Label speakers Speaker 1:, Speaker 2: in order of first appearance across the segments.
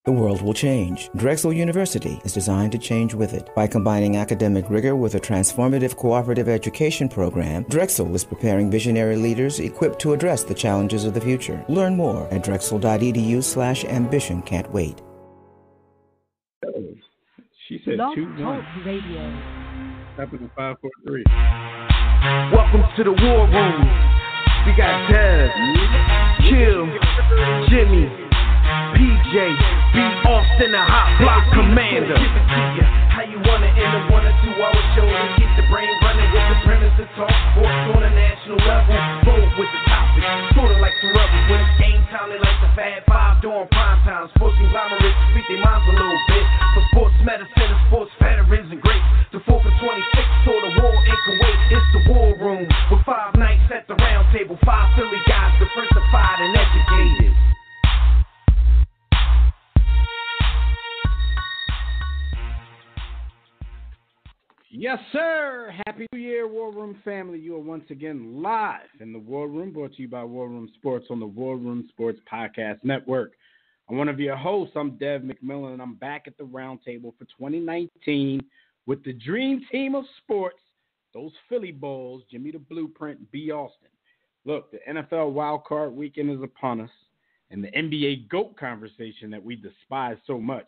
Speaker 1: The world will change. Drexel University is designed to change with it. By combining academic rigor with a transformative cooperative education program, Drexel is preparing visionary leaders equipped to address the challenges of the future. Learn more at drexel.edu/ambition. Can't wait.
Speaker 2: She said
Speaker 3: Love
Speaker 2: 2-1.
Speaker 3: Talk Radio.
Speaker 2: Happened to 5-4-3.
Speaker 4: Welcome to the War Room. We got Dev, Kill, Jimmy, PJ, B. Austin, the Hot Block Commander. How you want it in a 1 or 2 hour show to keep the brain running with the premise to talk sports on a national level. Bold with the topic, sorta like the rebels. When it's game time, they like the Fab Five during prime time. Sports conglomerates speak their minds a little bit. For sports medicine and sports veterans and greats. The 4 for 26 saw the war in Kuwait. It's the War Room with 5 nights at the round table. 5 Philly guys diversified and educated.
Speaker 2: Yes, sir. Happy New Year, War Room family. You are once again live in the War Room, brought to you by War Room Sports on the War Room Sports Podcast Network. I'm one of your hosts. I'm Dev McMillan, and I'm back at the round table for 2019 with the dream team of sports, those Philly Bulls, Jimmy the Blueprint, B. Austin. Look, the NFL wildcard weekend is upon us, and the NBA GOAT conversation that we despise so much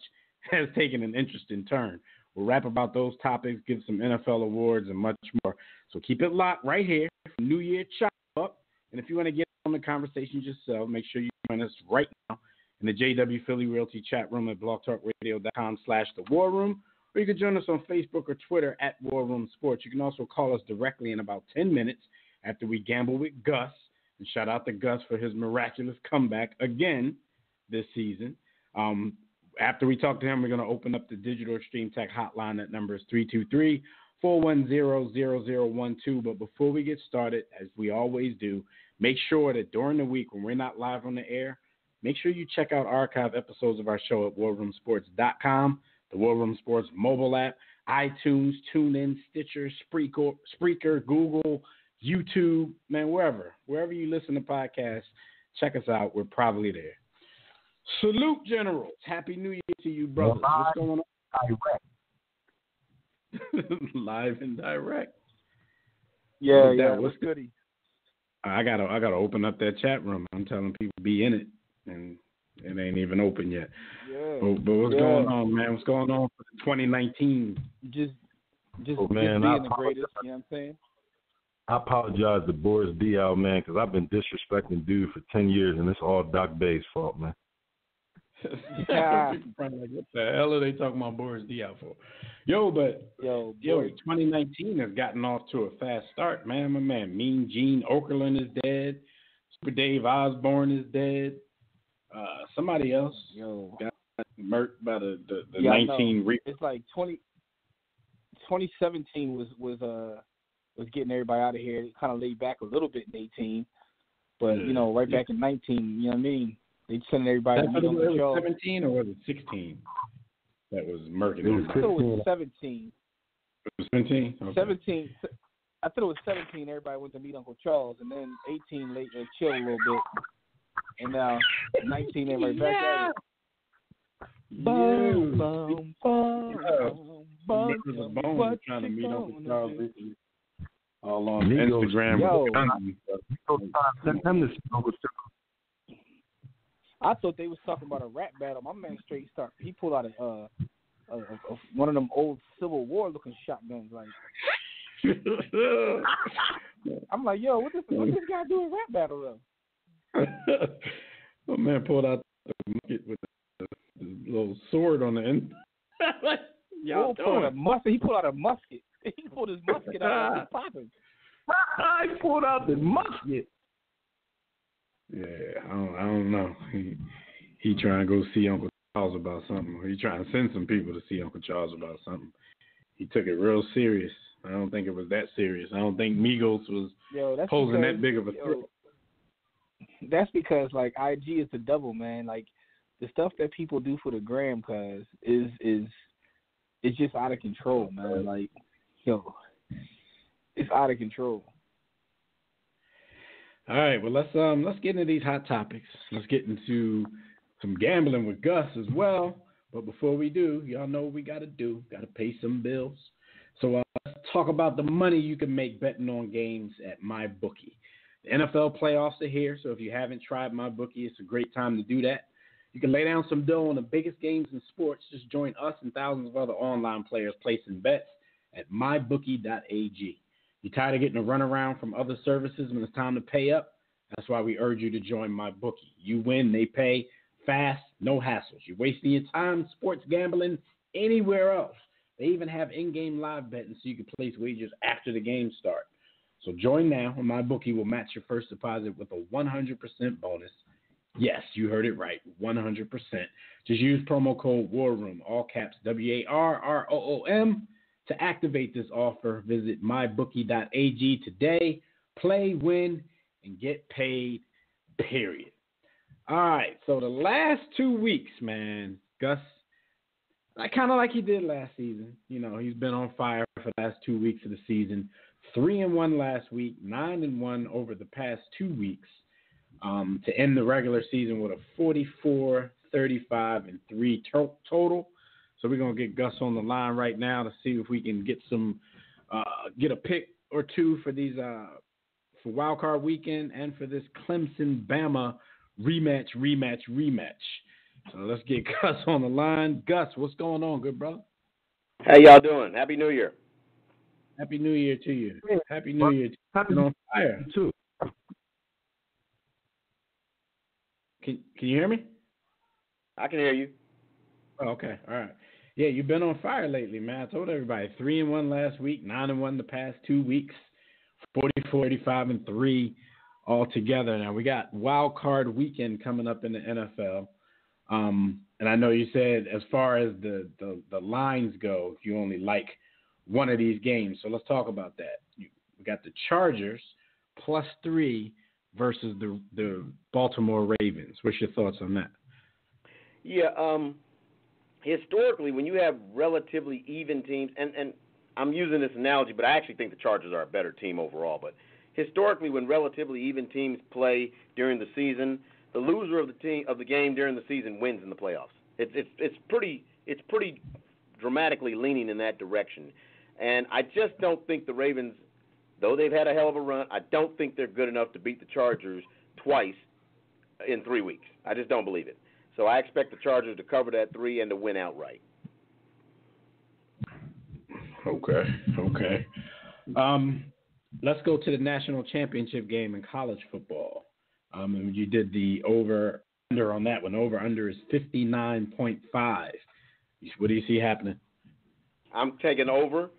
Speaker 2: has taken an interesting turn. We'll rap about those topics, give some NFL awards, and much more. So keep it locked right here for New Year Chop Up. And if you want to get on the conversation yourself, make sure you join us right now in the JW Philly Realty chat room at blogtalkradio.com/The War Room. Or you can join us on Facebook or Twitter at War Room Sports. You can also call us directly in about 10 minutes after we gamble with Gus. And shout out to Gus for his miraculous comeback again this season. After we talk to him, we're going to open up the Digital Extreme Tech hotline. That number is 323-410-0012. But before we get started, as we always do, make sure that during the week when we're not live on the air, make sure you check out archive episodes of our show at warroomsports.com, the War Room Sports mobile app, iTunes, TuneIn, Stitcher, Spreaker, Google, YouTube, man, wherever you listen to podcasts, check us out. We're probably there. Salute, Generals. Happy New Year to you, brothers. What's going on? Live and direct.
Speaker 5: Yeah. What's goody?
Speaker 2: I gotta open up that chat room. I'm telling people to be in it, and it ain't even open yet.
Speaker 5: Yeah.
Speaker 2: But what's going on, man? What's going on for 2019?
Speaker 5: Just
Speaker 6: man,
Speaker 5: just being the greatest. You know what I'm saying?
Speaker 6: I apologize to Boris Diaw, man, because I've been disrespecting dude for 10 years, and it's all Doc Bay's fault, man.
Speaker 2: Like, what the hell are they talking about Boris Diaw for? Yo, 2019 has gotten off to a fast start, man. My man, Mean Gene Okerlund is dead. Super Dave Osborne is dead. Somebody else got murked by the 19.
Speaker 5: It's like 2017 was getting everybody out of here. It kind of laid back a little bit in 18, but right back in 19, you know what I mean? They sending everybody to meet on the show.
Speaker 2: 17 or was it 16? That was murky.
Speaker 5: I thought it was 17.
Speaker 2: It was 17? Okay.
Speaker 5: 17. I thought it was 17. Everybody went to meet Uncle Charles, and then 18 late and chill a little bit, and now 19 everybody back at it. Boom, boom, boom,
Speaker 2: boom. Trying to meet Uncle Charles recently. All on Instagram.
Speaker 6: Send him this Uncle Charles.
Speaker 5: I thought they was talking about a rap battle. My man straight start. He pulled out a one of them old Civil War looking shotguns. Like, I'm like, yo, what this guy do a rap battle though?
Speaker 2: My man pulled out the musket with the little sword on the end.
Speaker 5: Y'all pulled a musket. He pulled out a musket. He pulled his musket out and popping.
Speaker 6: He pulled out the musket.
Speaker 2: Yeah, I don't know. He trying to go see Uncle Charles about something. Or he trying to send some people to see Uncle Charles about something. He took it real serious. I don't think it was that serious. I don't think Migos was posing that big of a threat.
Speaker 5: That's because like IG is the devil, man. Like the stuff that people do for the gram, cause is just out of control, man. Like it's out of control.
Speaker 2: All right, well let's get into these hot topics. Let's get into some gambling with Gus as well. But before we do, y'all know what we got to do. Got to pay some bills. So let's talk about the money you can make betting on games at MyBookie. The NFL playoffs are here, so if you haven't tried MyBookie, it's a great time to do that. You can lay down some dough on the biggest games in sports. Just join us and thousands of other online players placing bets at mybookie.ag. You're tired of getting a runaround from other services when it's time to pay up? That's why we urge you to join MyBookie. You win, they pay, fast, no hassles. You're wasting your time sports gambling anywhere else. They even have in-game live betting so you can place wagers after the game start. So join now, and MyBookie will match your first deposit with a 100% bonus. Yes, you heard it right, 100%. Just use promo code WARROOM, all caps WARROOM, to activate this offer. Visit mybookie.ag today. Play, win, and get paid, period. All right, so the last 2 weeks, man, Gus, kind of like he did last season. You know, he's been on fire for the last 2 weeks of the season. 3-1 last week, 9-1 over the past 2 weeks, to end the regular season with a 44, 35, and 3 total. So we're going to get Gus on the line right now to see if we can get get a pick or two for these for Wild Card Weekend and for this Clemson-Bama rematch. So let's get Gus on the line. Gus, what's going on, good brother?
Speaker 3: How y'all doing? Happy New Year.
Speaker 2: Happy New Year to you. Happy New Year to you. On fire.
Speaker 6: Too.
Speaker 2: Can you hear me?
Speaker 3: I can hear you.
Speaker 2: Oh, okay. All right. Yeah, you've been on fire lately, man. I told everybody 3-1 last week, 9-1 the past 2 weeks, 44, 85, and 3 all together. Now we got Wild Card Weekend coming up in the NFL. And I know you said as far as the lines go, you only like one of these games. So let's talk about that. We got the Chargers +3 versus the Baltimore Ravens. What's your thoughts on that?
Speaker 3: Yeah, historically, when you have relatively even teams, and I'm using this analogy, but I actually think the Chargers are a better team overall. But historically, when relatively even teams play during the season, the loser of the game during the season wins in the playoffs. It's pretty dramatically leaning in that direction. And I just don't think the Ravens, though they've had a hell of a run, I don't think they're good enough to beat the Chargers twice in 3 weeks. I just don't believe it. So I expect the Chargers to cover that 3 and to win outright.
Speaker 2: Okay. Let's go to the national championship game in college football. And you did the over-under on that one. Over-under is 59.5. What do you see happening?
Speaker 3: I'm taking over.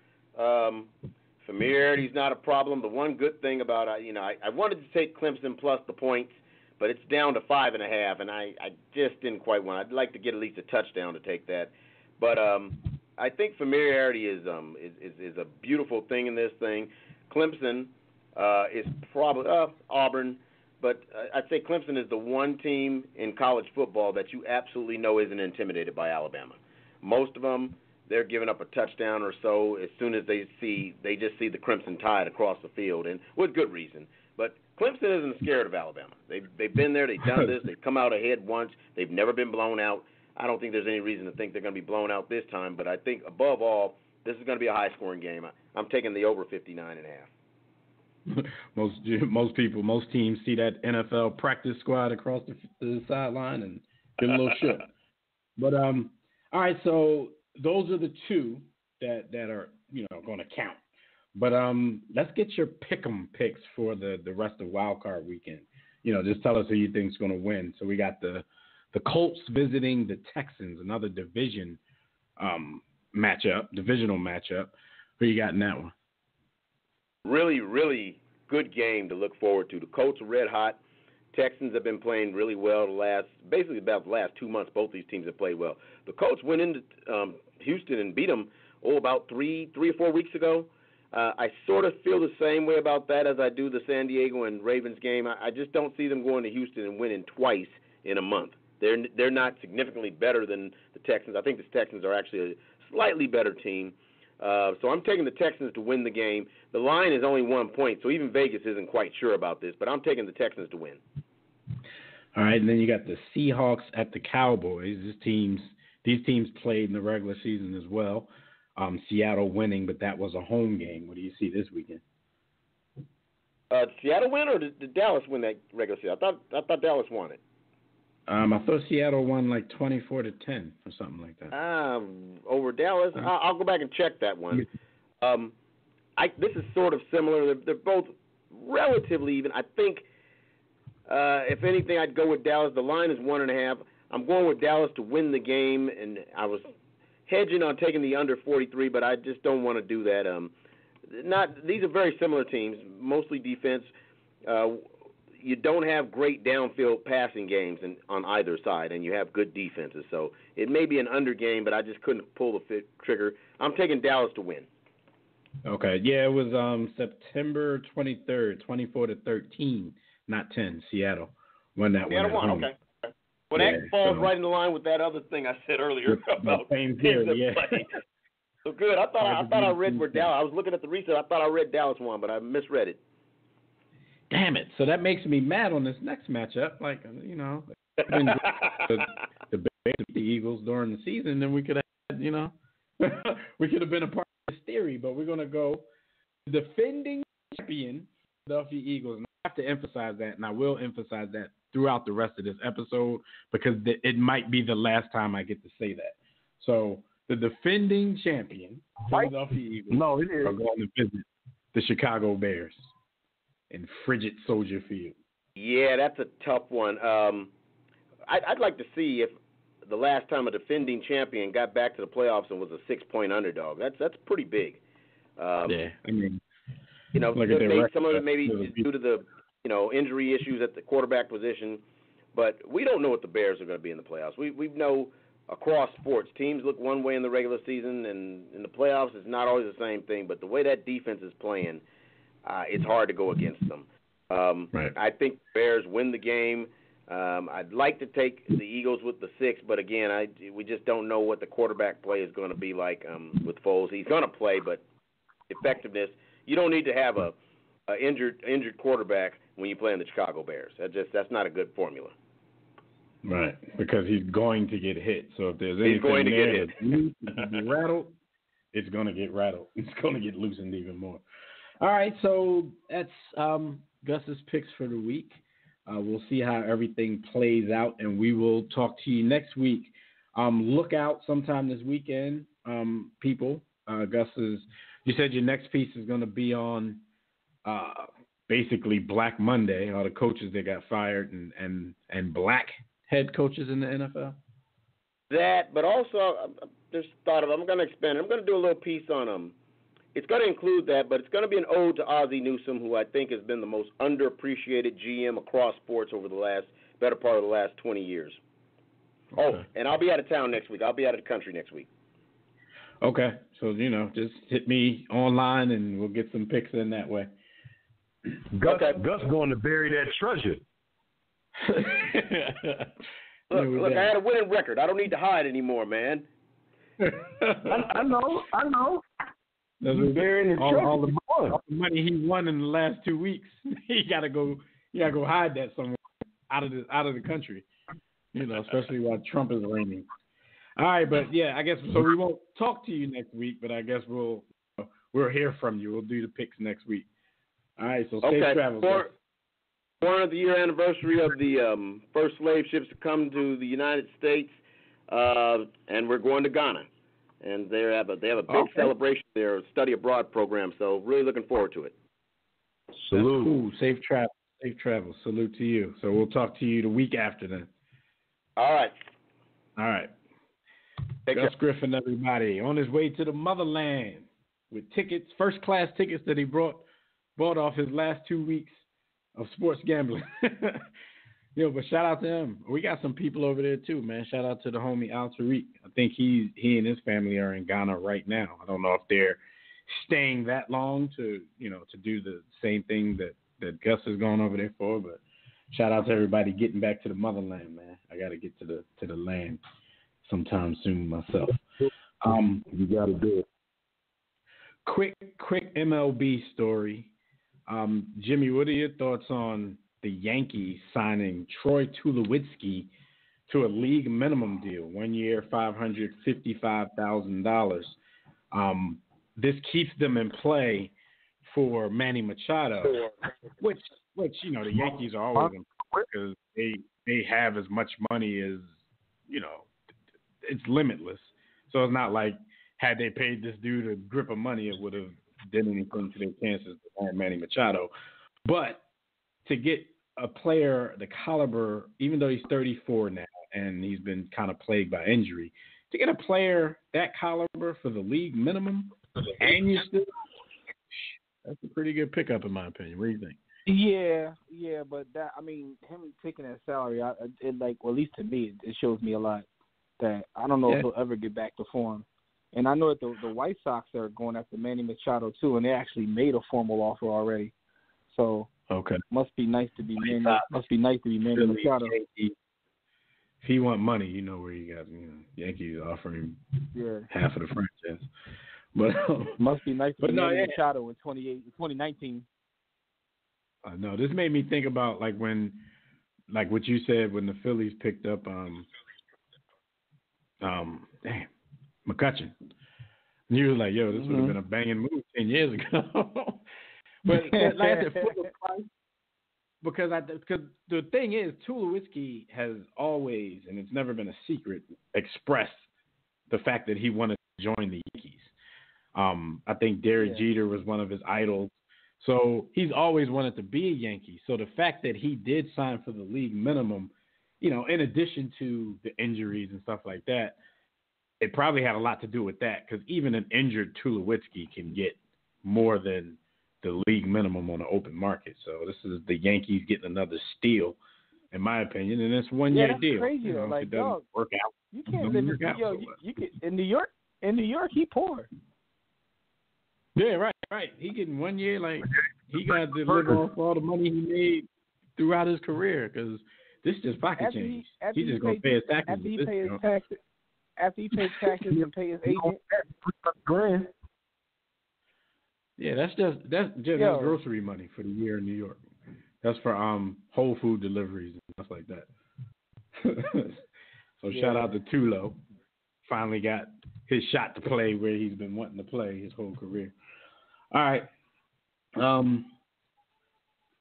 Speaker 3: Familiarity is not a problem. The one good thing about I wanted to take Clemson plus the points, but it's down to 5.5, and I just didn't quite want. I'd like to get at least a touchdown to take that, but I think familiarity is a beautiful thing in this thing. Clemson is probably Auburn, but I'd say Clemson is the one team in college football that you absolutely know isn't intimidated by Alabama. Most of them, they're giving up a touchdown or so as soon as they just see the Crimson Tide across the field, and with good reason. But Clemson isn't scared of Alabama. They've been there. They've done this. They've come out ahead once. They've never been blown out. I don't think there's any reason to think they're going to be blown out this time. But I think, above all, this is going to be a high-scoring game. I'm taking the over 59.5.
Speaker 2: Most teams see that NFL practice squad across the sideline and get a little shook. But all right, so those are the two that are going to count. But let's get your pick'em picks for the rest of Wild Card Weekend. Just tell us who you think is going to win. So we got the Colts visiting the Texans, another divisional matchup. Who you got in that one?
Speaker 3: Really, really good game to look forward to. The Colts are red hot. Texans have been playing really well about the last 2 months. Both these teams have played well. The Colts went into Houston and beat them about 3 or 4 weeks ago. I sort of feel the same way about that as I do the San Diego and Ravens game. I just don't see them going to Houston and winning twice in a month. They're not significantly better than the Texans. I think the Texans are actually a slightly better team. So I'm taking the Texans to win the game. The line is only 1 point, so even Vegas isn't quite sure about this, but I'm taking the Texans to win.
Speaker 2: All right, and then you got the Seahawks at the Cowboys. These teams played in the regular season as well. Seattle winning, but that was a home game. What do you see this weekend?
Speaker 3: Seattle win, or did Dallas win that regular season? I thought Dallas won it.
Speaker 2: I thought Seattle won like 24-10 or something like that.
Speaker 3: Over Dallas. I'll go back and check that one. This is sort of similar. They're both relatively even. I think, if anything, I'd go with Dallas. The line is 1.5. I'm going with Dallas to win the game, and I was hedging on taking the under 43, but I just don't want to do that. These are very similar teams, mostly defense. You don't have great downfield passing games on either side, and you have good defenses. So it may be an under game, but I just couldn't pull the trigger. I'm taking Dallas to win.
Speaker 2: Okay. Yeah, it was September 23rd, 24-13, not 10. Seattle won that
Speaker 3: one.
Speaker 2: Seattle won.
Speaker 3: Okay. Well, that falls right in the line with that other thing I said earlier about teams that play. So good. I thought I read where Dallas. I was looking at the research. I thought I read Dallas won, but I misread it.
Speaker 2: Damn it! So that makes me mad on this next matchup. Like, the Bears beat the Eagles during the season, then we could have, we could have been a part of this theory. But we're gonna go defending champion Philadelphia Eagles. And I have to emphasize that, and I will emphasize that throughout the rest of this episode because it might be the last time I get to say that. So the defending champion Philadelphia Eagles are going to visit the Chicago Bears in frigid Soldier Field. Yeah, that's a tough one. I'd like to see if the last time a defending champion got back to the playoffs and was a 6-point underdog. That's pretty big. Yeah, I mean, some of it maybe due to the injury issues at the quarterback position, but we don't know what the Bears are going to be in the playoffs. We know across sports, teams look one way in the regular season, and in the playoffs it's not always the same thing. But the way that defense is playing, it's hard to go against them. Right. I think the Bears win the game. I'd like to take the Eagles with the 6, but again, we just don't know what the quarterback play is going to be like with Foles. He's going to play, but effectiveness, you don't need to have a injured quarterback when you play in the Chicago Bears. That's not a good formula. Right, because he's going to get hit. So if there's anything there that's be rattled, it's going to get rattled. It's going to get loosened even more. All right, so that's Gus's picks for the week. We'll see how everything plays out, and we will talk to you next week. Look out sometime this weekend, people. You said your next piece is going to be on basically Black Monday, all the coaches that got fired and black head coaches in the NFL. That, but also just thought of, I'm going to expand. I'm going to do a little piece on them. It's going to include that, but it's going to be an ode to Ozzie Newsome, who I think has been the most underappreciated GM across sports over the better part of the last 20 years. Okay. Oh, and I'll be out of town next week. I'll be out of the country next week. Okay. So, just hit me online and we'll get some picks in that way.
Speaker 6: Gus going to bury that treasure.
Speaker 3: Look, I had a winning record. I don't need to hide anymore, man.
Speaker 6: I know.
Speaker 2: Burying his treasure. All the money he won in the last 2 weeks, he gotta go hide that somewhere out of the country. Especially while Trump is reigning. All right, but yeah, I guess so. We won't talk to you next week, but I guess we'll hear from you. We'll do the picks next week. All right, so safe travels. For 100th-year anniversary of the first slave ships to come to the United States, and we're going to Ghana, and they have a big celebration there, a study abroad program. So really looking forward to it. Salute. Cool. Safe travel. Salute to you. So we'll talk to you the week after then. All right. Gus Griffin, everybody, on his way to the motherland with tickets, first-class tickets that he bought off his last 2 weeks of sports gambling. But shout out to him. We got some people over there too, man. Shout out to the homie Al Tariq. I think he and his family are in Ghana right now. I don't know if they're staying that long to do the same thing that Gus is going over there for, but shout out to everybody getting back to the motherland, man. I got to get to the land sometime soon myself.
Speaker 6: You got to do it.
Speaker 2: Quick MLB story. Jimmy, what are your thoughts on the Yankees signing Troy Tulowitzki to a league minimum deal, 1 year, $555,000. This keeps them in play for Manny Machado, which the Yankees are always in play because they have as much money as, it's limitless. So it's not like had they paid this dude a grip of money, it would have done anything to their chances to find Manny Machado. But to get a player the caliber, even though he's 34 now and he's been kind of plagued by injury, to get a player that caliber for the league minimum and you still, that's a pretty good pickup in my opinion. What do you think?
Speaker 5: Yeah, but him taking that salary, at least to me, it shows me a lot that I don't know if he'll ever get back to form. And I know that the White Sox are going after Manny Machado too, and they actually made a formal offer already. So must be nice to be Manny. Must be nice to be Manny Machado.
Speaker 2: If he want money, you know where you got Yankees offering half of the franchise. But
Speaker 5: must be nice to be Manny Machado in 2019.
Speaker 2: No, this made me think about what you said when the Phillies picked up McCutchen. And you were like, yo, this would have been a banging move 10 years ago. but like I said, because the thing is, Tulowitzki has always, and it's never been a secret, expressed the fact that he wanted to join the Yankees. I think Derek Jeter was one of his idols. So he's always wanted to be a Yankee. So the fact that he did sign for the league minimum, in addition to the injuries and stuff like that, it probably had a lot to do with that because even an injured Tulowitzki can get more than the league minimum on the open market. So this is the Yankees getting another steal, in my opinion, and it's 1 year deal.
Speaker 5: Crazy,
Speaker 2: if it doesn't work out,
Speaker 5: you can't live you can, in New York. In New York, he poor.
Speaker 2: Yeah, right. He getting 1 year, he got to live off all the money he made throughout his career because this is just pocket change. He's just going to pay his taxes.
Speaker 5: After he pays taxes and pay his agent.
Speaker 2: Yeah, that's just his grocery money for the year in New York. That's for Whole Food deliveries and stuff like that. So shout out to Tulo. Finally got his shot to play where he's been wanting to play his whole career. All right.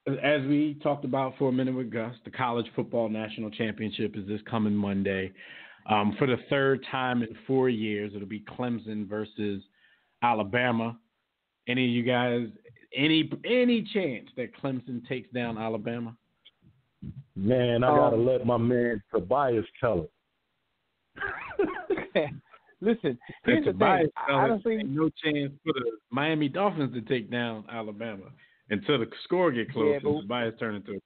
Speaker 2: As we talked about for a minute with Gus, the College Football National Championship is this coming Monday. For the third time in 4 years, it'll be Clemson versus Alabama. Any of you guys, any chance that Clemson takes down Alabama?
Speaker 6: Man, I gotta let my man Tobias tell it.
Speaker 5: Listen, here's the thing. I don't think
Speaker 2: no chance for the Miami Dolphins to take down Alabama until the score get close and Tobias turn into a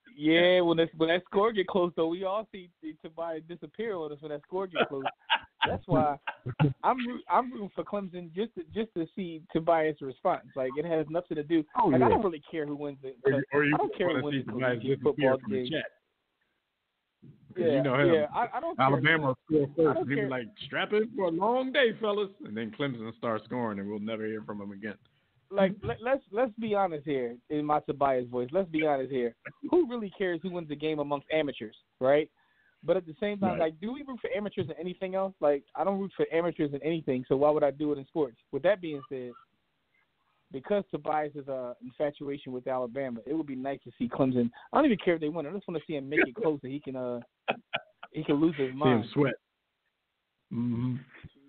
Speaker 5: when that score get close, though, we all see Tobias disappear on us when that score get close. That's why I'm rooting for Clemson just to see Tobias' response. Like, it has nothing to do. I don't really care who wins it. I don't care who wins the football game.
Speaker 2: Yeah,
Speaker 5: I don't
Speaker 2: Alabama will score first. And he'll be like, strap in for a long day, fellas. And then Clemson starts scoring, and we'll never hear from him again.
Speaker 5: Like, let's be honest here, in my Tobias voice. Let's be honest here. Who really cares who wins the game amongst amateurs, right? But at the same time, do we root for amateurs in anything else? Like, I don't root for amateurs in anything, so why would I do it in sports? With that being said, because Tobias is infatuation with Alabama, it would be nice to see Clemson. I don't even care if they win. I just want to see him make it close so he can lose his mind.
Speaker 2: See him sweat. Mm-hmm.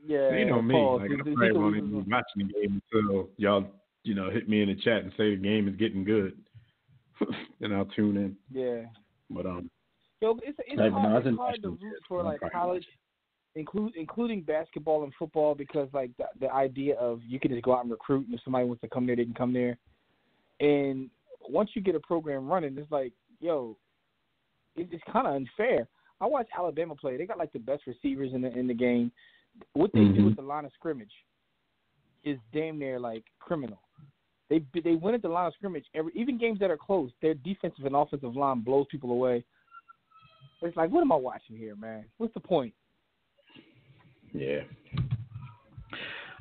Speaker 5: Yeah,
Speaker 2: you know me.
Speaker 5: Paul,
Speaker 2: I probably won't even be watching the game until y'all, hit me in the chat and say the game is getting good. Then I'll tune in.
Speaker 5: Yeah.
Speaker 2: But
Speaker 5: it's hard to root for college, including basketball and football, because the idea of you can just go out and recruit, and if somebody wants to come there, they can come there. And once you get a program running, it's it's kind of unfair. I watch Alabama play; they got the best receivers in the game. What they do at the line of scrimmage is damn near criminal. They win at the line of scrimmage. Even games that are close, their defensive and offensive line blows people away. It's like, what am I watching here, man? What's the point?
Speaker 2: Yeah.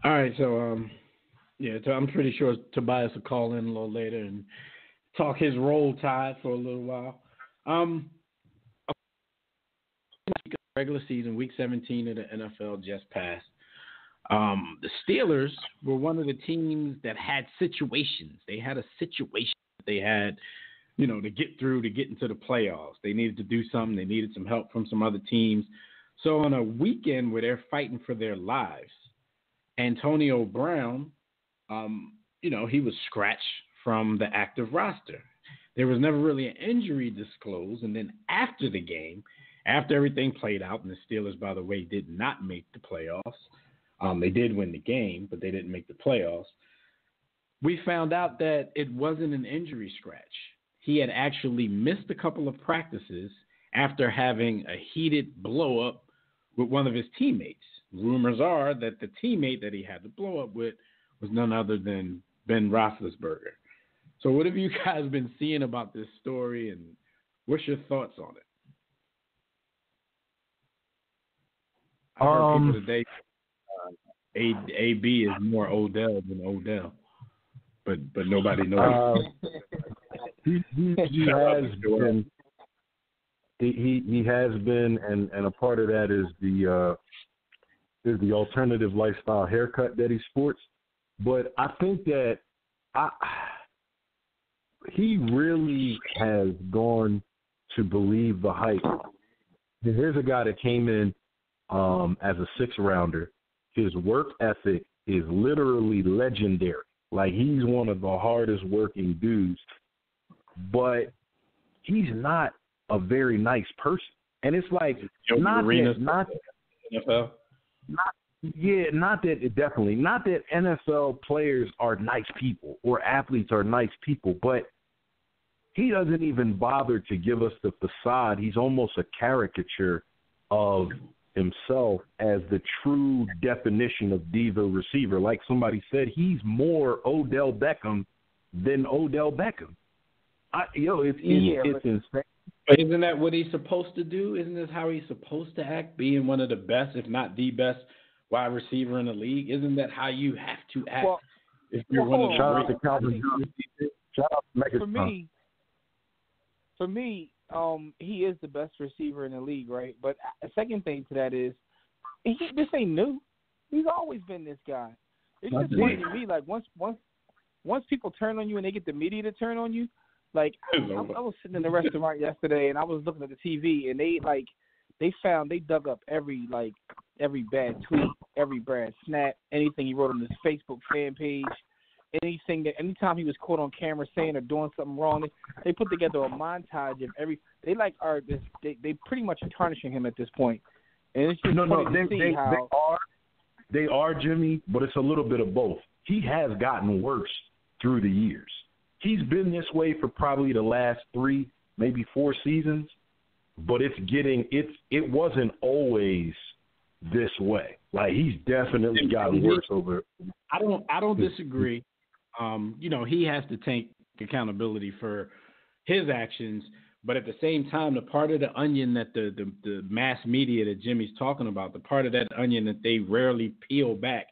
Speaker 2: All right, so I'm pretty sure Tobias will call in a little later and talk his Roll Tide for a little while. Um, regular season, week 17 of the NFL just passed. The Steelers were one of the teams that had situations. They had a situation that they had, to get through, to get into the playoffs. They needed to do something. They needed some help from some other teams. So on a weekend where they're fighting for their lives, Antonio Brown, he was scratched from the active roster. There was never really an injury disclosed. And then after the game, after everything played out, and the Steelers, by the way, did not make the playoffs. They did win the game, but they didn't make the playoffs. We found out that it wasn't an injury scratch. He had actually missed a couple of practices after having a heated blow-up with one of his teammates. Rumors are that the teammate that he had the blow-up with was none other than Ben Roethlisberger. So what have you guys been seeing about this story, and what's your thoughts on it? I heard people today AB is more Odell than Odell, but nobody knows.
Speaker 6: He has been. He has been, and a part of that is the alternative lifestyle haircut that he sports. But I think that he really has gone to believe the hype. Here's a guy that came in as a 6-rounder. His work ethic is literally legendary. Like, he's one of the hardest working dudes, but he's not a very nice person. And it's like, not that NFL players are nice people or athletes are nice people, but he doesn't even bother to give us the facade. He's almost a caricature of himself as the true definition of diva receiver. Like somebody said, he's more Odell Beckham than Odell Beckham. It's insane.
Speaker 2: But isn't that what he's supposed to do? Isn't this how he's supposed to act, being one of the best, if not the best, wide receiver in the league? Isn't that how you have to act if you're one of the great?
Speaker 6: Shout out to Megatron.
Speaker 5: For me, he is the best receiver in the league, right? But a second thing to that is, this ain't new. He's always been this guy. It's just funny to me, like once people turn on you and they get the media to turn on you, like I was sitting in the restaurant yesterday and I was looking at the TV and they dug up every bad tweet, every bad snap, anything he wrote on his Facebook fan page. Anytime he was caught on camera saying or doing something wrong, they put together a montage of they pretty much are tarnishing him at this point. And it's just funny to see how
Speaker 6: they are, Jimmy, but it's a little bit of both. He has gotten worse through the years. He's been this way for probably the last 3, maybe 4 seasons, but it wasn't always this way. Like, he's definitely gotten worse over.
Speaker 2: I don't disagree. He has to take accountability for his actions, but at the same time, the part of the onion that the mass media that Jimmy's talking about, the part of that onion that they rarely peel back,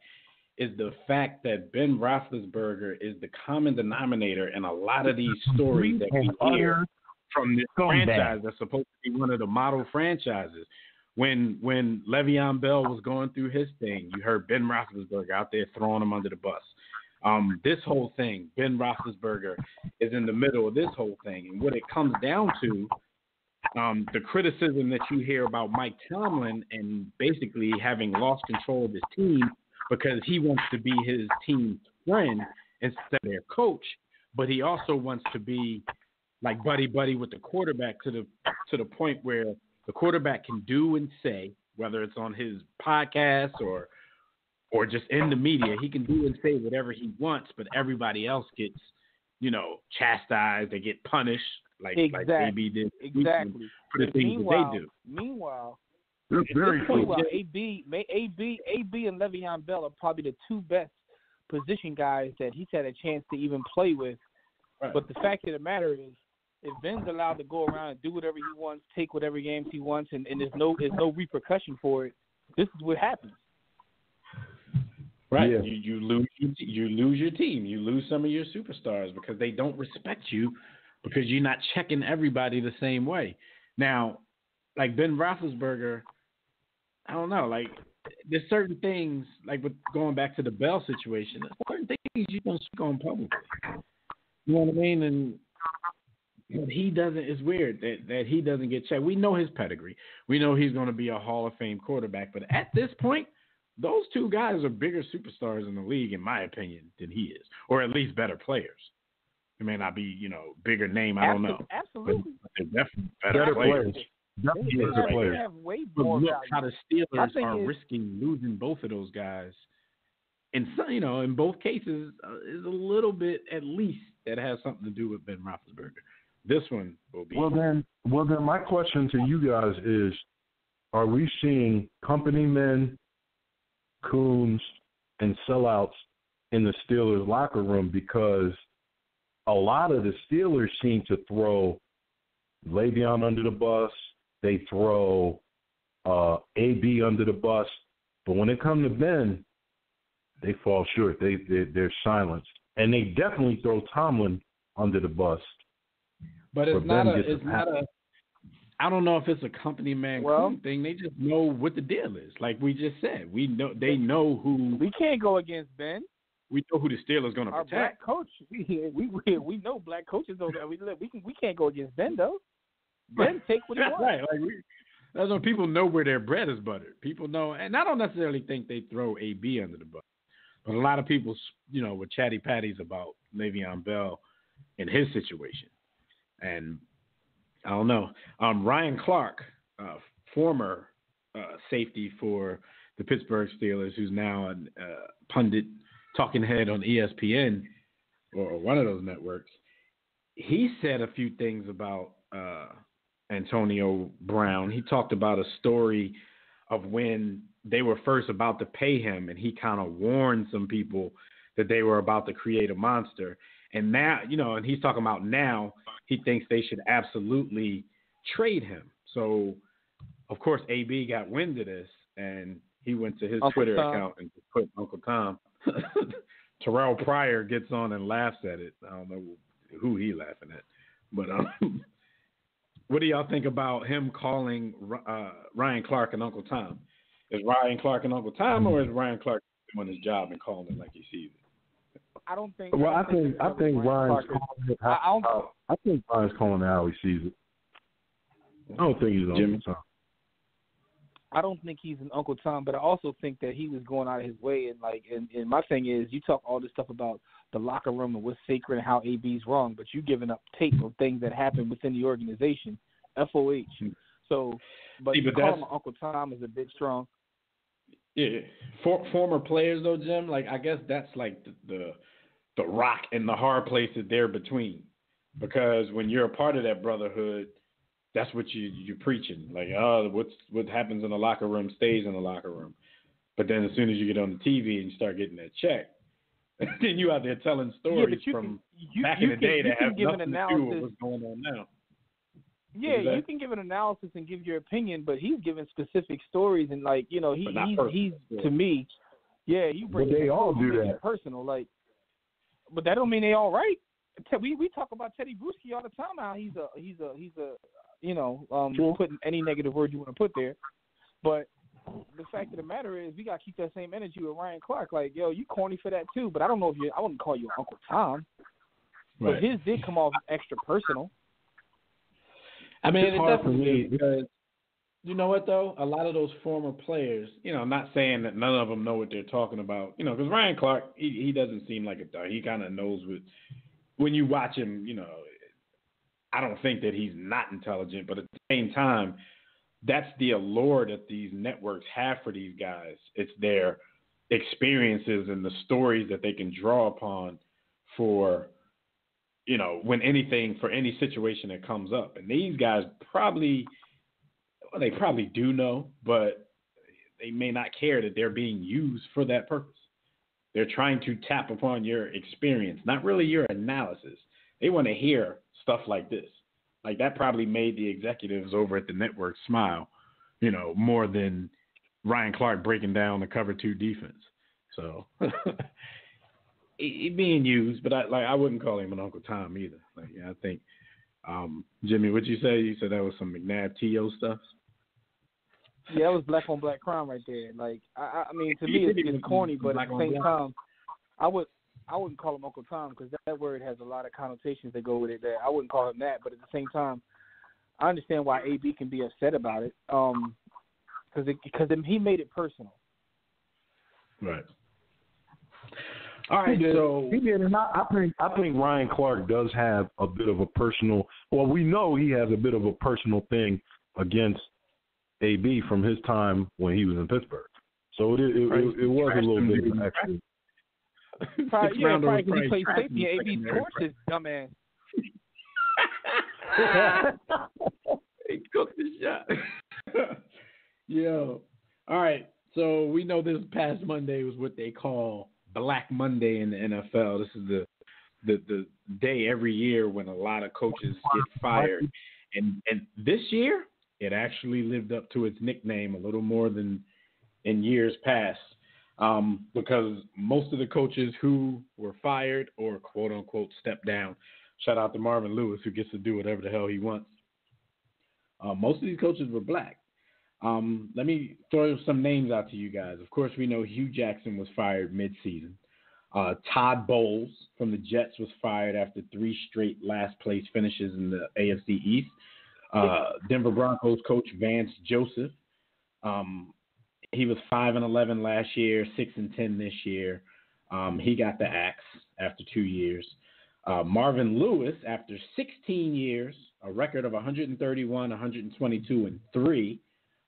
Speaker 2: is the fact that Ben Roethlisberger is the common denominator in a lot of these stories that we hear from this franchise that's supposed to be one of the model franchises. When Le'Veon Bell was going through his thing, you heard Ben Roethlisberger out there throwing him under the bus. This whole thing, Ben Roethlisberger is in the middle of this whole thing. And what it comes down to, the criticism that you hear about Mike Tomlin and basically having lost control of his team because he wants to be his team's friend instead of their coach, but he also wants to be like buddy with the quarterback to the point where the quarterback can do and say, whether it's on his podcast or just in the media, he can do and say whatever he wants, but everybody else gets, chastised. They get punished like AB did for the things that they do.
Speaker 5: Meanwhile,
Speaker 6: very cool.
Speaker 5: AB and Le'Veon Bell are probably the 2 best position guys that he's had a chance to even play with. Right. But the fact of the matter is, if Ben's allowed to go around and do whatever he wants, take whatever games he wants, and there's no repercussion for it, this is what happens.
Speaker 2: Right.
Speaker 6: Yeah.
Speaker 2: You lose your team. You lose some of your superstars because they don't respect you because you're not checking everybody the same way. Now, like Ben Roethlisberger, I don't know. Like, there's certain things, like with going back to the Bell situation, there's certain things you don't speak on publicly. You know what I mean? And but he doesn't. It's weird that he doesn't get checked. We know his pedigree. We know he's going to be a Hall of Fame quarterback. But at this point, those two guys are bigger superstars in the league, in my opinion, than he is, or at least better players. It may not be, bigger name. I don't know.
Speaker 5: Absolutely.
Speaker 2: But they're definitely better players.
Speaker 5: They have way more
Speaker 2: look
Speaker 5: value.
Speaker 2: how the Steelers are risking losing both of those guys. And so, in both cases, is a little bit at least that has something to do with Ben Roethlisberger. This one will be.
Speaker 6: Well then, my question to you guys is: are we seeing company men, coons, and sellouts in the Steelers locker room? Because a lot of the Steelers seem to throw Le'Veon under the bus. They throw AB under the bus. But when it comes to Ben, they fall short. They're silenced. And they definitely throw Tomlin under the bus.
Speaker 2: But it's not a I don't know if it's a company man thing. They just know what the deal is. Like we just said, they know who.
Speaker 5: We can't go against Ben.
Speaker 2: We know who the Steelers going to protect.
Speaker 5: Our black coach, we know black coaches though. We can't go against Ben though. Ben take what he wants.
Speaker 2: Right. That's when people know where their bread is buttered. People know, and I don't necessarily think they throw AB under the bus, but a lot of people, were chatty patties about Le'Veon Bell and his situation. And I don't know. Ryan Clark, former safety for the Pittsburgh Steelers, who's now a pundit, talking head on ESPN or one of those networks, he said a few things about Antonio Brown. He talked about a story of when they were first about to pay him, and he kind of warned some people that they were about to create a monster. And now, and he's talking about now he thinks they should absolutely trade him. So, of course, AB got wind of this, and he went to his
Speaker 5: Uncle
Speaker 2: Twitter
Speaker 5: Tom.
Speaker 2: account and put Uncle Tom. Terrell Pryor gets on and laughs at it. I don't know who he laughing at. But what do y'all think about him calling Ryan Clark and Uncle Tom? Is Ryan Clark and Uncle Tom, or is Ryan Clark doing his job and calling it like he sees it?
Speaker 5: I don't think.
Speaker 6: Well, I think Ryan's calling it. I think Ryan's calling it how he sees it. I don't think he's Uncle Tom.
Speaker 5: I don't think he's an Uncle Tom, but I also think that he was going out of his way. And my thing is, you talk all this stuff about the locker room and what's sacred and how AB's wrong, but you giving up tape of things that happen within the organization, FOH. So, but call him Uncle Tom is a bit strong.
Speaker 2: Yeah, former players though, Jim. Like I guess that's like the rock and the hard places there between, because when you're a part of that brotherhood, that's what you're preaching. Like, what happens in the locker room stays in the locker room. But then as soon as you get on the TV and you start getting that check, then you out there telling stories from back in the day that have nothing to do with what's going on now.
Speaker 5: Yeah, you can give an analysis and give your opinion, but he's giving specific stories and he's to me, he brings.
Speaker 6: But they all do that.
Speaker 5: Personal, but that don't mean they all right. We talk about Teddy Bruschi all the time. How he's a putting any negative word you want to put there, but the fact of the matter is we gotta keep that same energy with Ryan Clark. Like, yo, you corny for that too, but I don't know if I wouldn't call you Uncle Tom, but his did come off extra personal.
Speaker 2: I mean, it's definitely because you know what though, a lot of those former players, I'm not saying that none of them know what they're talking about, because Ryan Clark, he doesn't seem like a dog. He kind of knows when you watch him, I don't think that he's not intelligent, but at the same time, that's the allure that these networks have for these guys. It's their experiences and the stories that they can draw upon for, when for any situation that comes up. And these guys they probably do know, but they may not care that they're being used for that purpose. They're trying to tap upon your experience, not really your analysis. They want to hear stuff like this. Like that probably made the executives over at the network smile, more than Ryan Clark breaking down the cover 2 defense. So he being used, but I wouldn't call him an Uncle Tom either. I think Jimmy, what'd you say? You said that was some McNabb T.O. stuff?
Speaker 5: Yeah, that was black on black crime right there. Like, I mean, to me, it's corny, but at the same time, I wouldn't call him Uncle Tom because that word has a lot of connotations that go with it. That I wouldn't call him that, but at the same time, I understand why AB can be upset about it. Because he made it personal.
Speaker 2: Right. All right,
Speaker 6: he did, and I think Ryan Clark does have a bit of a personal. Well, we know he has a bit of a personal thing against AB from his time when he was in Pittsburgh. So it was a little bit of an extra.
Speaker 5: Probably because he played safety and AB torched his dumbass.
Speaker 2: He cooked the shot. Yo. All right. So we know this past Monday was what they call Black Monday in the NFL. This is the day every year when a lot of coaches get fired. And this year, it actually lived up to its nickname a little more than in years past. Because most of the coaches who were fired or quote unquote stepped down, shout out to Marvin Lewis who gets to do whatever the hell he wants. Most of these coaches were black. Let me throw some names out to you guys. Of course, we know Hugh Jackson was fired mid-season. Todd Bowles from the Jets was fired after 3 straight last-place finishes in the AFC East. Denver Broncos coach Vance Joseph. He was 5-11 last year, 6-10 this year. He got the axe after 2 years. Marvin Lewis, after 16 years, a record of 131, 122, and 3.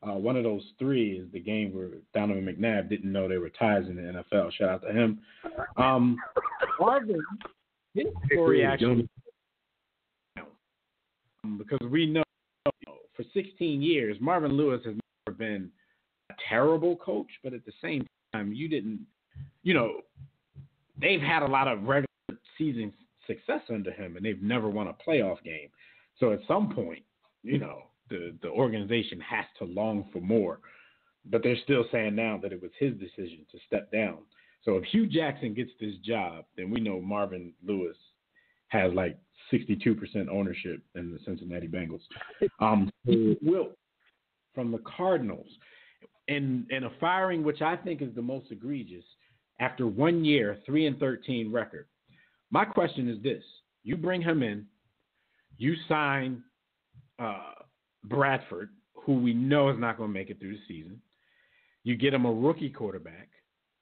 Speaker 2: One of those 3 is the game where Donovan McNabb didn't know there were ties in the NFL. Shout out to him. Marvin, his story actually, because we know for 16 years, Marvin Lewis has never been a terrible coach, but at the same time, they've had a lot of regular season success under him, and they've never won a playoff game. So at some point, the organization has to long for more. But they're still saying now that it was his decision to step down. So if Hugh Jackson gets this job, then we know Marvin Lewis has like 62% ownership in the Cincinnati Bengals. Steve Wilks from the Cardinals, in a firing which I think is the most egregious, after 1 year, 3-13 record. My question is this. You bring him in, you sign Bradford, who we know is not going to make it through the season. You get him a rookie quarterback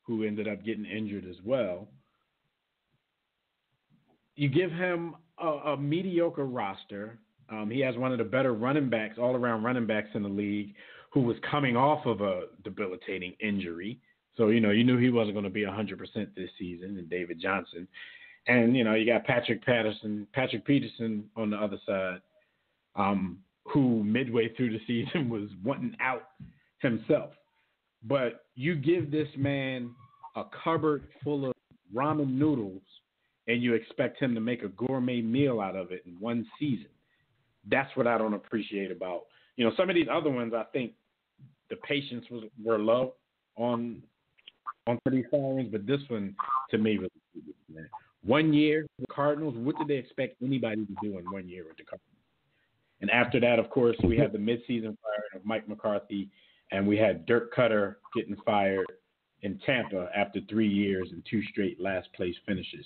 Speaker 2: who ended up getting injured as well. You give him a mediocre roster. He has one of the better running backs, all-around running backs in the league, who was coming off of a debilitating injury. So, you knew he wasn't going to be 100% this season, and David Johnson. And, you got Patrick Peterson on the other side, who midway through the season was wanting out himself. But you give this man a cupboard full of ramen noodles and you expect him to make a gourmet meal out of it in one season. That's what I don't appreciate about, some of these other ones. I think the patience were low on these firings, but this one to me was, man. 1 year, the Cardinals, what did they expect anybody to do in 1 year with the Cardinals? And after that, of course, we had the midseason firing of Mike McCarthy, and we had Dirk Cutter getting fired in Tampa after 3 years and 2 straight last-place finishes.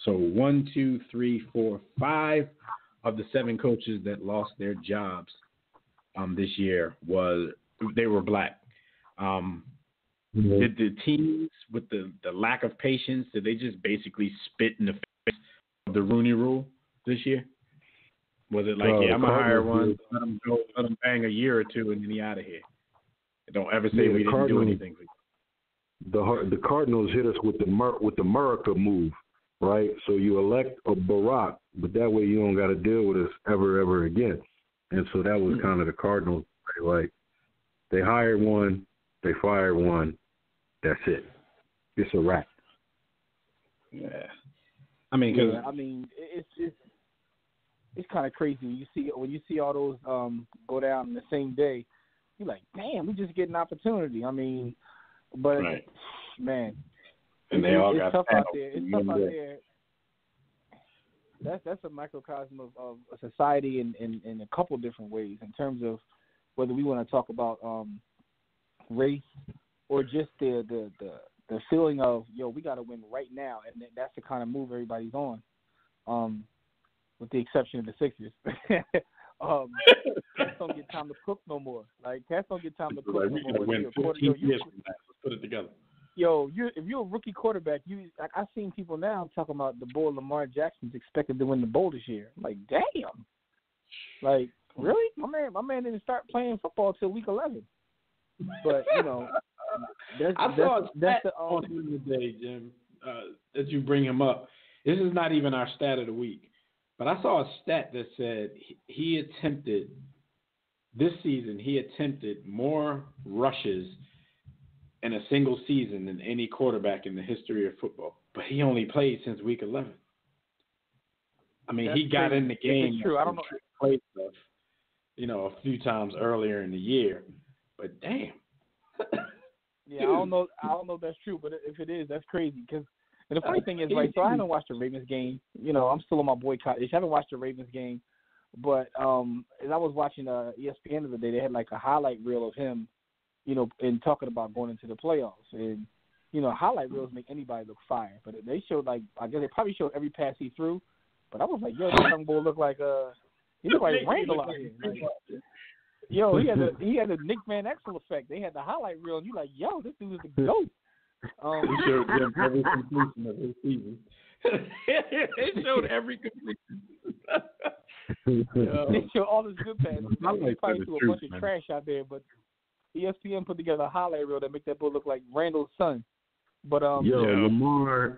Speaker 2: So 1, 2, 3, 4, 5 of the 7 coaches that lost their jobs this year they were black. Did the teams, with the lack of patience, did they just basically spit in the face of the Rooney Rule this year? Was it like, I'm going to hire one, let him go, let him bang a year or 2, and then he out of here? Don't ever say we didn't do anything.
Speaker 6: The Cardinals hit us with the America move, right? So you elect a Barack, but that way you don't got to deal with us ever again. And so that was kind of the Cardinals. Like, they hired one, they fired one, that's it. It's a wrap.
Speaker 2: Yeah.
Speaker 5: It's kind of crazy when you see all those go down in the same day. You're like, damn, we just get an opportunity. But
Speaker 2: right.
Speaker 5: Man,
Speaker 2: and they all got
Speaker 5: tough out there. It's tough out there. that's a microcosm of a society in a couple different ways in terms of whether we want to talk about race or just the feeling of, yo, we got to win right now, and that's the kind of move everybody's on, with the exception of the Sixers. Cats don't get time to cook no more. Like, cats don't get time to cook no more.
Speaker 2: We're going to win 15 years from now. Let's put it together.
Speaker 5: Yo, if you're a rookie quarterback, I've seen people now talking about the boy Lamar Jackson's expected to win the bowl this year. I'm like, damn. Like, really? My man didn't start playing football till week 11. But, you know,
Speaker 2: I saw a stat on him today, Jim, that you bring him up. This is not even our stat of the week. But I saw a stat that said this season he attempted more rushes in a single season than any quarterback in the history of football. But he only played since week 11. I mean, he got in the game.
Speaker 5: True. I don't know.
Speaker 2: Played stuff, a few times earlier in the year. But damn.
Speaker 5: Yeah, I don't know if that's true, but if it is, that's crazy. Because the funny thing is, right, so I haven't watched the Ravens game. I'm still on my boycott. I haven't watched the Ravens game. But as I was watching ESPN the other day, they had like a highlight reel of him, and talking about going into the playoffs. And, highlight reels make anybody look fire. But they showed, like, I guess they probably showed every pass he threw. But I was like, yo, this young boy look like he looked like Randall out here. Like, yo, he had a Nick Van Exel effect. They had the highlight reel, and you like, yo, this dude is the GOAT.
Speaker 2: He showed them every completion of his season. They showed every completion.
Speaker 5: They showed all his good passes. They probably threw a bunch of trash out there, but ESPN put together a highlight reel that make that boy look like Randall's son. But
Speaker 6: Lamar,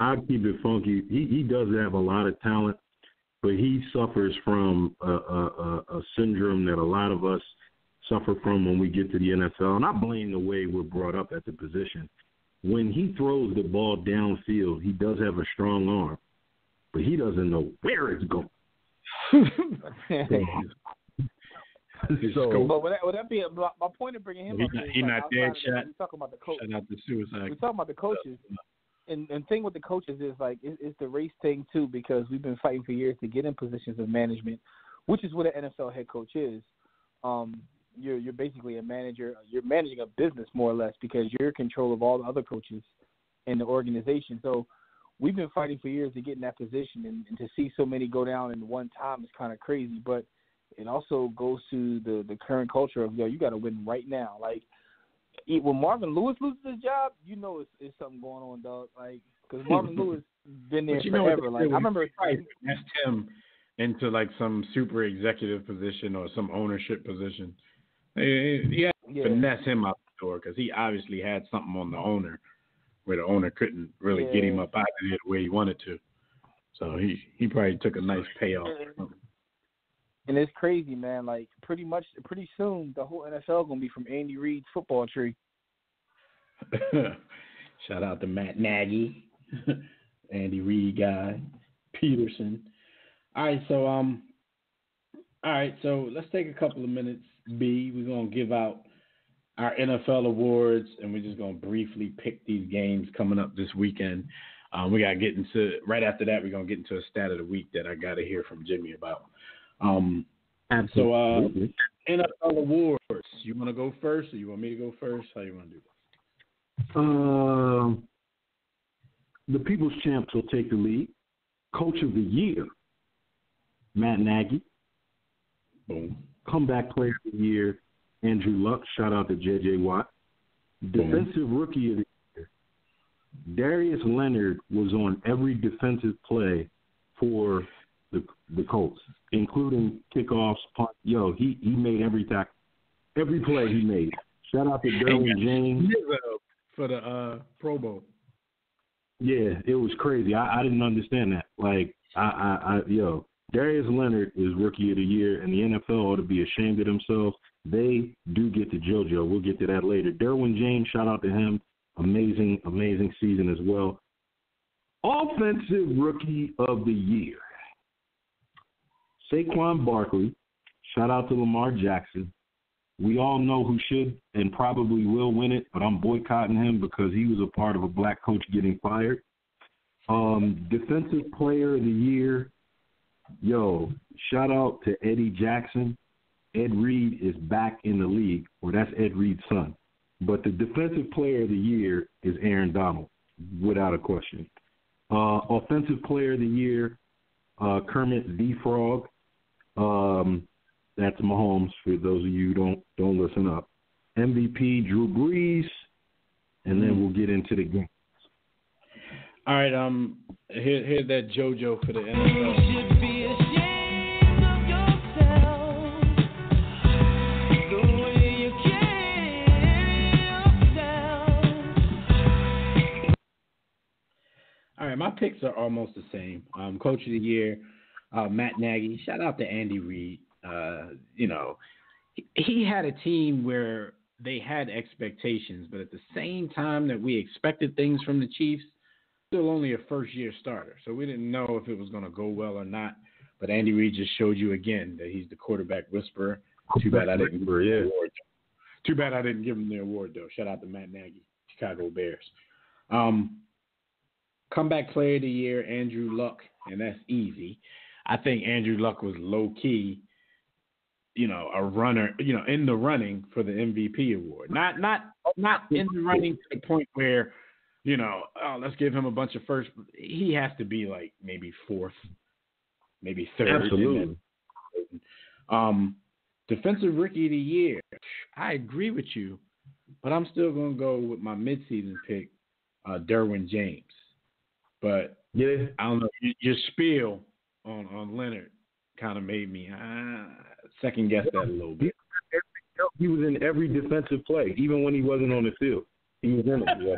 Speaker 6: I keep it funky. He does have a lot of talent, but he suffers from a syndrome that a lot of us suffer from when we get to the NFL. And I blame the way we're brought up at the position. When he throws the ball downfield, he does have a strong arm, but he doesn't know where it's going.
Speaker 5: But would that be my point of bringing him up?
Speaker 2: He's not dead shot.
Speaker 5: We're talking about the coach.
Speaker 2: Shout out to suicide.
Speaker 5: We're talking about the coaches. And thing with the coaches is like it's the race thing too, because we've been fighting for years to get in positions of management, which is what an NFL head coach is. You're basically a manager. You're managing a business more or less because you're in control of all the other coaches in the organization. So we've been fighting for years to get in that position, and to see so many go down in one time is kind of crazy. But it also goes to the current culture of, you got to win right now. Like, when Marvin Lewis loses his job, it's something going on, dog. Like, because Marvin Lewis been there forever. Like, I remember
Speaker 2: asked him into like some super executive position or some ownership position. He had to finesse him out the door because he obviously had something on the owner where the owner couldn't really get him up out of there the way he wanted to. So he probably took a nice payoff.
Speaker 5: And it's crazy, man. Like, pretty soon, the whole NFL going to be from Andy Reid's football tree.
Speaker 2: Shout out to Matt Nagy, Andy Reid guy, Peterson. All right, so let's take a couple of minutes, B. We're going to give out our NFL awards, and we're just going to briefly pick these games coming up this weekend. We got to get into, right after that, we're going to get into a stat of the week that I got to hear from Jimmy about.
Speaker 6: Absolutely.
Speaker 2: So NFL awards, you want to go first or you want me to go first? How you want to do
Speaker 6: this? The People's Champs will take the lead. Coach of the Year, Matt Nagy.
Speaker 2: Boom.
Speaker 6: Comeback Player of the Year, Andrew Luck. Shout out to J.J. Watt. Defensive Rookie of the Year, Darius Leonard was on every defensive play for the Colts, including kickoffs, punt. Yo, he made every tackle, every play he made. Shout out to Derwin James
Speaker 2: for the Pro Bowl.
Speaker 6: Yeah, it was crazy. I didn't understand that. Like, Darius Leonard is Rookie of the Year, and the NFL ought to be ashamed of themselves. They do get to JoJo. We'll get to that later. Derwin James, shout out to him. Amazing, amazing season as well. Offensive Rookie of the Year, Saquon Barkley. Shout out to Lamar Jackson. We all know who should and probably will win it, but I'm boycotting him because he was a part of a black coach getting fired. Defensive Player of the Year. Yo, shout out to Eddie Jackson. Ed Reed is back in the league, or that's Ed Reed's son. But the Defensive Player of the Year is Aaron Donald, without a question. Offensive Player of the Year, Kermit the Frog. That's Mahomes. For those of you who don't listen up. MVP Drew Brees, and then we'll get into the game.
Speaker 2: All right, here's that JoJo for the NFL. All right, my picks are almost the same. Coach of the Year, Matt Nagy. Shout out to Andy Reid. He had a team where they had expectations, but at the same time that we expected things from the Chiefs, still only a first-year starter. So we didn't know if it was going to go well or not. But Andy Reid just showed you again that he's the quarterback whisperer. Too bad I didn't give him the award. Too bad I didn't give him the award, though. Shout out to Matt Nagy, Chicago Bears. Comeback Player of the Year, Andrew Luck, and that's easy. I think Andrew Luck was low-key, a runner, in the running for the MVP award. Not in the running to the point where, let's give him a bunch of first. He has to be like maybe fourth, maybe third.
Speaker 6: Absolutely.
Speaker 2: Defensive Rookie of the Year. I agree with you, but I'm still going to go with my midseason pick, Derwin James. But
Speaker 6: yeah,
Speaker 2: I don't know. Your spiel on Leonard kind of made me second guess that a little bit.
Speaker 6: He was in every defensive play, even when he wasn't on the field. He was in it. Yeah.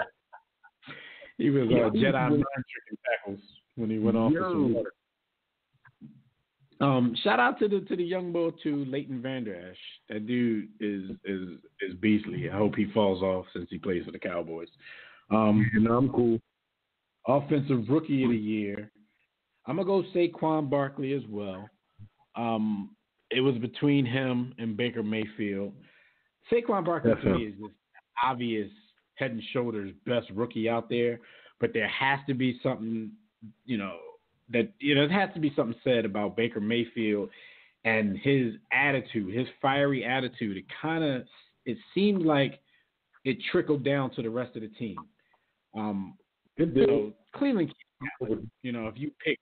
Speaker 2: He was Jedi mind tricking tackles when he went off for some water. Shout out to the young bull too, Leighton Vander Esch. That dude is beastly. I hope he falls off since he plays for the Cowboys.
Speaker 6: I'm cool.
Speaker 2: Offensive Rookie of the Year. I'm gonna go Saquon Barkley as well. It was between him and Baker Mayfield. Saquon Barkley to me is this obvious head and shoulders best rookie out there, but there has to be something, there has to be something said about Baker Mayfield and his attitude, his fiery attitude. It seemed like it trickled down to the rest of the team. Cleveland, if you pick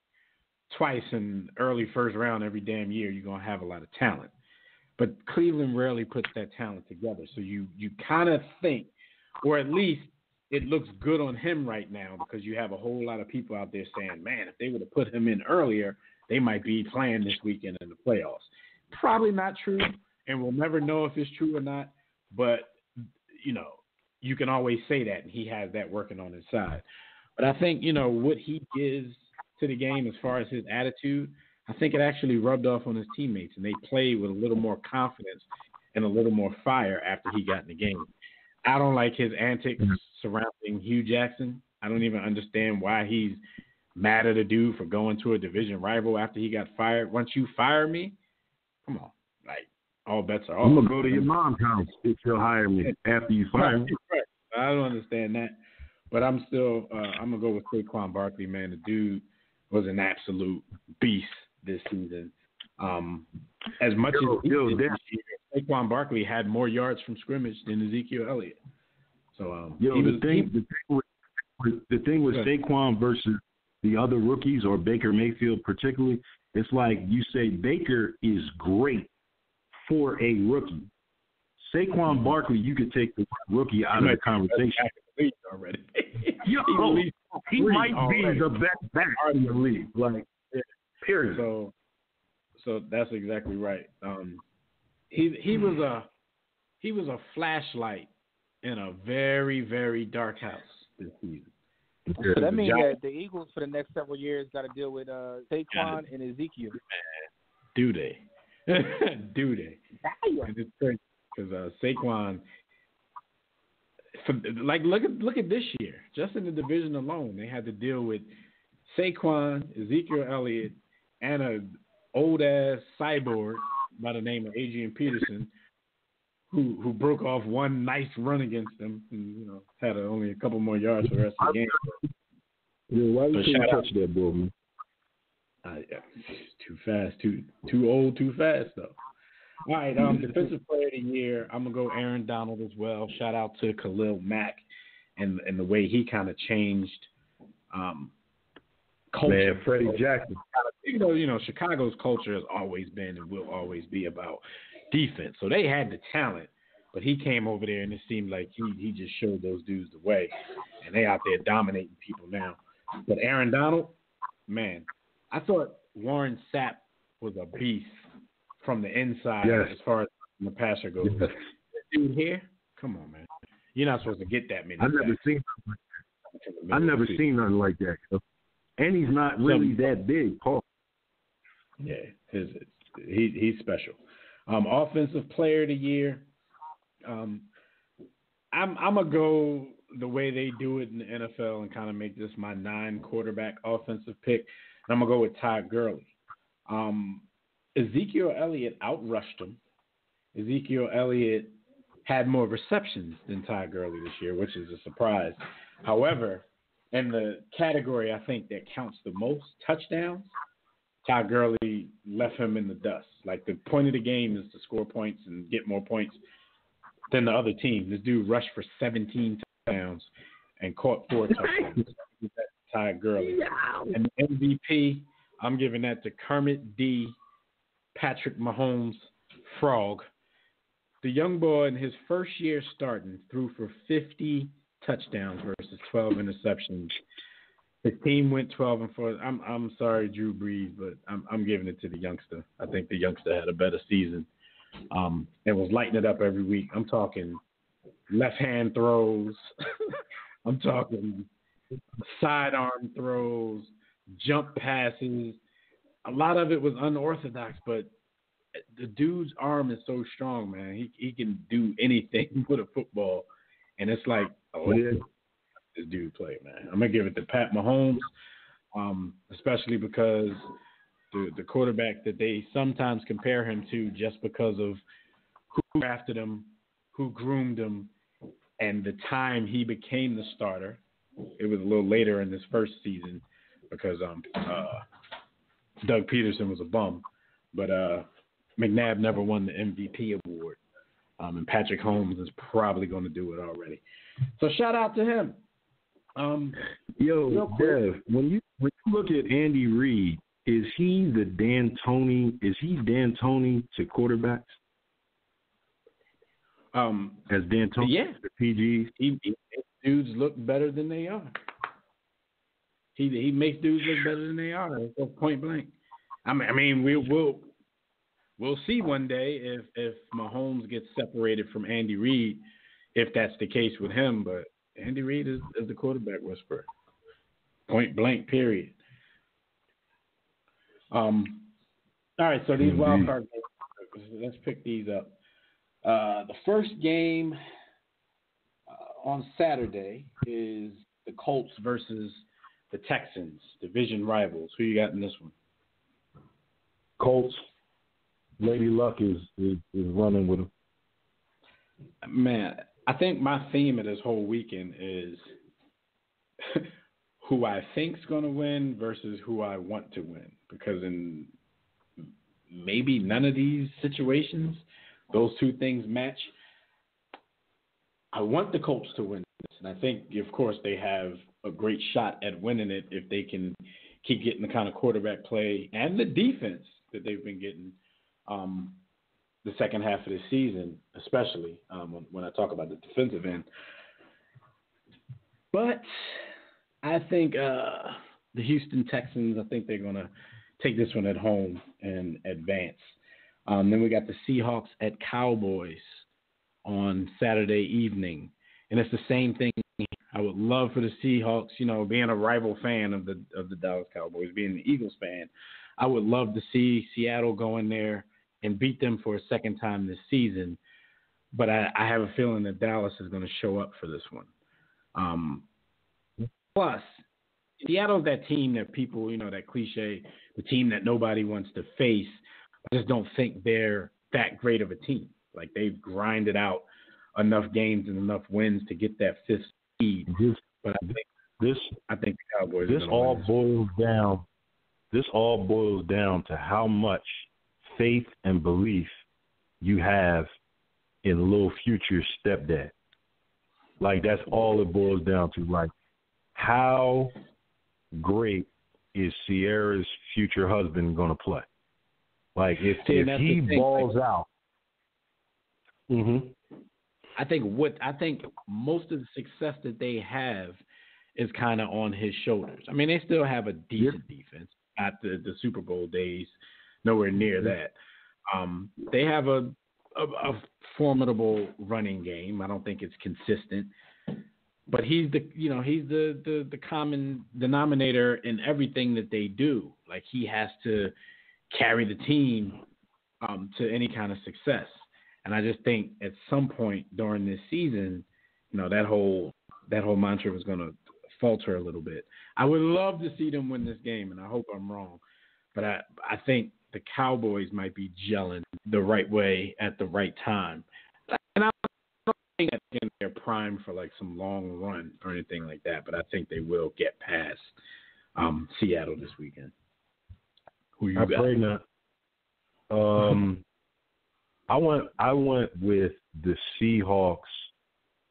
Speaker 2: twice in early first round every damn year, you're going to have a lot of talent. But Cleveland rarely puts that talent together. So you kind of think, or at least it looks good on him right now because you have a whole lot of people out there saying, man, if they would have put him in earlier, they might be playing this weekend in the playoffs. Probably not true, and we'll never know if it's true or not. But, you can always say that, and he has that working on his side. But I think, what he gives to the game as far as his attitude, I think it actually rubbed off on his teammates, and they played with a little more confidence and a little more fire after he got in the game. I don't like his antics surrounding Hugh Jackson. I don't even understand why he's mad at a dude for going to a division rival after he got fired. Once you fire me, come on, all bets are off.
Speaker 6: I'm going to go to your mom's house if you'll hire me after you fire me.
Speaker 2: Right. I don't understand that. But I'm still I'm going to go with Saquon Barkley, man. The dude was an absolute beast this season. As much as this year, Saquon Barkley had more yards from scrimmage than Ezekiel Elliott. So
Speaker 6: the thing with Saquon versus the other rookies or Baker Mayfield particularly, it's like you say Baker is great for a rookie. Saquon Barkley, you could take the rookie out of the conversation.
Speaker 2: Already.
Speaker 6: He might be the best back in the league. Period.
Speaker 2: So that's exactly right. He was a flashlight in a very, very dark house this season.
Speaker 5: So that means that the Eagles for the next several years got to deal with Saquon and Ezekiel.
Speaker 2: Do they? Do they? And it's crazy because Saquon. Look at this year. Just in the division alone, they had to deal with Saquon, Ezekiel Elliott, and an old ass cyborg by the name of Adrian Peterson, who broke off one nice run against them, and had only a couple more yards for the rest of the game.
Speaker 6: Yeah, why you can't touch that ball, man?
Speaker 2: Too fast, too old, too fast though. All right, defensive player of the year, I'm gonna go Aaron Donald as well. Shout out to Khalil Mack and the way he kind of changed culture.
Speaker 6: Man, Freddie Jackson.
Speaker 2: Even though Chicago's culture has always been and will always be about defense, so they had the talent, but he came over there and it seemed like he just showed those dudes the way, and they out there dominating people now. But Aaron Donald, man, I thought Warren Sapp was a beast from the inside as far as the passer goes.
Speaker 6: Yes.
Speaker 2: Dude here, come on, man. You're not supposed to get that many.
Speaker 6: I've never seen nothing like that. And he's not really that big, Paul.
Speaker 2: Yeah, he's special. Offensive player of the year. I'm gonna go the way they do it in the NFL and kind of make this my 9-quarterback offensive pick. And I'm gonna go with Todd Gurley. Ezekiel Elliott outrushed him. Ezekiel Elliott had more receptions than Todd Gurley this year, which is a surprise. However, in the category I think that counts the most, touchdowns, Todd Gurley left him in the dust. Like, the point of the game is to score points and get more points than the other team. This dude rushed for 17 touchdowns and caught 4 touchdowns. Todd Gurley. And the MVP, I'm giving that to Kermit D. Patrick Mahomes Frog. The young boy in his first year starting threw for 50 touchdowns versus 12 interceptions. His team went 12-4. I'm sorry, Drew Brees, but I'm giving it to the youngster. I think the youngster had a better season and was lighting it up every week. I'm talking left-hand throws. I'm talking sidearm throws, jump passes. A lot of it was unorthodox, but the dude's arm is so strong, man. He can do anything with a football, and it's like, this dude play, man. I'm gonna give it to Pat Mahomes, especially because the quarterback that they sometimes compare him to, just because of who drafted him, who groomed him, and the time he became the starter. It was a little later in this first season because Doug Peterson was a bum, but McNabb never won the MVP award, and Patrick Mahomes is probably going to do it already. So shout out to him.
Speaker 6: Dev, when you look at Andy Reid, is he Dan Tony to quarterbacks? As Dan Tony,
Speaker 2: yeah,
Speaker 6: the PGs,
Speaker 2: dudes look better than they are. He makes dudes look better than they are. Point blank. I mean, we'll see one day if Mahomes gets separated from Andy Reid, if that's the case with him. But Andy Reid is the quarterback whisperer. Point blank. Period. All right. So these wild card games, let's pick these up. The first game on Saturday is the Colts versus the Texans, division rivals. Who you got in this one?
Speaker 6: Colts. Lady Luck is running with them.
Speaker 2: Man, I think my theme of this whole weekend is who I think's going to win versus who I want to win. Because in maybe none of these situations, those two things match. I want the Colts to win this, and I think, of course, they have a great shot at winning it if they can keep getting the kind of quarterback play and the defense that they've been getting the second half of the season, especially when I talk about the defensive end. But I think the Houston Texans, I think they're going to take this one at home and advance. Then we got the Seahawks at Cowboys on Saturday evening. And it's the same thing. I would love for the Seahawks, being a rival fan of the Dallas Cowboys, being the Eagles fan, I would love to see Seattle go in there and beat them for a second time this season. But I have a feeling that Dallas is going to show up for this one. Plus, Seattle's that team that people, that cliche, the team that nobody wants to face. I just don't think they're that great of a team. Like, they've grinded out enough games and enough wins to get that fifth seed. But I think the Cowboys Cowboys.
Speaker 6: This all boils down to how much faith and belief you have in Lil Future's stepdad. Like, that's all it boils down to. Like, how great is Sierra's future husband going to play? Like, if he balls out.
Speaker 2: I think most of the success that they have is kind of on his shoulders. I mean, they still have a decent defense. Not the Super Bowl days, nowhere near that. They have a formidable running game. I don't think it's consistent, but he's the common denominator in everything that they do. Like, he has to carry the team to any kind of success. And I just think at some point during this season, that whole mantra was going to falter a little bit. I would love to see them win this game, and I hope I'm wrong. But I think the Cowboys might be gelling the right way at the right time. And I don't think that they're primed for like some long run or anything like that, but I think they will get past Seattle this weekend. Who you got?
Speaker 6: I pray not. I went with the Seahawks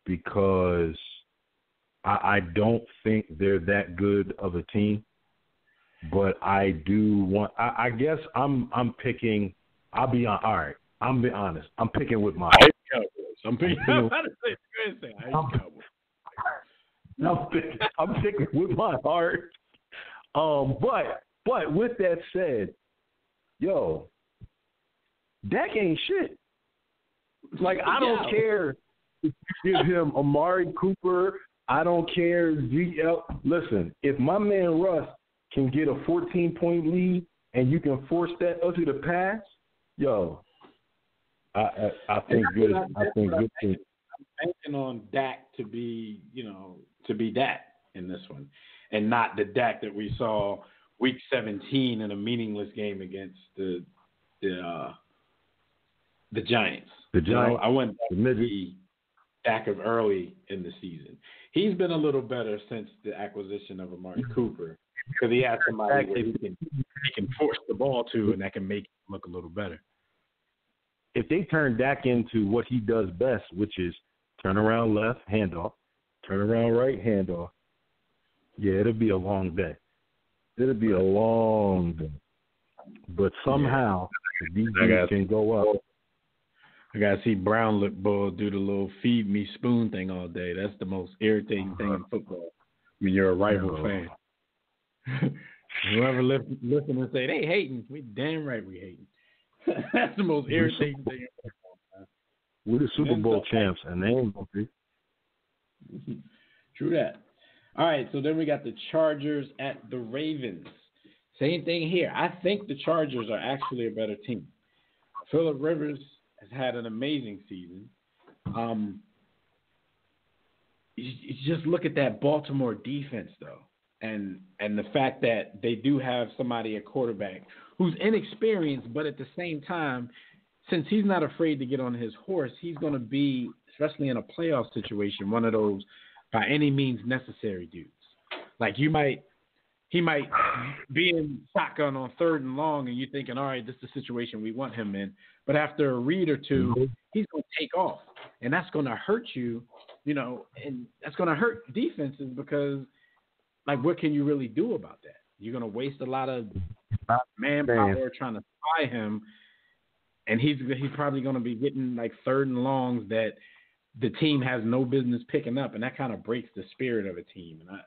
Speaker 6: because I don't think they're that good of a team, but I do want. I guess I'm picking. All right. I'm being honest. I'm picking with my
Speaker 2: Cowboys. I'm picking
Speaker 6: with my heart. But with that said, yo, Dak ain't shit. Like, I don't care if you give him Amari Cooper. I don't care. Listen, if my man Russ can get a 14-point lead and you can force that to the pass, yo, I think good. I think good.
Speaker 2: I'm banking on Dak to be Dak in this one, and not the Dak that we saw Week 17 in a meaningless game against the Giants.
Speaker 6: The Giants.
Speaker 2: I went back to the Dak of early in the season. He's been a little better since the acquisition of Amari Cooper because he has somebody where he can force the ball to, and that can make him look a little better.
Speaker 6: If they turn Dak into what he does best, which is turn around left, handoff, turn around right, handoff, yeah, it'll be a long day. It'll be a long day. But somehow, the defense can go up.
Speaker 2: I got to see Brown Bull do the little feed me spoon thing all day. That's the most irritating thing in football when you're a rival fan. Whoever listen and say, they hating, we damn right we hating. That's the most irritating thing in football.
Speaker 6: We're the Super Bowl champs, and they ain't going to be.
Speaker 2: True that. All right, so then we got the Chargers at the Ravens. Same thing here. I think the Chargers are actually a better team. Phillip Rivers has had an amazing season. You just look at that Baltimore defense, though, and the fact that they do have somebody at quarterback who's inexperienced, but at the same time, since he's not afraid to get on his horse, he's going to be, especially in a playoff situation, one of those by any means necessary dudes. Like he might be in shotgun on 3rd and long, and you're thinking, all right, this is the situation we want him in. But after a read or two, he's going to take off, and that's going to hurt you, and that's going to hurt defenses because, like, what can you really do about that? You're going to waste a lot of manpower trying to spy him, and he's probably going to be getting, like, 3rd and longs that the team has no business picking up, and that kind of breaks the spirit of a team. And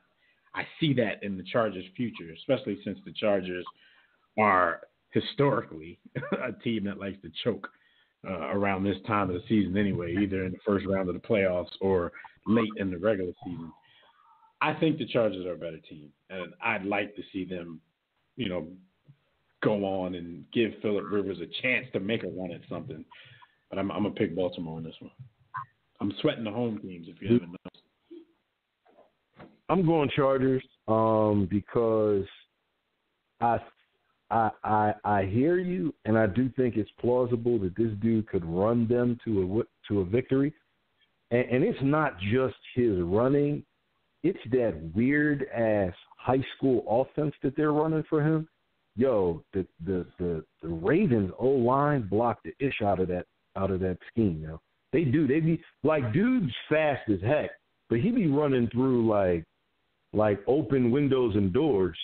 Speaker 2: I see that in the Chargers' future, especially since the Chargers are historically a team that likes to choke around this time of the season anyway, either in the first round of the playoffs or late in the regular season. I think the Chargers are a better team, and I'd like to see them, go on and give Phillip Rivers a chance to make a run at something. But I'm going to pick Baltimore in this one. I'm sweating the home teams, if you haven't noticed.
Speaker 6: I'm going Chargers because I hear you, and I do think it's plausible that this dude could run them to a victory. And it's not just his running; it's that weird ass high school offense that they're running for him. Yo, the Ravens O-line blocked the ish out of that scheme. Yo, they do. They be like, dude's fast as heck, but he be running through like open windows and doors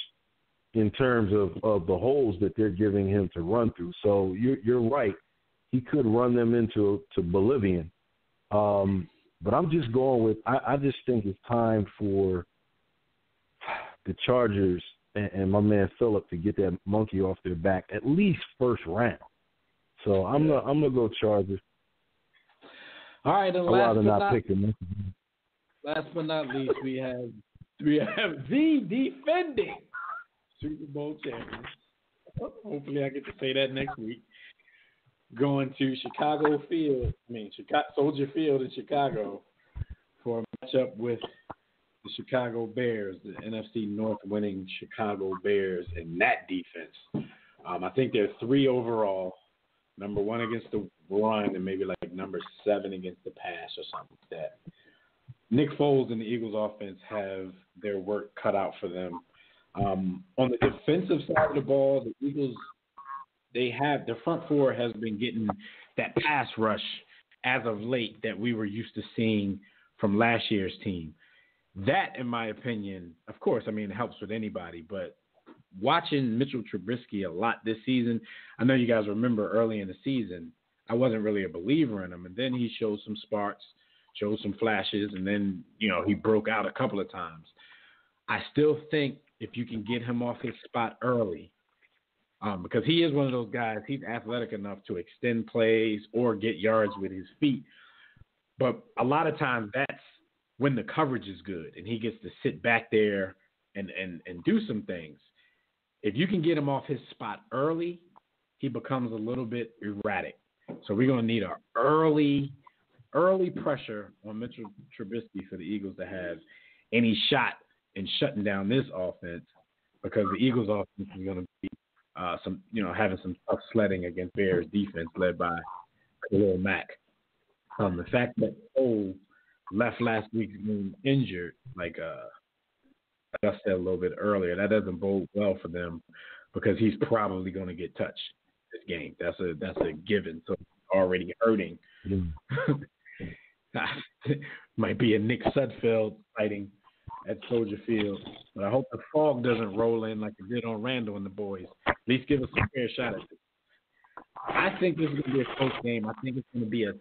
Speaker 6: in terms of the holes that they're giving him to run through. So you're right. He could run them into Bolivian. But I'm just going with I just think it's time for the Chargers and my man Phillip to get that monkey off their back at least first round. So I'm gonna go Chargers.
Speaker 2: All right, and
Speaker 6: last
Speaker 2: but not least, we have the defending Super Bowl champion. Hopefully, I get to say that next week. Going to Soldier Field in Chicago for a matchup with the Chicago Bears, the NFC North winning Chicago Bears in that defense. I think they're 3 overall, number 1 against the run and maybe like number 7 against the pass or something like that. Nick Foles and the Eagles offense have their work cut out for them. On the defensive side of the ball, the Eagles, their front four has been getting that pass rush as of late that we were used to seeing from last year's team. That, in my opinion, of course, I mean, it helps with anybody, but watching Mitchell Trubisky a lot this season, I know you guys remember early in the season, I wasn't really a believer in him, and then he showed some sparks, showed some flashes, and then, he broke out a couple of times. I still think if you can get him off his spot early, because he is one of those guys, he's athletic enough to extend plays or get yards with his feet. But a lot of times that's when the coverage is good and he gets to sit back there and do some things. If you can get him off his spot early, he becomes a little bit erratic. So we're going to need an early pressure on Mitchell Trubisky for the Eagles to have any shot in shutting down this offense, because the Eagles offense is going to be having some tough sledding against Bears defense led by Khalil Mack. The fact that Cole left last week being injured, like I said a little bit earlier, that doesn't bode well for them because he's probably going to get touched this game. That's a given. So already hurting. Might be a Nick Sudfeld sighting at Soldier Field. But I hope the fog doesn't roll in like it did on Randall and the boys. At least give us a fair shot at it. I think this is going to be a close game. I think it's going to be a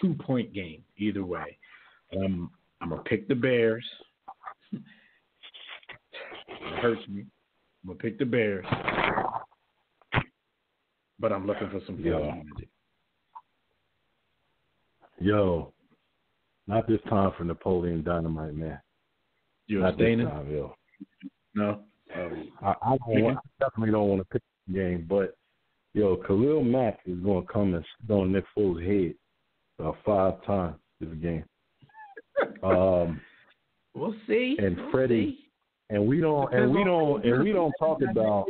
Speaker 2: 2-point game either way. I'm going to pick the Bears. It hurts me. I'm going to pick the Bears. But I'm looking for some field magic.
Speaker 6: Yo, not this time for Napoleon Dynamite, man.
Speaker 2: You abstaining? No.
Speaker 6: I definitely don't want to pick the game, but Khalil Mack is going to come and sit on Nick Foles' head about 5 times this game.
Speaker 2: We'll see.
Speaker 6: And Freddie, and we don't talk about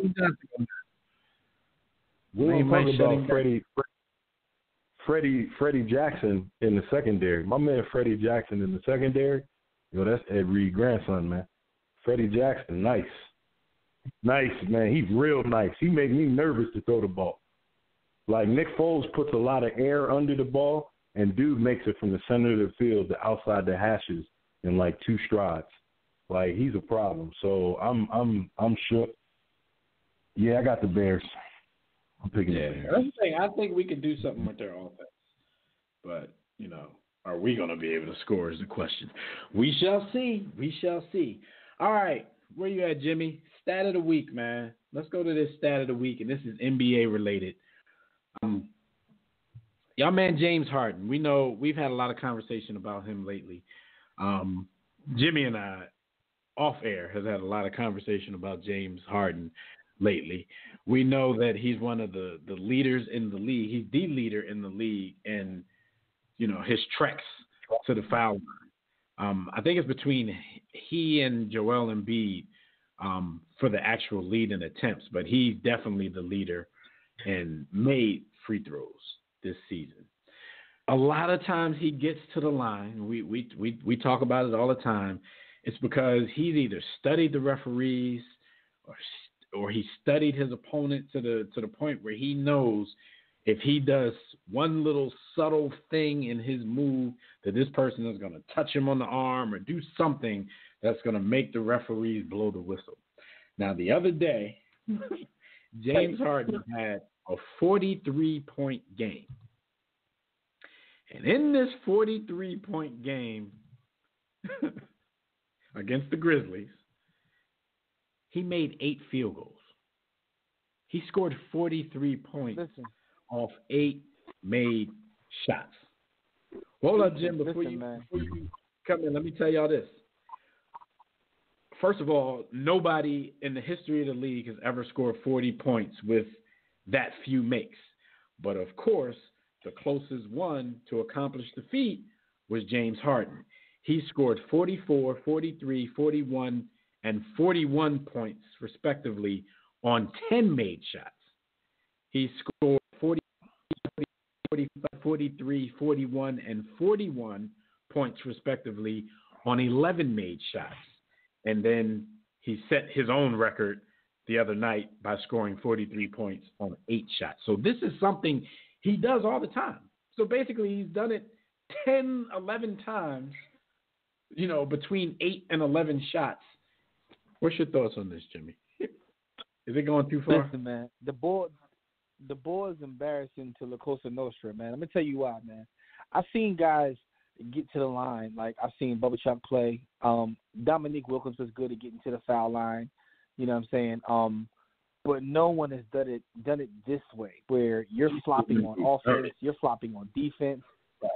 Speaker 6: Freddie Jackson in the secondary. My man Freddie Jackson in the secondary, that's Ed Reed's grandson, man. Freddie Jackson, nice, man. He's real nice. He made me nervous to throw the ball. Like Nick Foles puts a lot of air under the ball, and dude makes it from the center of the field to outside the hashes in 2 strides. Like, he's a problem. So I'm shook. Yeah, I got the Bears. I'm picking the Bears.
Speaker 2: That's the thing. I think we could do something with their offense. But, are we going to be able to score is the question. We shall see. All right. Where you at, Jimmy? Stat of the week, man. Let's go to this stat of the week, and this is NBA related. Y'all man James Harden. We know we've had a lot of conversation about him lately. Jimmy and I, off air, has had a lot of conversation about James Harden lately. We know that he's one of the leaders in the league. He's the leader in the league, and his treks to the foul line. I think it's between he and Joel Embiid for the actual lead in attempts, but he's definitely the leader and made free throws this season. A lot of times he gets to the line. We talk about it all the time. it's because he's either studied the referees or he studied his opponent to the point where he knows if he does one little subtle thing in his move that this person is going to touch him on the arm or do something that's going to make the referees blow the whistle. Now, the other day, James Harden had a 43-point game. And in this 43-point game against the Grizzlies, he made 8 field goals. He scored 43 points off 8 made shots. Hold up, Jim, before you come in, let me tell y'all this. First of all, nobody in the history of the league has ever scored 40 points with that few makes. But, of course, the closest one to accomplish the feat was James Harden. He scored 44, 43, 41, and 41 points, respectively, on 10 made shots. He scored 40, 45, 43, 41, and 41 points, respectively, on 11 made shots. And then he set his own record the other night by scoring 43 points on 8 shots. So this is something he does all the time. So basically he's done it 10, 11 times, between 8 and 11 shots. What's your thoughts on this, Jimmy? Is it going too far?
Speaker 5: Listen, man, the ball is embarrassing to La Cosa Nostra, man. I'm going to tell you why, man. I've seen guys get to the line. Like, I've seen Bubba Chuck play. Dominique Wilkins was good at getting to the foul line. You know what I'm saying? But no one has done it this way, where you're flopping on offense, you're flopping on defense,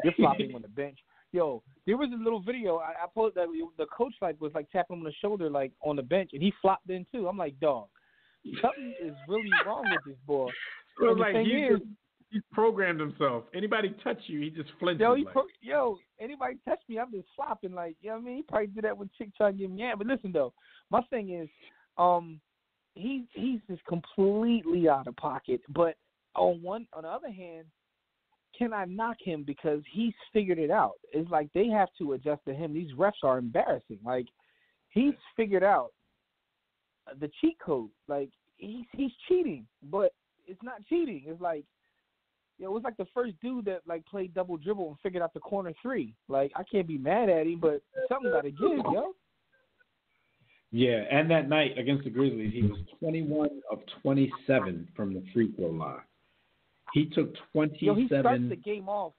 Speaker 5: you're flopping on the bench. Yo, there was a little video I pulled that the coach was tapping him on the shoulder on the bench, and he flopped in too. I'm like, dog, something is really wrong with this boy.
Speaker 2: So he's programmed himself. Anybody touch you, he just flinches.
Speaker 5: Anybody touch me, I'm just flopping. You know what I mean? He probably did that when chick trying to get me. But listen though, my thing is, he's just completely out of pocket. But on the other hand, can I knock him because he's figured it out? It's like they have to adjust to him. These refs are embarrassing. He's figured out the cheat code. He's cheating, but it's not cheating. It's it was the first dude that played double dribble and figured out the corner 3. I can't be mad at him, but something got to give, yo.
Speaker 2: Yeah, and that night against the Grizzlies, he was 21 of 27 from the free throw line. He took 27.
Speaker 5: He started the game off.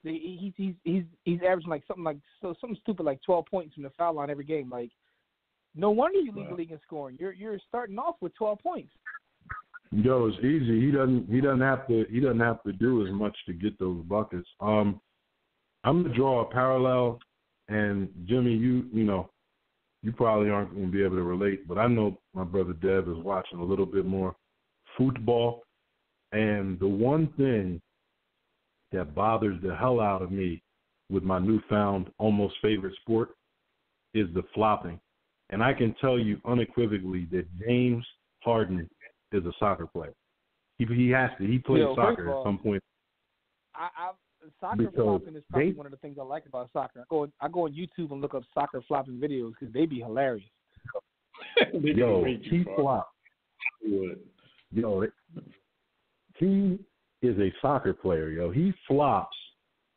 Speaker 5: He's averaging something stupid 12 points from the foul line every game. No wonder you lead the league in scoring. You're starting off with 12 points.
Speaker 6: Yo, it's easy. He doesn't have to do as much to get those buckets. I'm gonna draw a parallel, and Jimmy, you probably aren't gonna be able to relate, but I know my brother Dev is watching a little bit more football, and the one thing that bothers the hell out of me with my newfound almost favorite sport is the flopping, and I can tell you unequivocally that James Harden is a soccer player. He has to. He plays soccer at some point.
Speaker 5: Soccer flopping is probably one of the things I like about soccer. I go on YouTube and look up soccer flopping videos because they be hilarious.
Speaker 6: Yo, he flops. Yo, he is a soccer player. Yo, he flops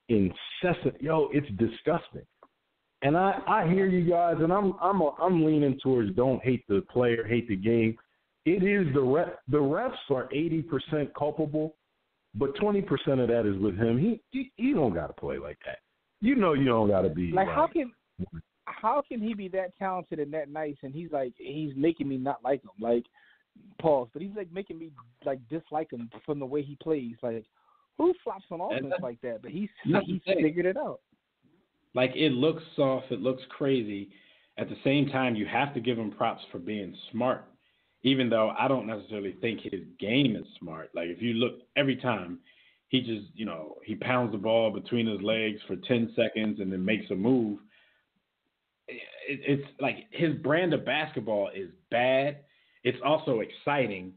Speaker 6: incessant. Yo, it's disgusting. And I hear you guys, and I'm leaning towards don't hate the player, hate the game. It is the refs are 80% culpable, but 20% of that is with him. He don't got to play like that. You don't got to be
Speaker 5: how can he be that talented and that nice, and he's making me not like him? Pause. But he's making me dislike him from the way he plays. Who flops on offense like that? But he's figured it out.
Speaker 2: It looks soft, it looks crazy. At the same time, you have to give him props for being smart. Even though I don't necessarily think his game is smart. If you look every time, he just, he pounds the ball between his legs for 10 seconds and then makes a move. It's his brand of basketball is bad. It's also exciting,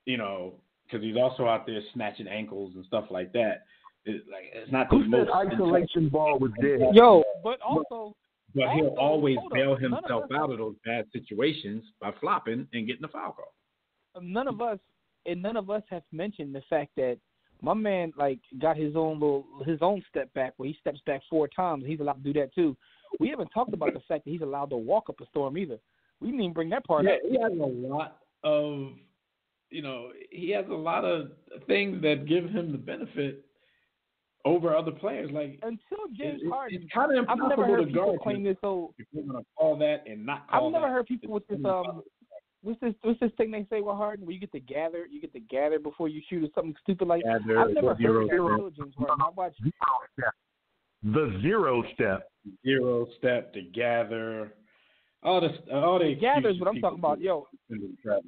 Speaker 2: because he's also out there snatching ankles and stuff like that. It's not the most
Speaker 6: isolation ball was dead.
Speaker 5: Yo, but also
Speaker 2: But he'll
Speaker 5: Also,
Speaker 2: always
Speaker 5: hold
Speaker 2: bail
Speaker 5: up.
Speaker 2: himself out of those bad situations by flopping and getting a foul call.
Speaker 5: None of us have mentioned the fact that my man got his own step back where he steps back 4 times. He's allowed to do that too. We haven't talked about the fact that he's allowed to walk up a storm either. We didn't even bring that part up.
Speaker 2: Yeah, he has a lot of, he has a lot of things that give him the benefit over other players. Like
Speaker 5: until James Harden,
Speaker 2: it's kind of
Speaker 5: I've
Speaker 2: impossible
Speaker 5: never heard
Speaker 2: to
Speaker 5: people
Speaker 2: guard
Speaker 5: claim this whole.
Speaker 2: if you're gonna call that and not call
Speaker 5: I've never
Speaker 2: that.
Speaker 5: heard people with this what's this thing they say with Harden where you get to gather before you shoot or something stupid like that. I've never heard that until James Harden. I watched
Speaker 6: the 0 step.
Speaker 2: 0 step to gather. All the
Speaker 5: gather is what I'm talking about. Yo,
Speaker 2: Travis.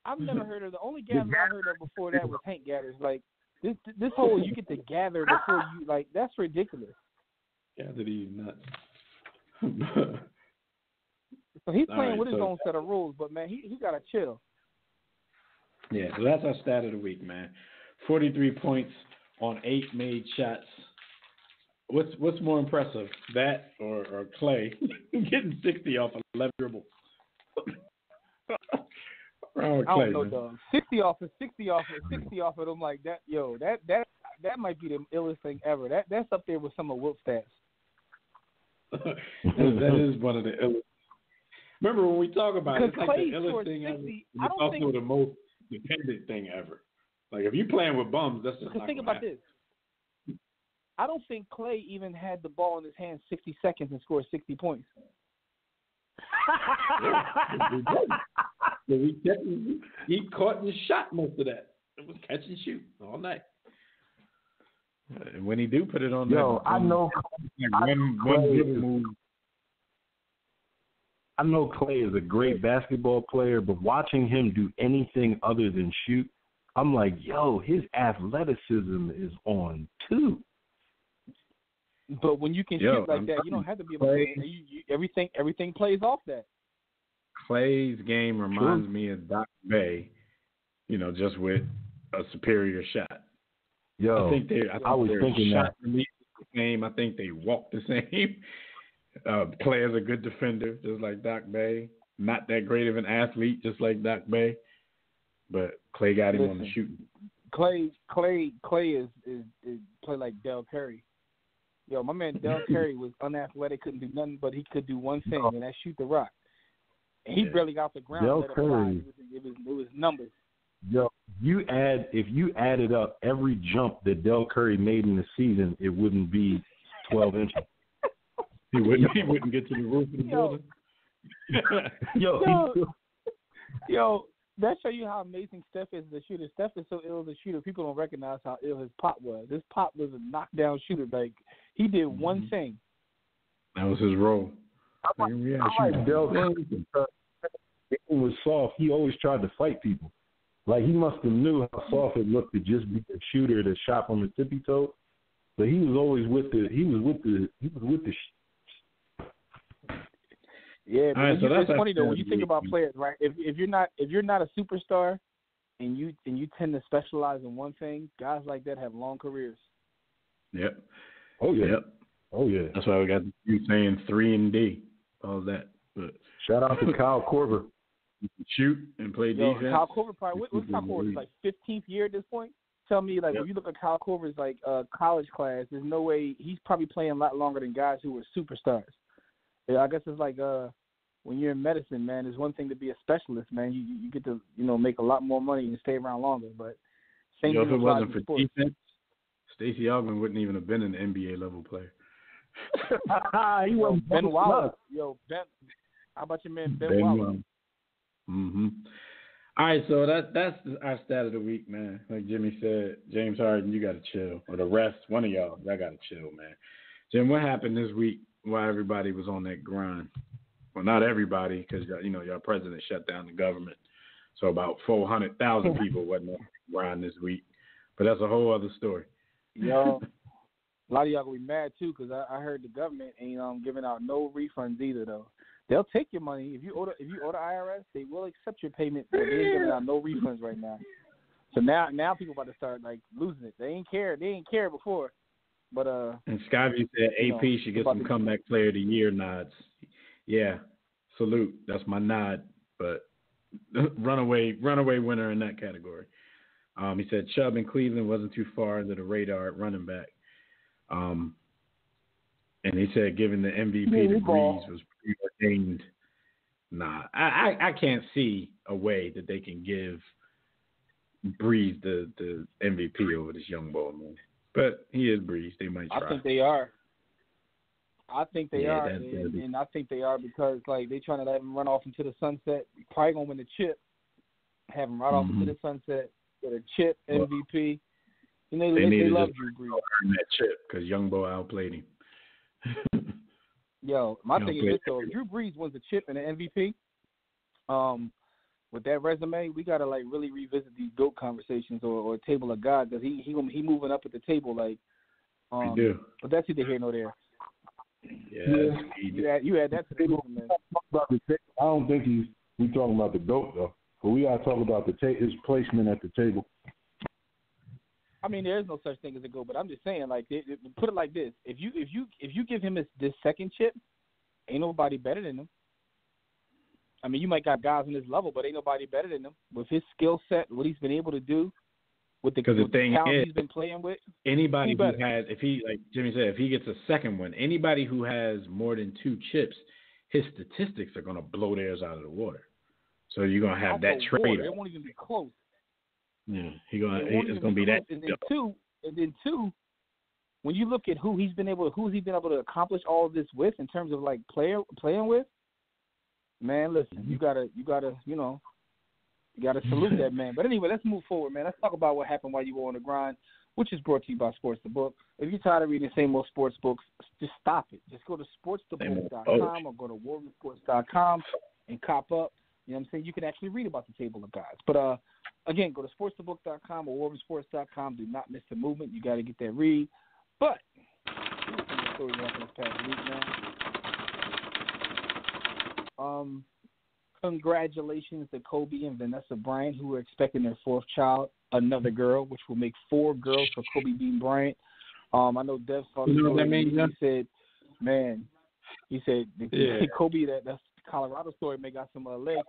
Speaker 5: I've never heard of the only gather I heard of before that was Hank gathers. Like this whole you get to gather before you that's ridiculous.
Speaker 2: Gather these nuts.
Speaker 5: So he's playing
Speaker 2: right,
Speaker 5: with his own set of rules, but man, he gotta chill.
Speaker 2: Yeah, so that's our stat of the week, man. 43 points on 8 made shots. What's more impressive, that or Clay getting 60 off 11 dribbles? Wrong with Clay,
Speaker 5: I don't know,
Speaker 2: man.
Speaker 5: dog. 60 off of them like that. Yo, that might be the illest thing ever. That's up there with some of Wilt's stats.
Speaker 2: that is one of the illest. Remember when we talk about it, it's like the illest thing
Speaker 5: 60,
Speaker 2: ever. It's also the most dependent thing ever. Like if you're playing with bums, that's just not
Speaker 5: think about this. I don't think Clay even had the ball in his hand 60 seconds and scored 60 points.
Speaker 2: He caught and shot most of that. It was catch and shoot all night. And when he do put it on,
Speaker 6: I know
Speaker 2: one dribble move.
Speaker 6: I know Clay is a great basketball player, but watching him do anything other than shoot, I'm like, yo, his athleticism is on too.
Speaker 5: But when you can shoot like that, you don't have to be able to. Everything plays off that.
Speaker 2: Clay's game reminds me of Doc Bay, just with a superior shot.
Speaker 6: Yo, I was thinking that.
Speaker 2: The same. I think they walk the same. Clay is a good defender, just like Doc Bay. Not that great of an athlete, just like Doc Bay. But Clay got him on the shooting.
Speaker 5: Clay is play like Del Curry. Yo, my man Del Curry was unathletic, couldn't do nothing, but he could do one thing, and that's shoot the rock. And he barely got off the ground.
Speaker 6: Del Curry.
Speaker 5: It was numbers.
Speaker 6: Yo, if you added up every jump that Del Curry made in the season, it wouldn't be 12 inches.
Speaker 2: He wouldn't get to the roof of the building.
Speaker 5: Yo, that show you how amazing Steph is as a shooter. Steph is so ill as a shooter, people don't recognize how ill his pop was. His pop was a knockdown shooter. Like, he did one thing.
Speaker 2: That was his role.
Speaker 6: I like Del Curry because it was soft. He always tried to fight people. Like, he must have knew how soft it looked to just be a shooter that shot from the tippy toe. But he was always with the
Speaker 5: Yeah, but
Speaker 2: right, so
Speaker 5: it's funny though when you think about players, right? If you're not a superstar, and you tend to specialize in one thing, guys like that have long careers.
Speaker 2: Yep.
Speaker 6: Oh yeah.
Speaker 2: Yep.
Speaker 6: Oh yeah.
Speaker 2: That's why we got you saying 3 and D, all that. But
Speaker 6: shout out to Kyle Korver.
Speaker 2: Shoot and play defense.
Speaker 5: Kyle Korver probably what's Kyle Korver's like 15th year at this point? Tell me, like, when you look at Kyle Korver's like college class, there's no way he's probably playing a lot longer than guys who were superstars. Yeah, I guess it's like when you're in medicine, man, it's one thing to be a specialist, man. You get to make a lot more money and stay around longer. But same thing
Speaker 2: if it wasn't for
Speaker 5: sports.
Speaker 2: defense, Stacey Augmon wouldn't even have been an NBA level player.
Speaker 6: He was
Speaker 5: Ben Wallace. Ben. How about your man Ben Wallace?
Speaker 2: Mm-hmm. All right, so that's our stat of the week, man. Like Jimmy said, James Harden, you got to chill. Or the rest, one of y'all got to chill, man. Jim, what happened this week while everybody was on that grind? Well, not everybody, because, your president shut down the government. So about 400,000 people wasn't on the grind this week. But that's a whole other story.
Speaker 5: Yo, a lot of y'all going to be mad, too, because I heard the government ain't giving out no refunds either, though. They'll take your money. If you owe the IRS, they will accept your payment, but they ain't giving out no refunds right now. So now people about to start, like, losing it. They ain't care before. But
Speaker 2: and Scivey said AP should get some comeback player of the year nods. Yeah, salute. That's my nod. But runaway winner in that category. He said Chubb in Cleveland wasn't too far under the radar at running back. And he said given the MVP to Breeze was preordained. Nah, I can't see a way that they can give Breeze the MVP over this young boy, man. But he is Breeze. They might try.
Speaker 5: I think they are. And I think they are because like they trying to let him run off into the sunset. Probably gonna win the chip. Have him right off into the sunset. Get a chip MVP. You know they love Drew Brees.
Speaker 2: Earn that chip because young boy outplayed him.
Speaker 5: Yo, my thing is this though: if Drew Brees wins the chip and the MVP, with that resume, we gotta like really revisit these GOAT conversations or table of God because he moving up at the table like.
Speaker 2: We do.
Speaker 5: But that's either here nor there.
Speaker 2: Yeah,
Speaker 5: you had that to the man.
Speaker 6: I don't think we talking about the GOAT though, but we gotta talk about his placement at the table.
Speaker 5: I mean, there is no such thing as a GOAT, but I'm just saying, like, put it like this: if you give him this second chip, ain't nobody better than him. I mean, you might got guys on this level, but ain't nobody better than him with his skill set, what he's been able to do, with the talent he's been playing with.
Speaker 2: Anybody who has, if he, like Jimmy said, if he gets a second one, anybody who has more than 2 chips, his statistics are going to blow theirs out of the water. So you're going to have that trade.
Speaker 5: It won't even be close.
Speaker 2: Yeah, it's going to be that.
Speaker 5: And then two, when you look at who's he been able to accomplish all of this with in terms of like playing with, man, listen, you gotta salute that man. But anyway, let's move forward, man. Let's talk about what happened while you were on the grind, which is brought to you by Sports the Book. If you're tired of reading the same old sports books, just stop it. Just go to sportsthebook.com or go to warriorsports.com and cop up. You know what I'm saying? You can actually read about the table of guys. But again, go to sportsthebook.com or warriorsports.com. Do not miss the movement. You got to get that read. But story this past week, man. Congratulations to Kobe and Vanessa Bryant, who are expecting their 4th child, another girl, which will make 4 girls for Kobe Bean Bryant. I know Dev saw the story. He said Kobe, that's Colorado story, may got some legs.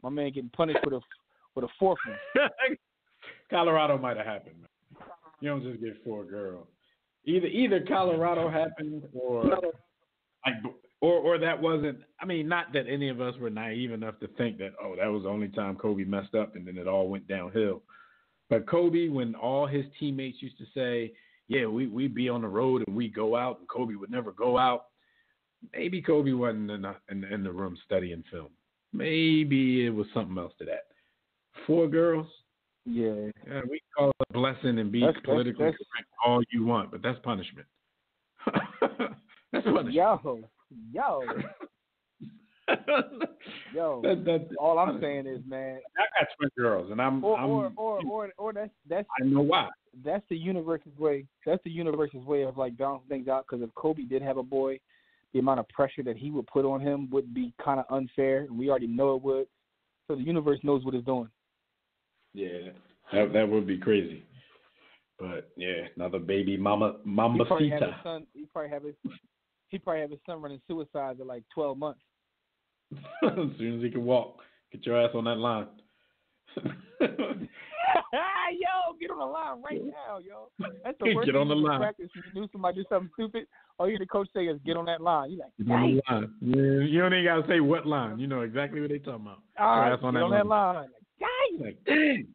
Speaker 5: My man getting punished with a 4th one.
Speaker 2: Colorado might have happened, man. You don't just get 4 girls. Either Colorado happened or that wasn't. I mean, not that any of us were naive enough to think that that was the only time Kobe messed up and then it all went downhill. But Kobe, when all his teammates used to say, "Yeah, we be on the road and we go out," and Kobe would never go out. Maybe Kobe wasn't in the room studying film. Maybe it was something else to that. 4 girls.
Speaker 5: Yeah,
Speaker 2: we call it a blessing and be politically correct all you want, but that's punishment. That's punishment.
Speaker 5: Yo. That's all I'm saying is, man.
Speaker 2: I got 2 girls, and
Speaker 5: or that's.
Speaker 2: I know why.
Speaker 5: That's the universe's way. That's the universe's way of like balancing things out. Because if Kobe did have a boy, the amount of pressure that he would put on him would be kind of unfair, and we already know it would. So the universe knows what it's doing.
Speaker 2: Yeah, that would be crazy. But yeah, another baby mamacita.
Speaker 5: He probably have his son running suicide at like 12 months.
Speaker 2: As soon as he can walk, get your ass on that line.
Speaker 5: Yo, get on the line right now, yo. That's the worst
Speaker 2: get on the line.
Speaker 5: Practice. You do somebody do something stupid, all you hear the coach say is get on that line. You like,
Speaker 2: get on the line. Yeah, you don't even gotta say what line. You know exactly what they talking about.
Speaker 5: All right,
Speaker 2: on
Speaker 5: get on that line.
Speaker 2: Like, dang.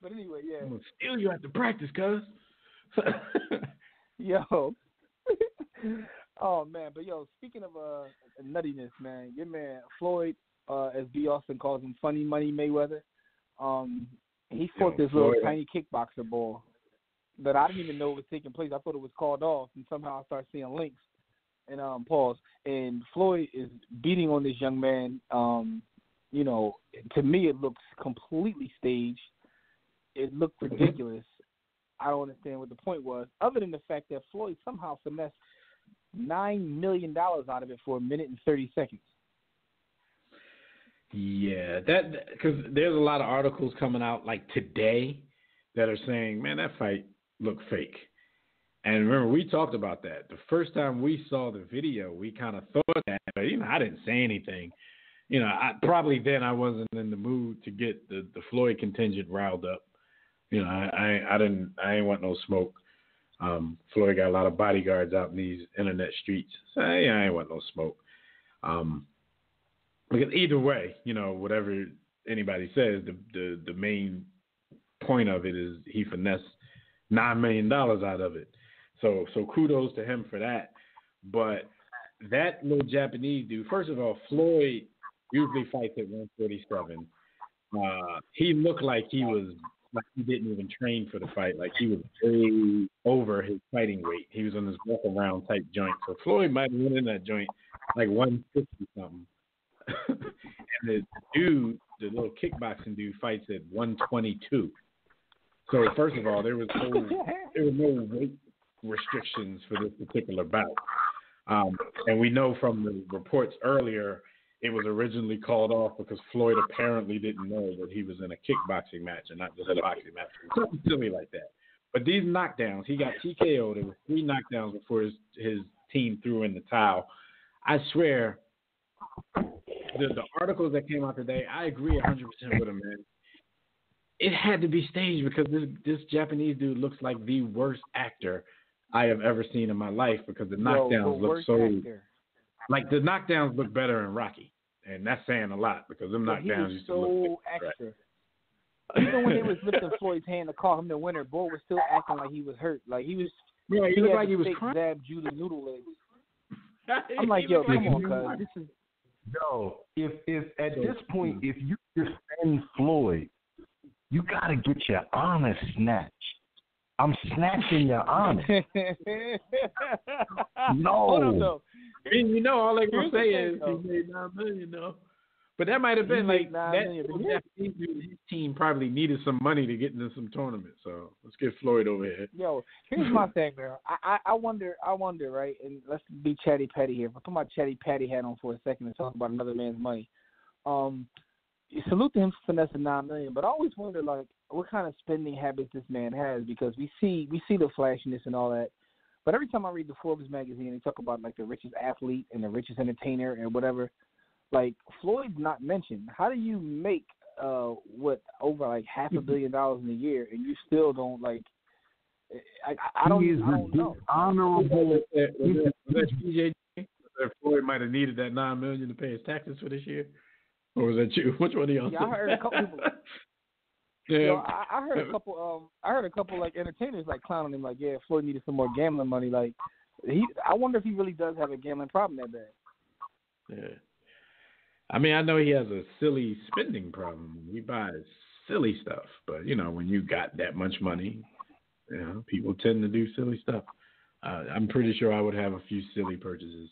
Speaker 5: But anyway, yeah.
Speaker 2: I'm gonna steal you after practice, cuz.
Speaker 5: Yo. Oh man, but yo, speaking of nuttiness, man, your man Floyd, as B. Austin calls him, Funny Money Mayweather, he fought this little tiny kickboxer ball that I didn't even know was taking place. I thought it was called off, and somehow I started seeing links and pause. And Floyd is beating on this young man. You know, to me, it looks completely staged. It looked ridiculous. I don't understand what the point was, other than the fact that Floyd somehow finessed $9 million out of it for 1 minute and 30 seconds.
Speaker 2: Yeah, that because there's a lot of articles coming out like today that are saying, man, that fight looked fake. And remember, we talked about that. The first time we saw the video, we kind of thought that, but I didn't say anything. Probably then I wasn't in the mood to get the Floyd contingent riled up. I ain't want no smoke. Floyd got a lot of bodyguards out in these internet streets. So I ain't want no smoke. Because either way, whatever anybody says, the main point of it is he finessed $9 million out of it. So kudos to him for that. But that little Japanese dude, first of all, Floyd usually fights at 147. He looked like he didn't even train for the fight. Like he was way over his fighting weight. He was on this walk around type joint. So Floyd might have went in that joint like 150 something. And the little kickboxing dude, fights at 122. So first of all, there was no weight restrictions for this particular bout. And we know from the reports earlier, it was originally called off because Floyd apparently didn't know that he was in a kickboxing match and not just a boxing match. Something silly like that. But these knockdowns, he got TKO'd. There were 3 knockdowns before his team threw in the towel. I swear, the articles that came out today, I agree 100% with him, man. It had to be staged because this Japanese dude looks like the worst actor I have ever seen in my life because the knockdowns look so actor. Like the knockdowns look better in Rocky, and that's saying a lot because them knockdowns used to look
Speaker 5: extra. Even when they was lifting Floyd's hand to call him the winner, Bo was still acting like he was hurt. Like he was.
Speaker 2: Yeah, he looked like he was
Speaker 5: crying. Zab Judah noodle legs. I'm like, yo, come on, cuz this is.
Speaker 6: Yo, if at this point, if you defend Floyd, you gotta get your honor snatched. I'm snatching your honor. No.
Speaker 2: All they gonna say is he made $9 million, though. But that might have been like that. His team probably needed some money to get into some tournaments. So let's get Floyd over here.
Speaker 5: Yo, here's my thing, man. I wonder, right? And let's be chatty patty here. If I put my chatty patty hat on for a second and talk about another man's money. Salute to him for finessing $9 million, but I always wonder like what kind of spending habits this man has because we see the flashiness and all that. But every time I read the Forbes magazine, they talk about like the richest athlete and the richest entertainer and whatever. Like Floyd's not mentioned. How do you make over like $500 million in a year and you still don't like? I don't know.
Speaker 6: Honorable.
Speaker 2: PJ, Floyd might have needed that $9 million to pay his taxes for this year, or was that you? Which one of y'all?
Speaker 5: Yeah, I heard a couple people.
Speaker 2: Yeah,
Speaker 5: you know, I heard a couple. I heard a couple like entertainers like clowning him, like, yeah, Floyd needed some more gambling money. Like, I wonder if he really does have a gambling problem that bad.
Speaker 2: Yeah, I mean, I know he has a silly spending problem. He buys silly stuff, but when you got that much money, people tend to do silly stuff. I'm pretty sure I would have a few silly purchases.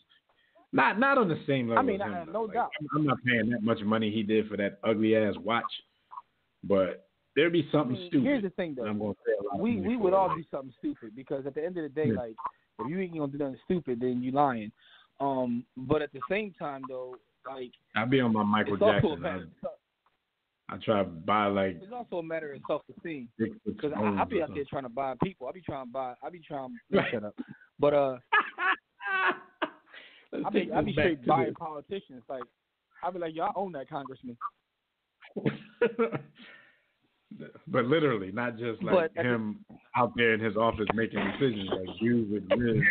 Speaker 2: Not on the same level.
Speaker 5: I mean,
Speaker 2: as him,
Speaker 5: no doubt.
Speaker 2: I'm not paying that much money he did for that ugly ass watch, but there'd be something stupid.
Speaker 5: Here's the thing, though.
Speaker 2: I'm gonna say
Speaker 5: we would all do something stupid because at the end of the day, like if you ain't gonna do nothing stupid, then you lying. But at the same time, though, like
Speaker 2: I'd be on my Michael Jackson. I try to buy like.
Speaker 5: It's also a matter of self-esteem because I be out there trying to buy people. I be trying to shut up. But I be straight buying politicians. Like I be like, y'all own that congressman.
Speaker 2: But literally, not just like him out there in his office making decisions. Like you would live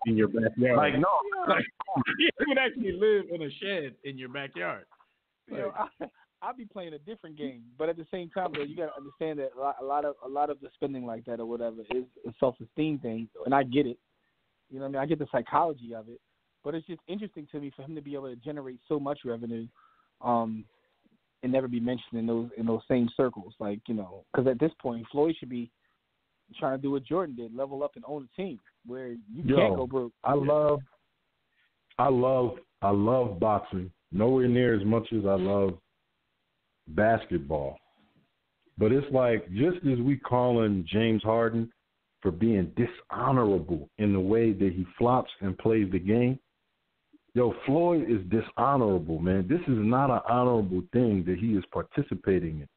Speaker 2: in your backyard.
Speaker 6: Like no,
Speaker 2: like, you would actually live in a shed in your backyard. Like,
Speaker 5: I'll be playing a different game, but at the same time, though, you got to understand that a lot of the spending like that or whatever is a self-esteem thing, and I get it. You know what I mean? I get the psychology of it, but it's just interesting to me for him to be able to generate so much revenue, and never be mentioned in those same circles. Like because at this point, Floyd should be trying to do what Jordan did, level up and own a team where you can't go broke.
Speaker 6: I love boxing. Nowhere near as much as I love basketball. But it's like just as we calling James Harden for being dishonorable in the way that he flops and plays the game, Floyd is dishonorable, man. This is not an honorable thing that he is participating in.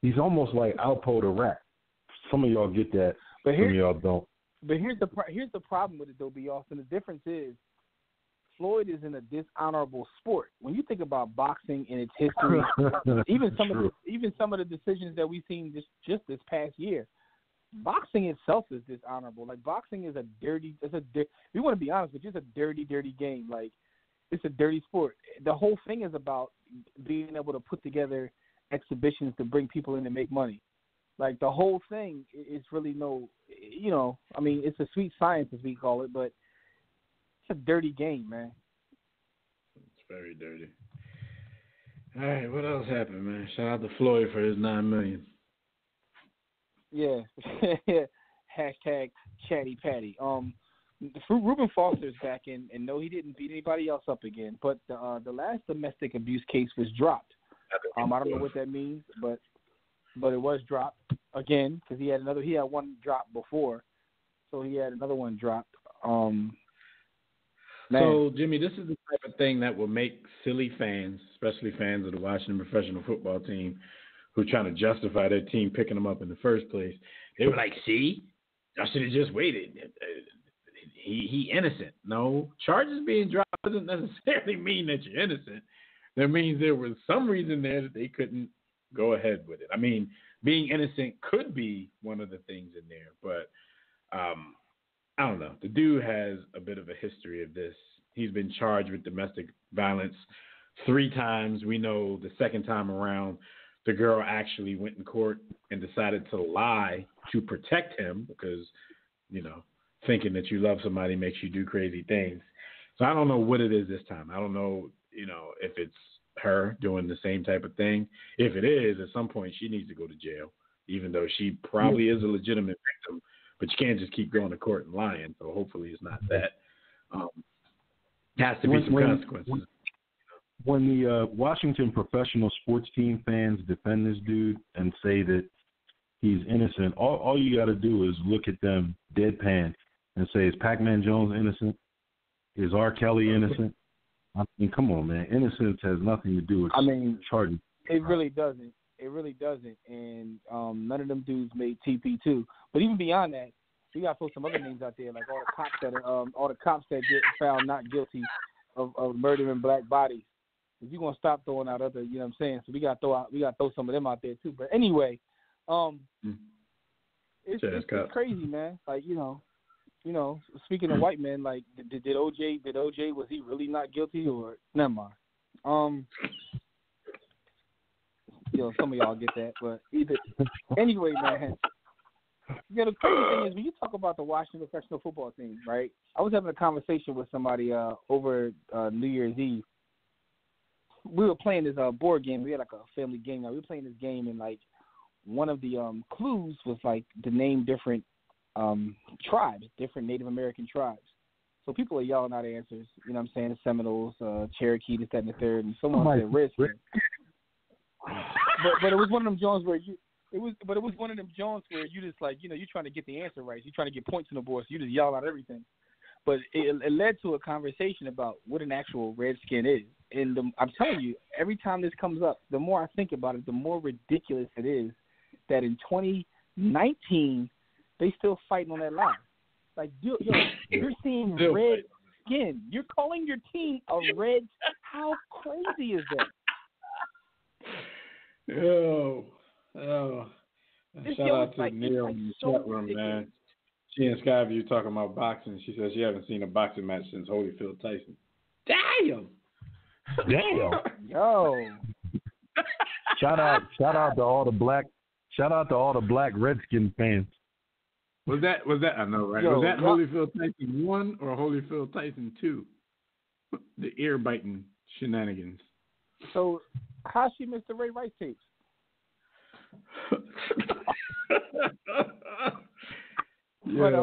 Speaker 6: He's almost like Alpo the Rat. Some of y'all get that, some of y'all don't.
Speaker 5: But here's the problem with it though, B. Austin. The difference is Floyd is in a dishonorable sport. When you think about boxing and its history, even some of the decisions that we've seen just this past year, boxing itself is dishonorable. Like boxing is we want to be honest, but it's a dirty game. Like it's a dirty sport. The whole thing is about being able to put together exhibitions to bring people in and make money. Like the whole thing is really it's a sweet science as we call it, but it's a dirty game, man.
Speaker 2: It's very dirty. All right, what else happened, man? Shout out to Floyd for his $9 million.
Speaker 5: Yeah. Hashtag Chatty Patty. Reuben Foster's back in, and no, he didn't beat anybody else up again. But the last domestic abuse case was dropped. I don't know what that means, but it was dropped again because he had one drop before, so he had another one dropped.
Speaker 2: So, Jimmy, this is the type of thing that will make silly fans, especially fans of the Washington professional football team, who are trying to justify their team picking them up in the first place. They were like, see, I should have just waited. He innocent. No, charges being dropped doesn't necessarily mean that you're innocent. That means there was some reason there that they couldn't go ahead with it. I mean, being innocent could be one of the things in there, but I don't know. The dude has a bit of a history of this. He's been charged with domestic violence 3 times. We know the second time around, the girl actually went in court and decided to lie to protect him because, thinking that you love somebody makes you do crazy things. So I don't know what it is this time. I don't know, if it's her doing the same type of thing. If it is, at some point she needs to go to jail, even though she probably is a legitimate victim. But you can't just keep going to court and lying. So hopefully it's not that. Has to be some consequences.
Speaker 6: When the Washington professional sports team fans defend this dude and say that he's innocent, all you got to do is look at them deadpan and say, is Pac-Man Jones innocent? Is R. Kelly innocent? I mean, come on, man. Innocence has nothing to do with charging.
Speaker 5: It really doesn't. It really doesn't. And none of them dudes made TP2. But even beyond that, we got to throw some other names out there, like all the cops that get found not guilty of murdering black bodies. If you're gonna stop throwing out other, you know what I'm saying? So we got to throw some of them out there too. But anyway, it's crazy, man. Like speaking of white men, like did OJ was he really not guilty or never mind? Some of y'all get that, but anyway, man. The crazy thing is when you talk about the Washington professional football team, right? I was having a conversation with somebody over New Year's Eve. We were playing this board game. We had like a family game. We were playing this game, and like one of the clues was like to name different tribes, different Native American tribes. So people are yelling out answers. You know what I'm saying? The Seminoles, Cherokee, this, that, and the third, and someone said Redskin. But it was one of them Jones where it was one of them Jones where you just like, you're trying to get the answer right. You're trying to get points on the board, so you just yell out everything. But it led to a conversation about what an actual Redskin is. And I'm telling you, every time this comes up, the more I think about it, the more ridiculous it is that in 2019 they still fighting on that line. Like, you're seeing red skin. You're calling your team a red. How crazy is that?
Speaker 2: Shout out to Neil in the chat room, man. She in Skyview talking about boxing. She says she hasn't seen a boxing match since Holyfield Tyson. Damn.
Speaker 5: Yo.
Speaker 6: Shout out to all the black Redskin fans.
Speaker 2: Was that I know, right? Was that Holyfield Tyson 1 or Holyfield Tyson 2? The ear biting shenanigans.
Speaker 5: So how she missed the Ray Rice tapes? But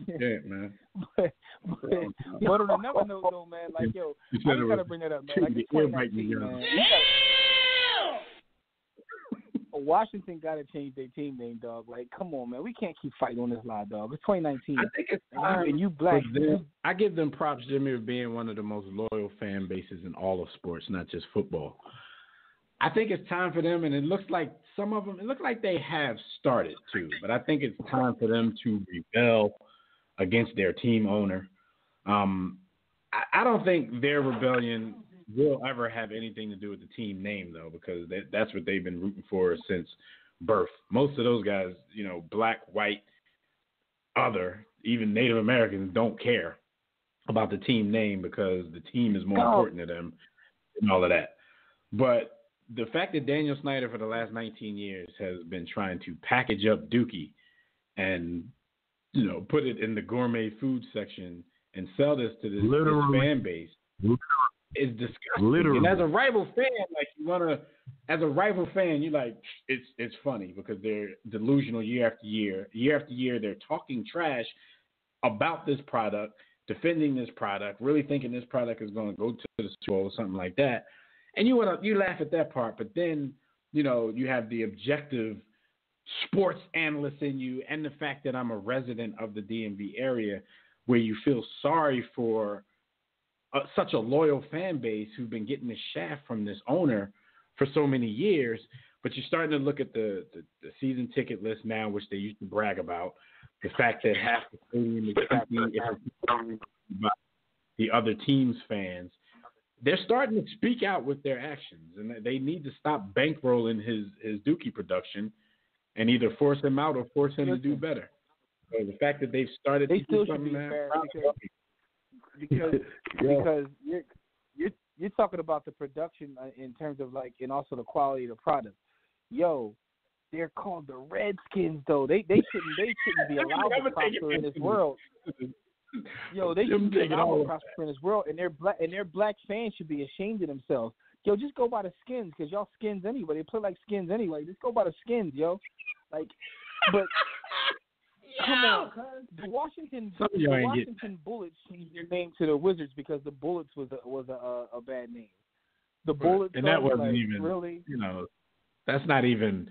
Speaker 2: yeah, man.
Speaker 5: But on another note, though, man, like, I just gotta bring that up, man. Like, it's 2019, man. Washington gotta change their team name, dog. Like, come on, man. We can't keep fighting on this lie, dog. It's 2019.
Speaker 2: I think it's time.
Speaker 5: And you black.
Speaker 2: I give them props, Jimmy, of being one of the most loyal fan bases in all of sports, not just football. I think it's time for them, and it looks like some of them. It looks like they have started to, but I think it's time for them to rebel against their team owner. I don't think their rebellion will ever have anything to do with the team name, though, because that's what they've been rooting for since birth. Most of those guys, black, white, other, even Native Americans don't care about the team name because the team is more important to them and all of that. But the fact that Daniel Snyder for the last 19 years has been trying to package up Dookie and, put it in the gourmet food section and sell this to this fan base is disgusting.
Speaker 6: Literally.
Speaker 2: And as a rival fan, you're like, it's funny because they're delusional year after year. Year after year, they're talking trash about this product, defending this product, really thinking this product is going to go to the Super Bowl or something like that. And you laugh at that part, but then, you have the objective sports analyst in you and the fact that I'm a resident of the DMV area where you feel sorry for such a loyal fan base who've been getting the shaft from this owner for so many years. But you're starting to look at the season ticket list now, which they used to brag about. The fact that half the stadium is empty by the other team's fans. They're starting to speak out with their actions, and they need to stop bankrolling his Dookie production and either force him out or force him to do better. So the fact that they've started
Speaker 5: they
Speaker 2: to
Speaker 5: still
Speaker 2: do
Speaker 5: should be
Speaker 2: something
Speaker 5: fair
Speaker 2: because
Speaker 5: because you're talking about the production in terms of and also the quality of the product. Yo, they're called the Redskins though. They shouldn't be allowed to prosper in this world. Yo, they should be allowed to prosper in this world, and their black fans should be ashamed of themselves. Yo, just go by the Skins because y'all Skins anyway. They play like Skins anyway. Just go by the Skins, yo. But come on, the Washington Bullets changed their name to the Wizards because the Bullets was a bad name. The Bullets,
Speaker 2: and that wasn't even
Speaker 5: really.
Speaker 2: That's not even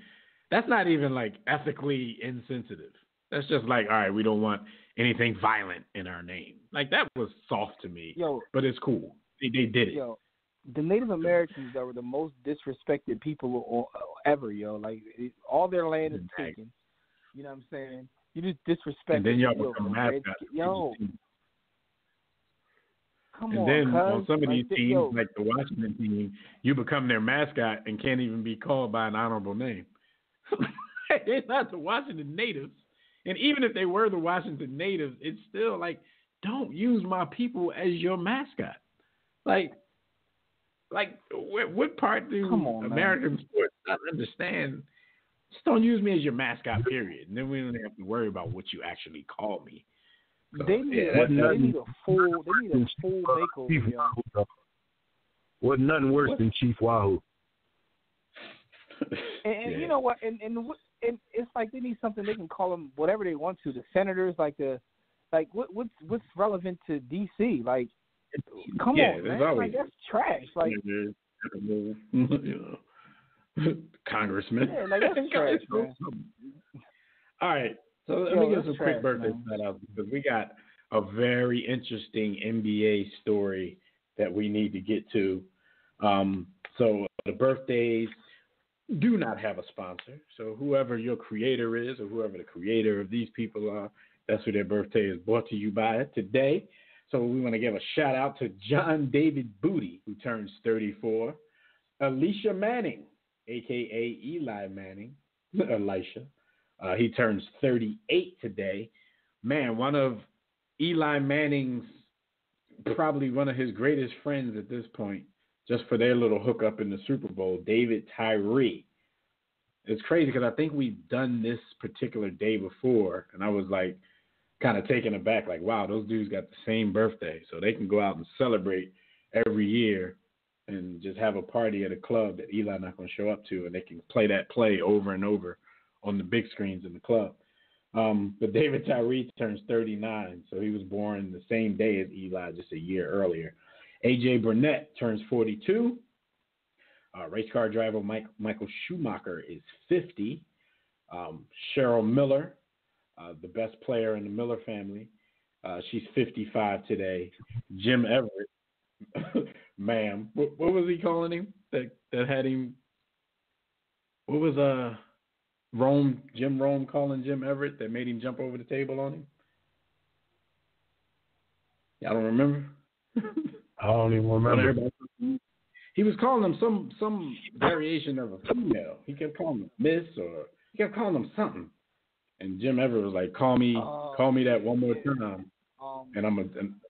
Speaker 2: like ethically insensitive. That's just like, all right, we don't want anything violent in our name. Like, that was soft to me.
Speaker 5: Yo,
Speaker 2: but it's cool. They did it.
Speaker 5: Yo, the Native Americans that were the most disrespected people ever, yo. Like, all their land is taken. You know what I'm saying? You just disrespect.
Speaker 2: And then y'all become mascots.
Speaker 5: Yo. Come
Speaker 2: and
Speaker 5: on,
Speaker 2: then
Speaker 5: cuz.
Speaker 2: on some of these teams, like the Washington team, you become their mascot and can't even be called by an honorable name. They're not the Washington Natives. And even if they were the Washington Natives, it's still like, don't use my people as your mascot. Like what part do American sports not understand? Just don't use me as your mascot, period. And then we don't have to worry about what you actually call me. So,
Speaker 5: they need a full makeover.
Speaker 6: Wasn't nothing worse than Chief Wahoo.
Speaker 5: And you know what? And it's like they need something they can call them whatever they want to. The Senators, what's relevant to DC? Like, come on, man. Like, that's trash. Like,
Speaker 2: Congressman.
Speaker 5: Yeah, like, that's trash, man.
Speaker 2: All right. So let me give some quick birthday shout-outs because we got a very interesting NBA story that we need to get to. So the birthdays do not have a sponsor. So whoever your creator is or whoever the creator of these people are, that's who their birthday is brought to you by today. So we want to give a shout-out to John David Booty, who turns 34. Alicia Manning, a.k.a. Eli Manning, Elisha. He turns 38 today. Man, one of Eli Manning's, probably one of his greatest friends at this point, just for their little hookup in the Super Bowl, David Tyree. It's crazy because I think we've done this particular day before, and I was like kind of taken aback, like, wow, those dudes got the same birthday, so they can go out and celebrate every year and just have a party at a club that Eli's not going to show up to, and they can play that play over and over on the big screens in the club. But David Tyree turns 39, so he was born the same day as Eli, just a year earlier. A.J. Burnett turns 42. Race car driver Michael Schumacher is 50. Cheryl Miller, the best player in the Miller family, she's 55 today. Jim Everett, ma'am, what was he calling him that had him what was Jim Rome calling Jim Everett that made him jump over the table on him? Y'all don't remember?
Speaker 6: I don't even remember.
Speaker 2: He was calling him some variation of a female. He kept calling him Miss, or he kept calling him something. And Jim Everett was like, call me that one more time, and I'm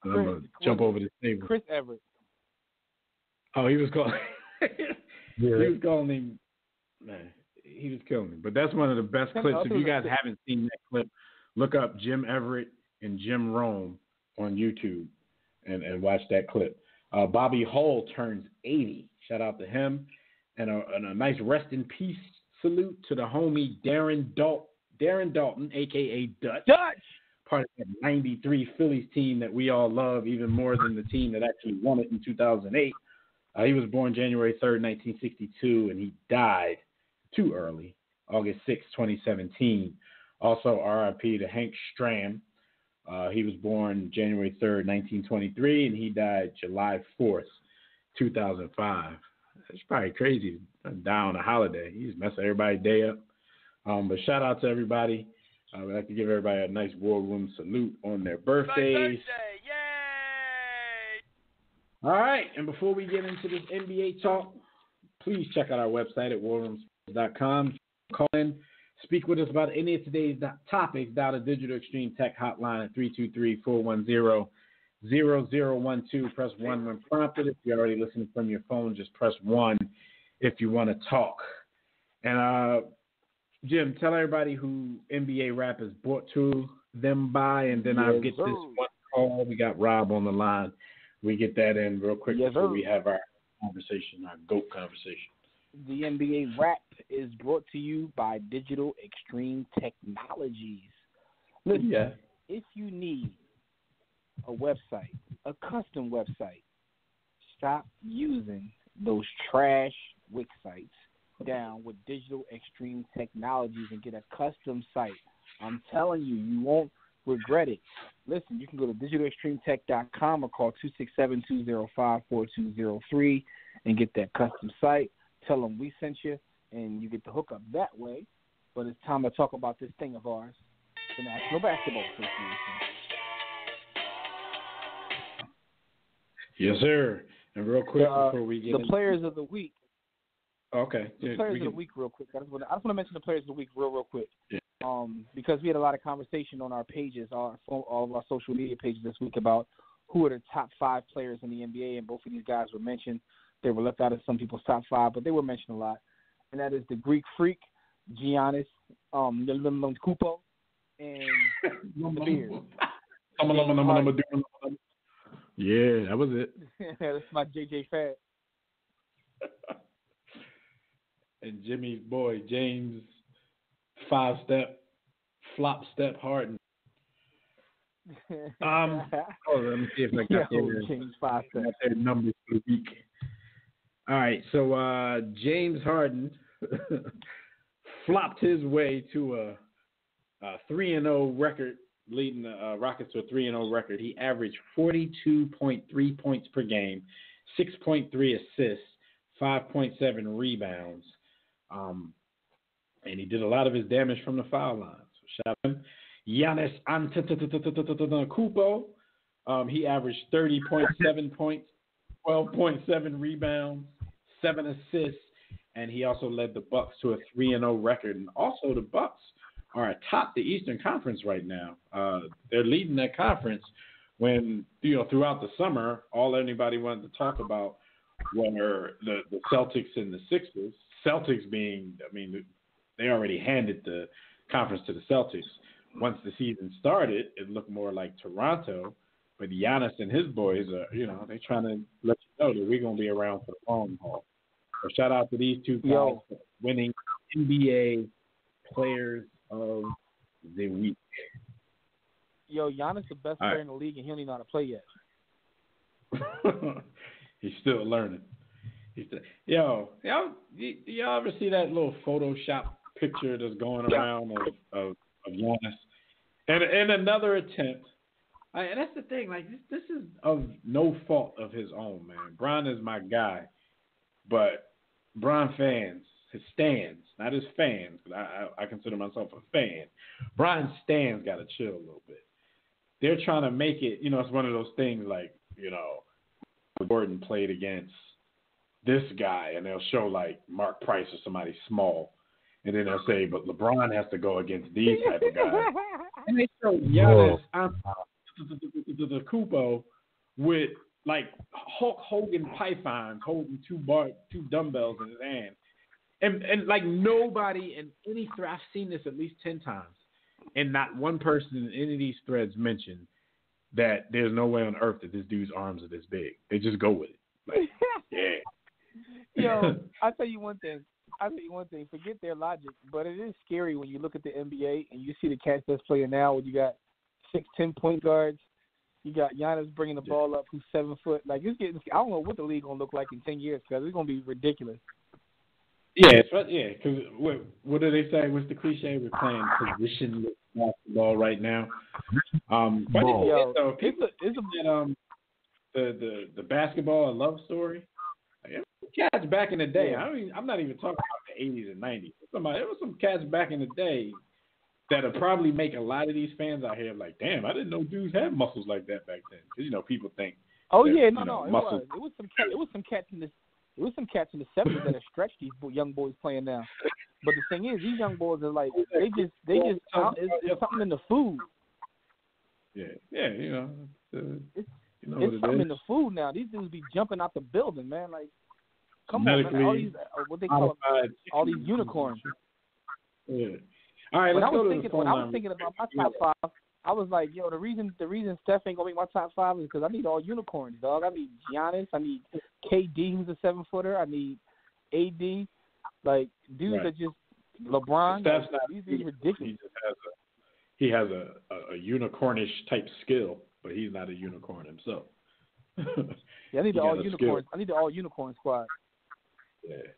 Speaker 2: gonna jump over the table.
Speaker 5: Chris Everett.
Speaker 2: Oh, he was calling.
Speaker 6: Yeah.
Speaker 2: He was calling him. Man, he was killing him. But that's one of the best clips. If you guys haven't seen that clip, look up Jim Everett and Jim Rome on YouTube and watch that clip. Bobby Hull turns 80. Shout out to him. And a nice rest in peace salute to the homie Darren Dalton, a.k.a. Dutch. Part of that 93 Phillies team that we all love even more than the team that actually won it in 2008. He was born January 3rd, 1962, and he died too early, August 6, 2017. Also, RIP to Hank Stram. He was born January 3rd, 1923, and he died July 4th, 2005. It's probably crazy to die on a holiday. He's messing everybody's day up. But shout out to everybody. We'd like to give everybody a nice War Room salute on their birthdays. All right, and before we get into this NBA talk, please check out our website at warroomsports.com. Call in, speak with us about any of today's topics. Dial the Digital Extreme Tech hotline at 323-410-0012. Press 1 when prompted. If you're already listening from your phone, just press 1 if you want to talk. And, Jim, tell everybody who NBA rap is brought to them by, and then I'll get this one call. We got Rob on the line. We get that in real quick before we have our conversation, our GOAT conversation.
Speaker 5: The NBA Rap is brought to you by Digital Extreme Technologies. Listen, if you need a website, a custom website, stop using those trash Wix sites down with Digital Extreme Technologies and get a custom site. I'm telling you, you won't regret it. Listen, you can go to digitalextremetech.com or call 267-205-4203 and get that custom site. Tell them we sent you, and you get the hookup that way. But it's time to talk about this thing of ours, the National Basketball Association.
Speaker 2: Yes, sir. And real quick before we get
Speaker 5: the Players of the Week.
Speaker 2: Okay.
Speaker 5: The Players of the Week real quick. I just want to mention the Players of the Week real quick.
Speaker 2: Yeah.
Speaker 5: Because we had a lot of conversation on our pages, all of our social media pages this week about who are the top 5 players in the NBA, and both of these guys were mentioned. They were left out of some people's top 5, but they were mentioned a lot. And that is the Greek Freak, Giannis, Kupo, and the Beard.
Speaker 2: Yeah, that was it.
Speaker 5: That's my JJ Fad.
Speaker 2: And Jimmy's boy, James 5-step, flop step Harden. Let me see if I got their numbers for the week. All right, so James Harden flopped his way to a 3-0 record, leading the Rockets to a 3-0 record. He averaged 42.3 points per game, 6.3 assists, 5.7 rebounds, and he did a lot of his damage from the foul line. So shout out to him. Giannis Antetokounmpo, he averaged 30.7 points, 12.7 rebounds, 7 assists, and he also led the Bucks to a 3-0 record. And also the Bucks are atop the Eastern Conference right now. They're leading that conference when, throughout the summer, all anybody wanted to talk about were the Celtics and the Sixers. Celtics being, they already handed the conference to the Celtics. Once the season started, it looked more like Toronto. But Giannis and his boys are, they're trying to let you know that we're going to be around for the long haul. So shout out to these two guys for winning NBA Players of the Week.
Speaker 5: Giannis the best player in the league, and he don't even know how to play yet.
Speaker 2: He's still learning. Y'all ever see that little Photoshop picture that's going around of Giannis? And another attempt. And that's the thing. Like this is of no fault of his own, man. Bron is my guy, but Bron fans, his stands, not his fans, but I consider myself a fan. Brian's stands got to chill a little bit. They're trying to make it, it's one of those things like, Jordan played against this guy, and they'll show like Mark Price or somebody small, and then they'll say, but LeBron has to go against these type of guys. And they show Giannis the Kupo with like Hulk Hogan pythons holding two dumbbells in his hand. And like nobody in any thread, I've seen this at least 10 times, and not one person in any of these threads mentioned that there's no way on earth that this dude's arms are this big. They just go with it. Like, yeah.
Speaker 5: Yo, I'll tell you one thing. Forget their logic, but it is scary when you look at the NBA and you see the cats that's playing now when you got 6'10" point guards. You got Giannis bringing the ball up who's 7 foot. Like, it's getting. I don't know what the league going to look like in 10 years because it's going to be ridiculous.
Speaker 2: Yeah, because what do they say? What's the cliche? We're playing position basketball right now. The basketball a love story. Like, cats back in the day. I'm not even talking about the 80s and 90s. There was some cats back in the day that'll probably make a lot of these fans out here like, damn, I didn't know dudes had muscles like that back then. Because people think.
Speaker 5: Oh
Speaker 2: that,
Speaker 5: yeah,
Speaker 2: muscles.
Speaker 5: It was some cats in the 70s that have stretched these young boys playing now. But the thing is, these young boys are like it's something in the food.
Speaker 2: Yeah,
Speaker 5: it's something in the food now. These dudes be jumping out the building, man. Like, come on, man. All these what they call all these unicorns.
Speaker 2: Yeah. All right, let's go to the phone line.
Speaker 5: When I was thinking about my top 5, I was like, yo, the reason Steph ain't gonna make my top 5 is because I need all unicorns, dog. I need Giannis. I need KD, who's a 7-footer. I need AD. Like, dudes are just LeBron.
Speaker 2: Steph's not.
Speaker 5: These are ridiculous.
Speaker 2: He has a unicornish type skill, but he's not a unicorn himself.
Speaker 5: Yeah, I need the all unicorns. I need the all unicorn squad.
Speaker 2: Yeah,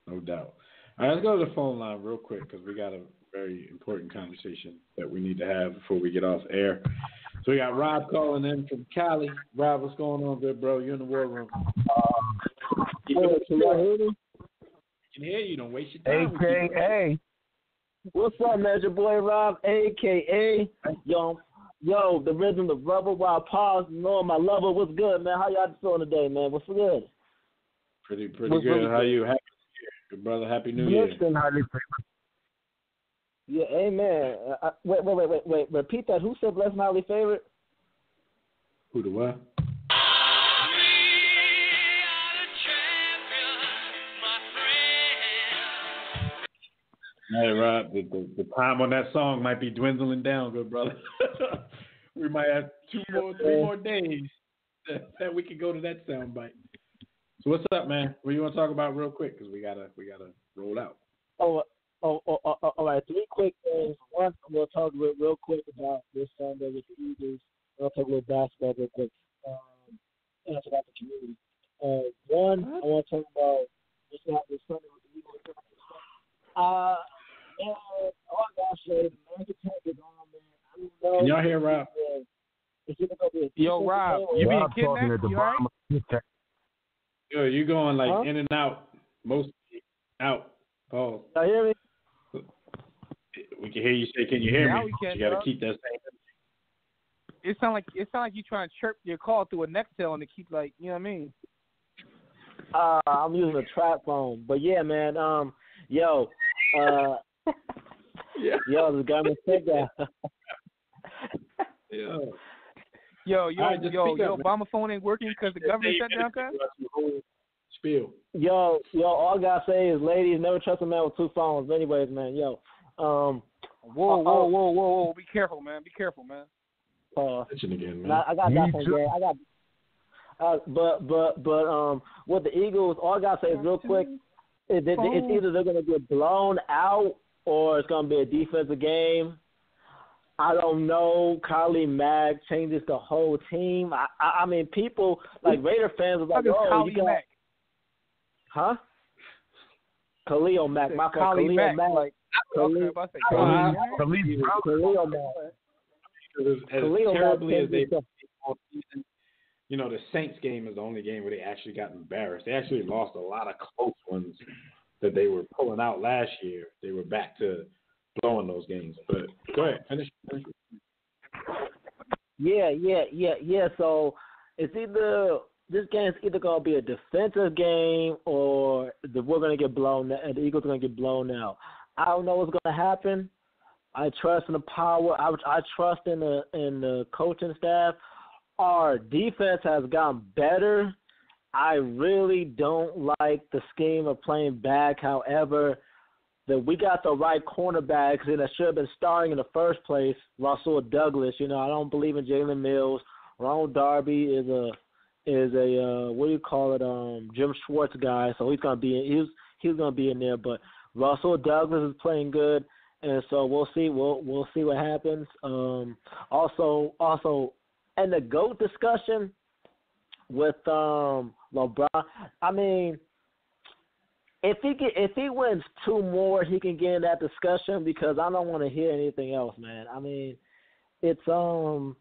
Speaker 2: no doubt. All right, let's go to the phone line real quick because we got a very important conversation that we need to have before we get off air. So we got Rob calling in from Cali. Rob, what's going on, good bro? You're in the war room.
Speaker 7: Can you
Speaker 2: hear you? Don't waste your time.
Speaker 7: AKA. What's up, man? It's your boy Rob, AKA. Yo, the rhythm, the rubber, while pause, knowing my lover. What's good, man? How y'all feeling today, man? What's good?
Speaker 2: Pretty good. How you? Happy New Year, good brother. Happy New Year.
Speaker 7: Yeah, amen. Wait. Repeat that. Who said blessed and highly favorite?
Speaker 2: Who the what? Hey, Rob, the time on that song might be dwindling down, good brother. We might have 3 more days that we can go to that sound bite. So what's up, man? What do you want to talk about real quick? Because we gotta roll out.
Speaker 7: All right. 3 quick things. One, we'll talk real quick about this Sunday with the Eagles. We'll talk a little basketball real quick. And it's about the community. One, I want to talk about this Sunday with the Eagles. All I gotta say, the Magic Tank is on, man. I don't know.
Speaker 2: Can y'all hear Rob?
Speaker 5: Yo, Rob, you being kidnapped? You all right?
Speaker 2: Yo, you going like in and out, mostly out. Paul.
Speaker 7: Y'all hear me?
Speaker 2: We can hear you say, "Can you hear
Speaker 5: now
Speaker 2: me?"
Speaker 5: We can,
Speaker 2: you got to keep that same.
Speaker 5: It sound like you trying to chirp your call through a Nextel and to keep like, you know what I mean?
Speaker 7: I'm using a trap phone, but yeah, man. Yo, the government said that.
Speaker 5: Yo, Obama phone ain't working because the government shut down, cuz?
Speaker 2: Spiel.
Speaker 7: Yo, all I gotta say is, ladies, never trust a man with 2 phones. Anyways, man, yo.
Speaker 5: Whoa. Be careful, man.
Speaker 2: Again, man.
Speaker 7: I got that one, man. But with the Eagles, all I gotta say is real quick, it's either they're gonna get blown out or it's gonna be a defensive game. I don't know. Khalil Mack changes the whole team. I mean, people like Raider fans are like, "Oh, you got."
Speaker 5: Mack?
Speaker 7: Huh? Khalil Mack. My fault. Khalil Mack.
Speaker 5: Like,
Speaker 7: Khalil Mack.
Speaker 2: As terribly as they all season, the Saints game is the only game where they actually got embarrassed. They actually lost a lot of close ones that they were pulling out last year, they were back to blowing those games. But go ahead, finish.
Speaker 7: Yeah. So it's either this game's either gonna be a defensive game or we're gonna get blown. The Eagles are gonna get blown out. I don't know what's gonna happen. I trust in the power. I trust in the coaching staff. Our defense has gotten better. I really don't like the scheme of playing back. However, that we got the right cornerbacks and that should have been starting in the first place. Rasul Douglas, I don't believe in Jalen Mills. Ronald Darby is a what do you call it? Jim Schwartz guy. So he's gonna be in there. But Rasul Douglas is playing good, and so we'll see. We'll see what happens. Also, and the GOAT discussion with LeBron. I mean, if he wins 2 more, he can get in that discussion because I don't want to hear anything else, man. I mean, I don't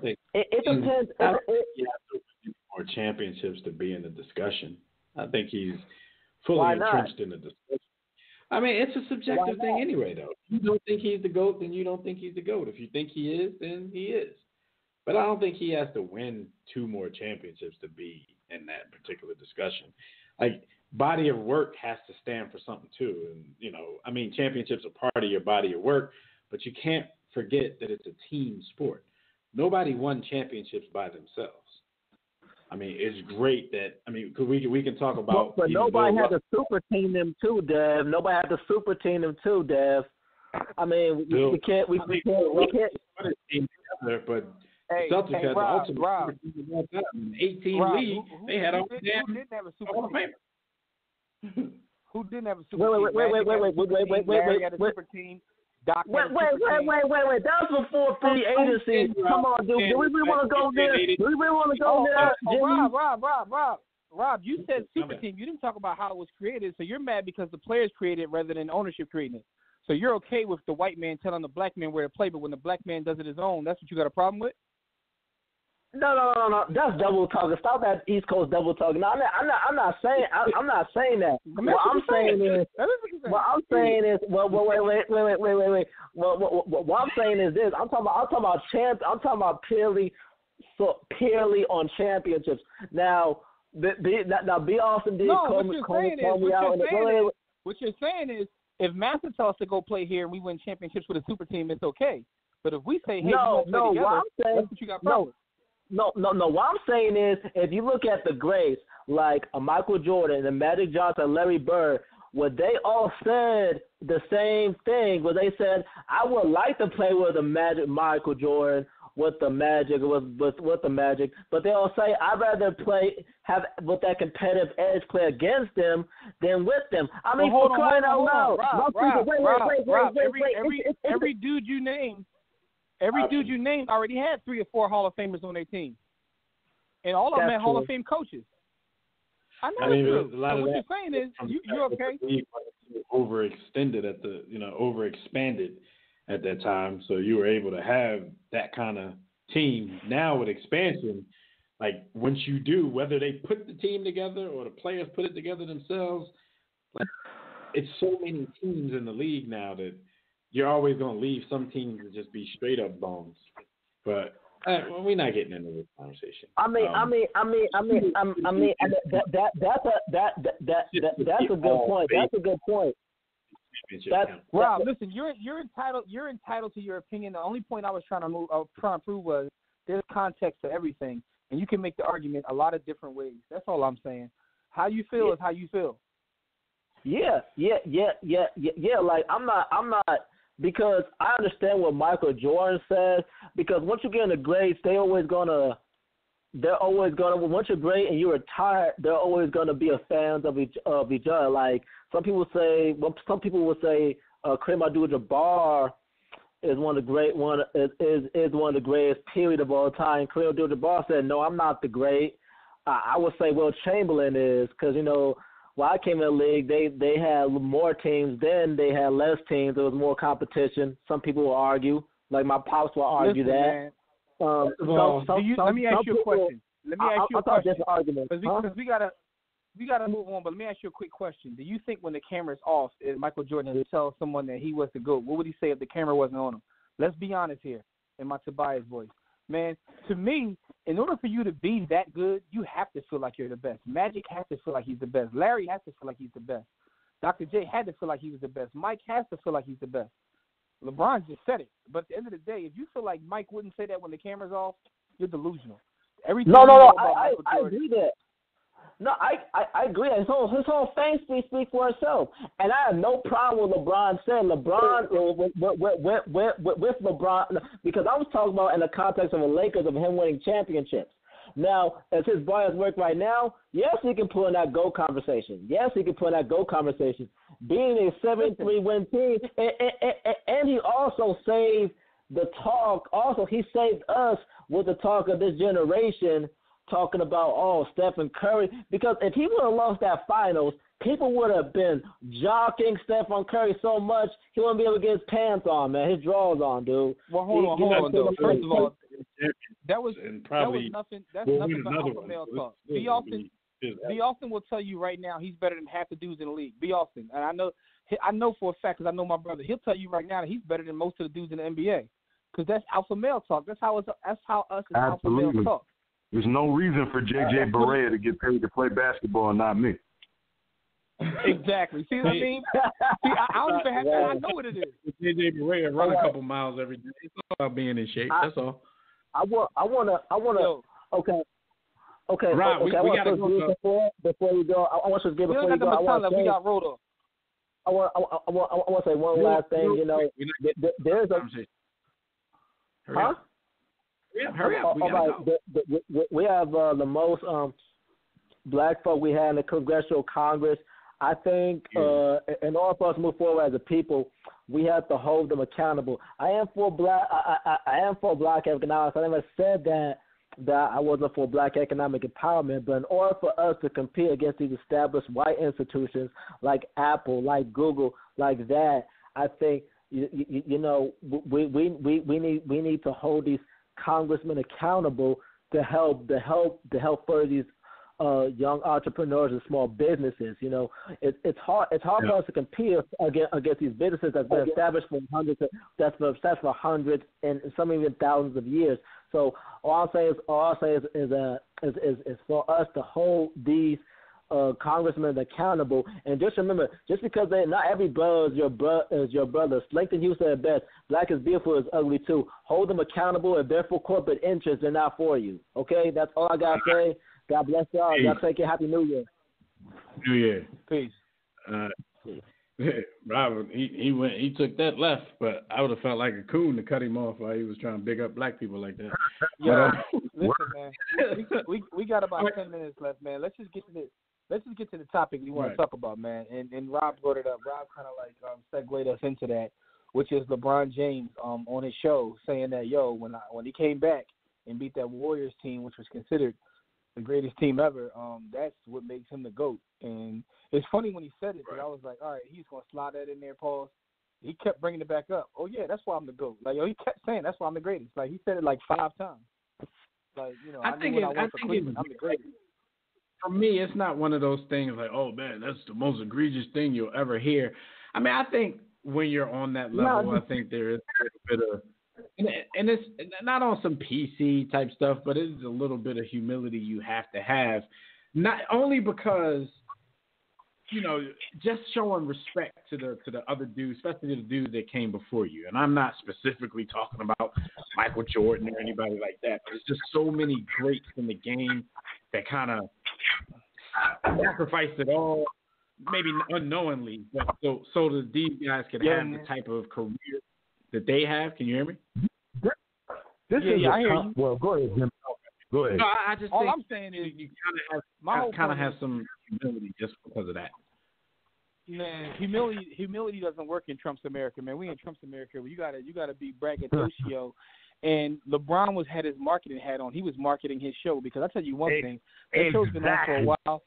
Speaker 7: think it depends.
Speaker 2: I don't think he has to win more championships to be in the discussion. I think he's fully entrenched in the discussion. I mean, it's a subjective thing anyway, though. If you don't think he's the GOAT, then you don't think he's the GOAT. If you think he is, then he is. But I don't think he has to win 2 more championships to be in that particular discussion. Like, body of work has to stand for something, too. And, championships are part of your body of work, but you can't forget that it's a team sport. Nobody won championships by themselves. I mean, it's great that because we can talk about.
Speaker 7: But nobody had to super team them too, Dev. Nobody had to super team them too, Dev. I mean, we can't.
Speaker 2: But
Speaker 5: hey,
Speaker 2: Celtics had the ultimate
Speaker 5: Rob.
Speaker 2: 18 league. They had all
Speaker 5: who didn't have a super team? Who didn't have a super team? Larry had a super team. Doc
Speaker 7: wait. That was before free agency. Come on, dude. Do we really want to go there? Do we really want to go there? Rob, you said super team. You didn't talk about how it was created, so you're mad because the players created it rather than ownership creating it. So you're okay with the white man telling the black man where to play, but when the black man does it his own, that's what you got a problem with? No. That's double talking. Stop that East Coast double talking. No, I'm not saying that. What I'm saying is this. I'm talking about purely on championships. Now, B. Austin did call me out.
Speaker 5: What you're saying is, if Massa tells us to go play here and we win championships with a super team, it's okay. But if we say, hey, that's what you got problem with.
Speaker 7: No. What I'm saying is, if you look at the greats like Michael Jordan and Magic Johnson, Larry Bird, what they all said the same thing. Where they said, I would like to play with the Michael Jordan, with the Magic, with the Magic, but they all say I'd rather have with that competitive edge, play against them than with them. I mean, for crying out loud,
Speaker 5: Rob, every dude you name. Every dude you named already had 3 or 4 Hall of Famers on their team. And all of them had Hall of Fame coaches. I know it's true. So what you're saying is, you're okay.
Speaker 2: Overextended overexpanded at that time. So you were able to have that kind of team. Now with expansion, like once you do, whether they put the team together or the players put it together themselves, like it's so many teams in the league now that you're always going to leave some teams to just be straight up bones. But we're not getting into this conversation.
Speaker 7: That's a good point. That's a good point.
Speaker 5: Rob, listen, you're entitled to your opinion. The only point I was trying to prove was there's context to everything, and you can make the argument a lot of different ways. That's all I'm saying. How you feel is how you feel.
Speaker 7: Yeah. Like I'm not. Because I understand what Michael Jordan says. Because once you get in the grades, they're always gonna. Once you're great and you retire, they're always gonna be a fans of each other. Like some people will say, Kareem Abdul-Jabbar is one of the greatest period of all time. Kareem Abdul-Jabbar said, "No, I'm not the great." I would say Will Chamberlain is, because when I came in the league, they had more teams, then they had less teams. There was more competition. Some people will argue, like my pops will argue that.
Speaker 5: Let me ask you a question. Because we gotta we got to move on, but let me ask you a quick question. Do you think when the camera's off, if Michael Jordan had to tell someone that he was the GOAT, what would he say if the camera wasn't on him? Let's be honest here in my Tobias voice. Man, to me, in order for you to be that good, you have to feel like you're the best. Magic has to feel like he's the best. Larry has to feel like he's the best. Dr. J had to feel like he was the best. Mike has to feel like he's the best. LeBron just said it. But at the end of the day, if you feel like Mike wouldn't say that when the camera's off, you're delusional.
Speaker 7: No. I agree that. No, I agree. His whole fame speaks for itself, and I have no problem with LeBron saying with LeBron, because I was talking about in the context of the Lakers of him winning championships. Now, as his body work right now, yes, he can put in that GOAT conversation. Being a 7-3 win team, and he also saved the talk. Also, he saved us with the talk of this generation, talking about, Stephen Curry. Because if he would have lost that finals, people would have been jocking Stephen Curry so much he wouldn't be able to get his pants on, man. His drawers on, dude.
Speaker 5: Well, hold on, though. First of all, that was nothing. That's nothing but alpha male talk. B. Austin will tell you right now he's better than half the dudes in the league. B. Austin, and I know for a fact because I know my brother. He'll tell you right now that he's better than most of the dudes in the NBA because that's alpha male talk. That's how us as alpha male talk.
Speaker 6: There's no reason for J.J. Barea to get paid to play basketball and not me.
Speaker 5: Exactly. See what I mean? See, I don't even have to. I know what it is.
Speaker 2: J.J. Barea run a couple miles every day. It's all about being in shape. That's all.
Speaker 7: I wanna. Okay.
Speaker 2: Rob, we gotta go
Speaker 7: before we go. I want to give before we go.
Speaker 5: We got rolled up.
Speaker 7: I want to say one last thing. You know, there's a.
Speaker 2: Hurry up.
Speaker 7: We have the most black folk we had in the Congressional Congress. I think in order for us to move forward as a people, we have to hold them accountable. I am for black. I am for black economics. I never said that I wasn't for black economic empowerment. But in order for us to compete against these established white institutions like Apple, like Google, like that, I think you know we need to hold these congressmen accountable to help further these young entrepreneurs and small businesses. You know, it's hard for us to compete against these businesses that's been established for hundreds and some even thousands of years. So all I'll say is for us to hold these congressmen accountable, and just remember, just because not every brother is your brother. Langston Hughes said it best: "Black is beautiful, is ugly too." Hold them accountable. If they're for corporate interests, they're not for you. Okay, that's all I gotta say. God bless y'all. Y'all take care. Happy New Year.
Speaker 2: New Year.
Speaker 5: Peace.
Speaker 2: Robert, he took that left, but I would have felt like a coon to cut him off while he was trying to big up black people like that.
Speaker 5: Yeah, listen, man. We got about 10 minutes left, man. Let's just get to the topic we want to talk about, man. And Rob brought it up. Rob kind of like segued us into that, which is LeBron James on his show saying that when he came back and beat that Warriors team, which was considered the greatest team ever, that's what makes him the GOAT. And it's funny when he said it, because I was like, all right, he's going to slide that in there, pause. He kept bringing it back up. Oh, yeah, that's why I'm the GOAT. Like, he kept saying that's why I'm the greatest. Like, he said it like 5 times. Like, I think when I went for Cleveland, I'm the greatest.
Speaker 2: For me, it's not one of those things like, oh, man, that's the most egregious thing you'll ever hear. I mean, I think when you're on that level, I think there is a bit of, and it's not on some PC type stuff, but it's a little bit of humility you have to have. Not only because, you know, just showing respect to the other dudes, especially the dudes that came before you. And I'm not specifically talking about Michael Jordan or anybody like that, but it's just so many greats in the game that kind of sacrificed it all, maybe unknowingly, but so that these guys could have the type of career that they have. Can you hear me?
Speaker 6: I hear you.
Speaker 7: Well, go ahead, Jim.
Speaker 6: Go ahead.
Speaker 2: No, I just
Speaker 5: all
Speaker 2: think
Speaker 5: I'm saying is
Speaker 2: you kind of have some humility just because of that.
Speaker 5: Man, humility doesn't work in Trump's America, man. We in Trump's America. You gotta be braggadocio. And LeBron had his marketing hat on. He was marketing his show because I tell you one thing, that show's been on for a while,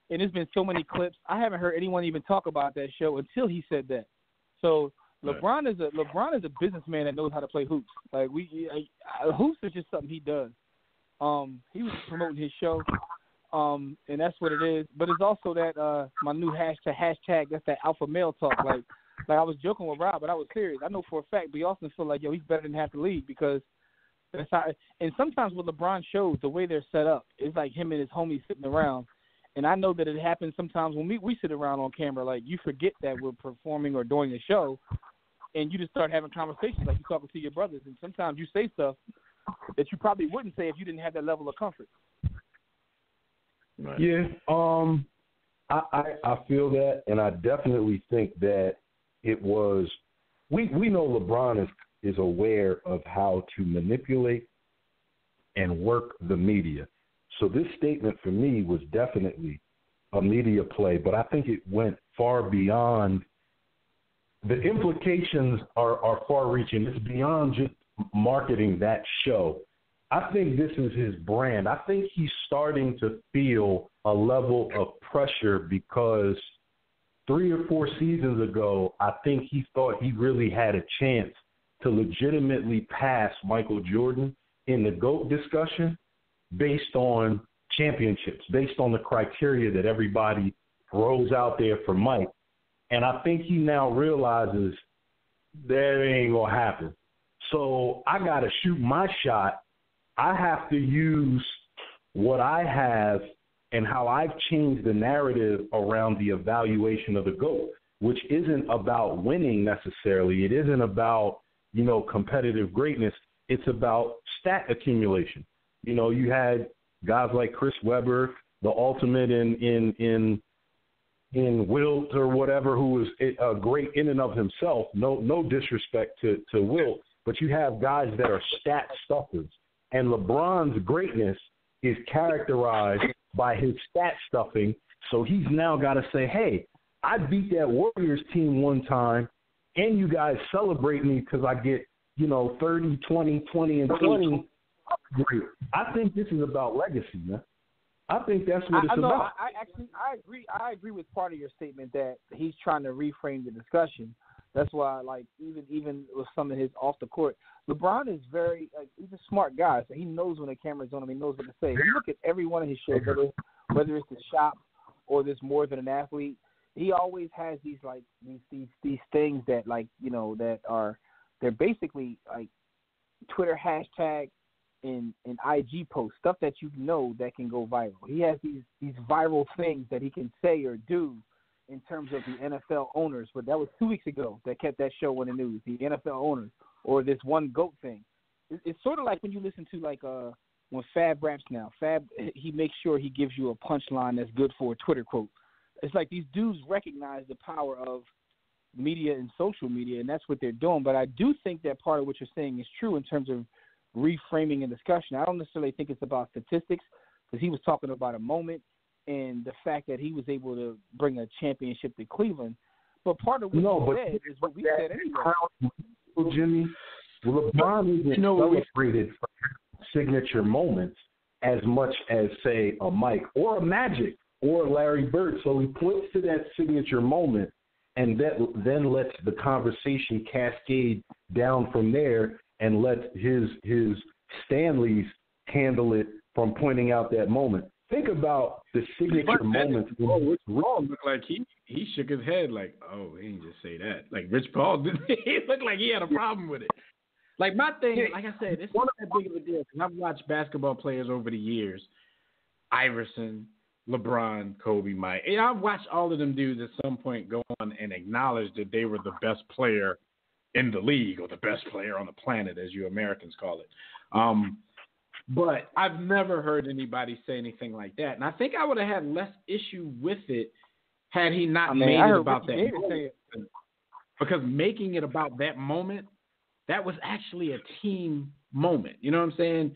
Speaker 5: and there's been so many clips. I haven't heard anyone even talk about that show until he said that. So LeBron is a businessman that knows how to play hoops. Like hoops is just something he does. He was promoting his show. And that's what it is. But it's also that my new hashtag. That's that alpha male talk. Like I was joking with Rob, but I was serious. I know for a fact B. Austin feel like, yo, he's better than half the league because that's how. And sometimes with LeBron shows, the way they're set up, it's like him and his homies sitting around. And I know that it happens sometimes when we sit around on camera. Like, you forget that we're performing or doing a show, and you just start having conversations like you're talking to your brothers. And sometimes you say stuff that you probably wouldn't say if you didn't have that level of comfort.
Speaker 6: Right. Yeah, I feel that, and I definitely think that it was. We know LeBron is aware of how to manipulate and work the media. So this statement for me was definitely a media play, but I think it went far beyond. The implications are far-reaching. It's beyond just marketing that show. I think this is his brand. I think he's starting to feel a level of pressure because 3 or 4 seasons ago, I think he thought he really had a chance to legitimately pass Michael Jordan in the GOAT discussion based on championships, based on the criteria that everybody throws out there for Mike. And I think he now realizes that ain't going to happen. So I got to shoot my shot. I have to use what I have and how I've changed the narrative around the evaluation of the GOAT, which isn't about winning necessarily. It isn't about, competitive greatness. It's about stat accumulation. You had guys like Chris Webber, the ultimate in Wilt or whatever, who was great in and of himself. No disrespect to Wilt, but you have guys that are stat stuffers. And LeBron's greatness is characterized by his stat stuffing. So he's now got to say, hey, I beat that Warriors team one time, and you guys celebrate me because I get, 30, 20, 20, and 20. I think this is about legacy, man. I think that's what it's about.
Speaker 5: I agree with part of your statement that he's trying to reframe the discussion. That's why, even with some of his off the court, LeBron is he's a smart guy. So he knows when the camera's on him. He knows what to say. If you look at every one of his shows, whether it's the shop or this More Than an Athlete, he always has these things that that are they're basically like Twitter hashtag and IG posts, stuff that that can go viral. He has these viral things that he can say or do in terms of the NFL owners, but that was 2 weeks ago that kept that show in the news, the NFL owners, or this one GOAT thing. It's sort of like when you listen to when Fab raps now. Fab, he makes sure he gives you a punchline that's good for a Twitter quote. It's like these dudes recognize the power of media and social media, and that's what they're doing. But I do think that part of what you're saying is true in terms of reframing a discussion. I don't necessarily think it's about statistics, because he was talking about a moment and the fact that he was able to bring a championship to Cleveland. But part of what he said is what we said anyway.
Speaker 6: Jimmy, LeBron isn't celebrated for signature moments as much as, say, a Mike or a Magic or a Larry Bird. So he points to that signature moment, and that then lets the conversation cascade down from there and let his Stanleys handle it from pointing out that moment. Think about the signature moments.
Speaker 2: Rich Paul looked like he shook his head like, oh, he didn't just say that. Like Rich Paul, he looked like he had a problem with it. Like my thing, like I said, it's not that big of a deal because I've watched basketball players over the years. Iverson, LeBron, Kobe, Mike. And I've watched all of them dudes at some point go on and acknowledge that they were the best player in the league, or the best player on the planet, as you Americans call it. But I've never heard anybody say anything like that. And I think I would have had less issue with it had he not made it about that moment. Because making it about that moment, that was actually a team moment. You know what I'm saying?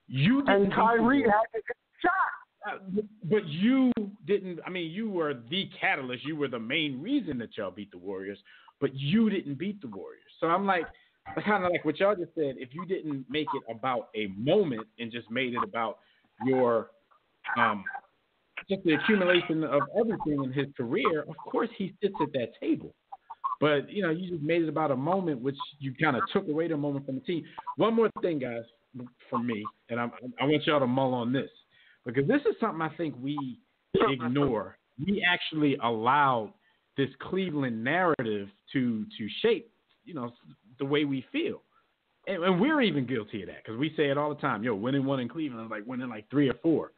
Speaker 2: You didn't.
Speaker 6: And Kyrie had to get shot.
Speaker 2: But you didn't. I mean, you were the catalyst. You were the main reason that y'all beat the Warriors. But you didn't beat the Warriors. So I'm like, kind of like what y'all just said, if you didn't make it about a moment and just made it about your just the accumulation of everything in his career, of course he sits at that table. But, you just made it about a moment, which you kind of took away the moment from the team. One more thing, guys, for me, and I want y'all to mull on this. because this is something I think we ignore. We actually allowed this Cleveland narrative to shape, the way we feel. And we're even guilty of that because we say it all the time. Winning one in Cleveland is like winning like 3 or 4.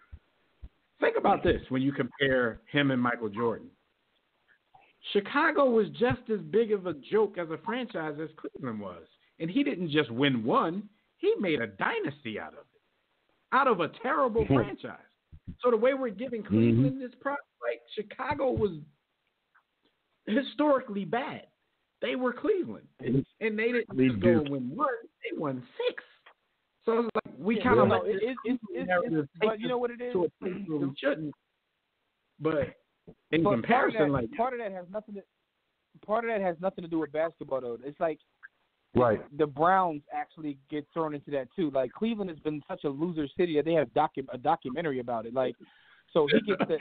Speaker 2: Think about this when you compare him and Michael Jordan. Chicago was just as big of a joke as a franchise as Cleveland was. And he didn't just win one. He made a dynasty out of it, out of a terrible franchise. So the way we're giving Cleveland this prop, like Chicago was historically bad. They were Cleveland. And they didn't just go and win one. They won 6. So it's like we kind of
Speaker 5: but you know what it is?
Speaker 2: To a place where we shouldn't. But in comparison,
Speaker 5: part of that has nothing to do with basketball though. It's like the Browns actually get thrown into that too. Like Cleveland has been such a loser city that they have a documentary about it. Like, so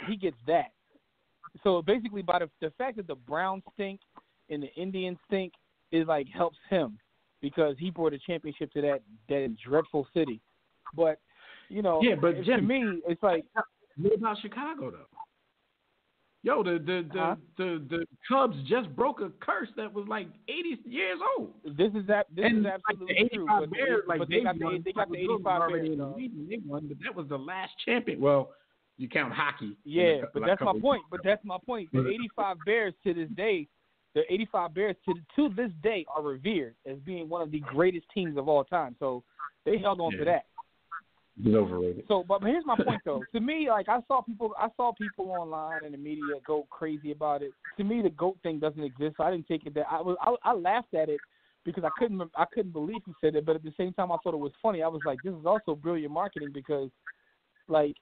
Speaker 5: he gets that. So basically, by the fact that the Browns stink and the Indians stink, it like helps him because he brought a championship to that dreadful city. But
Speaker 2: but Jim,
Speaker 5: to me, it's like
Speaker 2: what about Chicago though? The Cubs just broke a curse that was like 80 years old.
Speaker 5: This is absolutely true. But they got the 85 Bears.
Speaker 2: They won, but that was the last champion. Well, you count hockey.
Speaker 5: Yeah, but that's my point. The 85 Bears to this day, to this day are revered as being one of the greatest teams of all time. So they held on to that.
Speaker 2: It's overrated.
Speaker 5: So, but here's my point though. To me, like I saw people online and the media go crazy about it. To me, the GOAT thing doesn't exist. So I didn't take it that. I laughed at it because I couldn't believe he said it. But at the same time, I thought it was funny. I was like, this is also brilliant marketing because, like,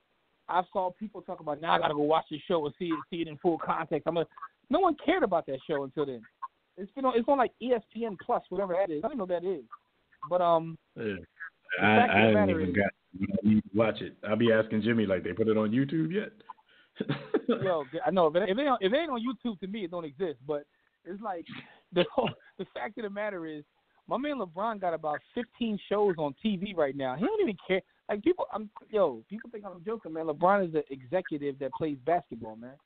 Speaker 5: I saw people talk about now I gotta go watch the show and see it in full context. No one cared about that show until then. It's on like ESPN Plus, whatever that is. I don't know what that is, but
Speaker 2: I haven't even got to watch it. I'll be asking Jimmy like they put it on YouTube yet.
Speaker 5: Yo, I know if it ain't on YouTube, to me it don't exist. But it's like the fact of the matter is, my man LeBron got about 15 shows on TV right now. He don't even care. Like people think I'm joking, man. LeBron is an executive that plays basketball, man.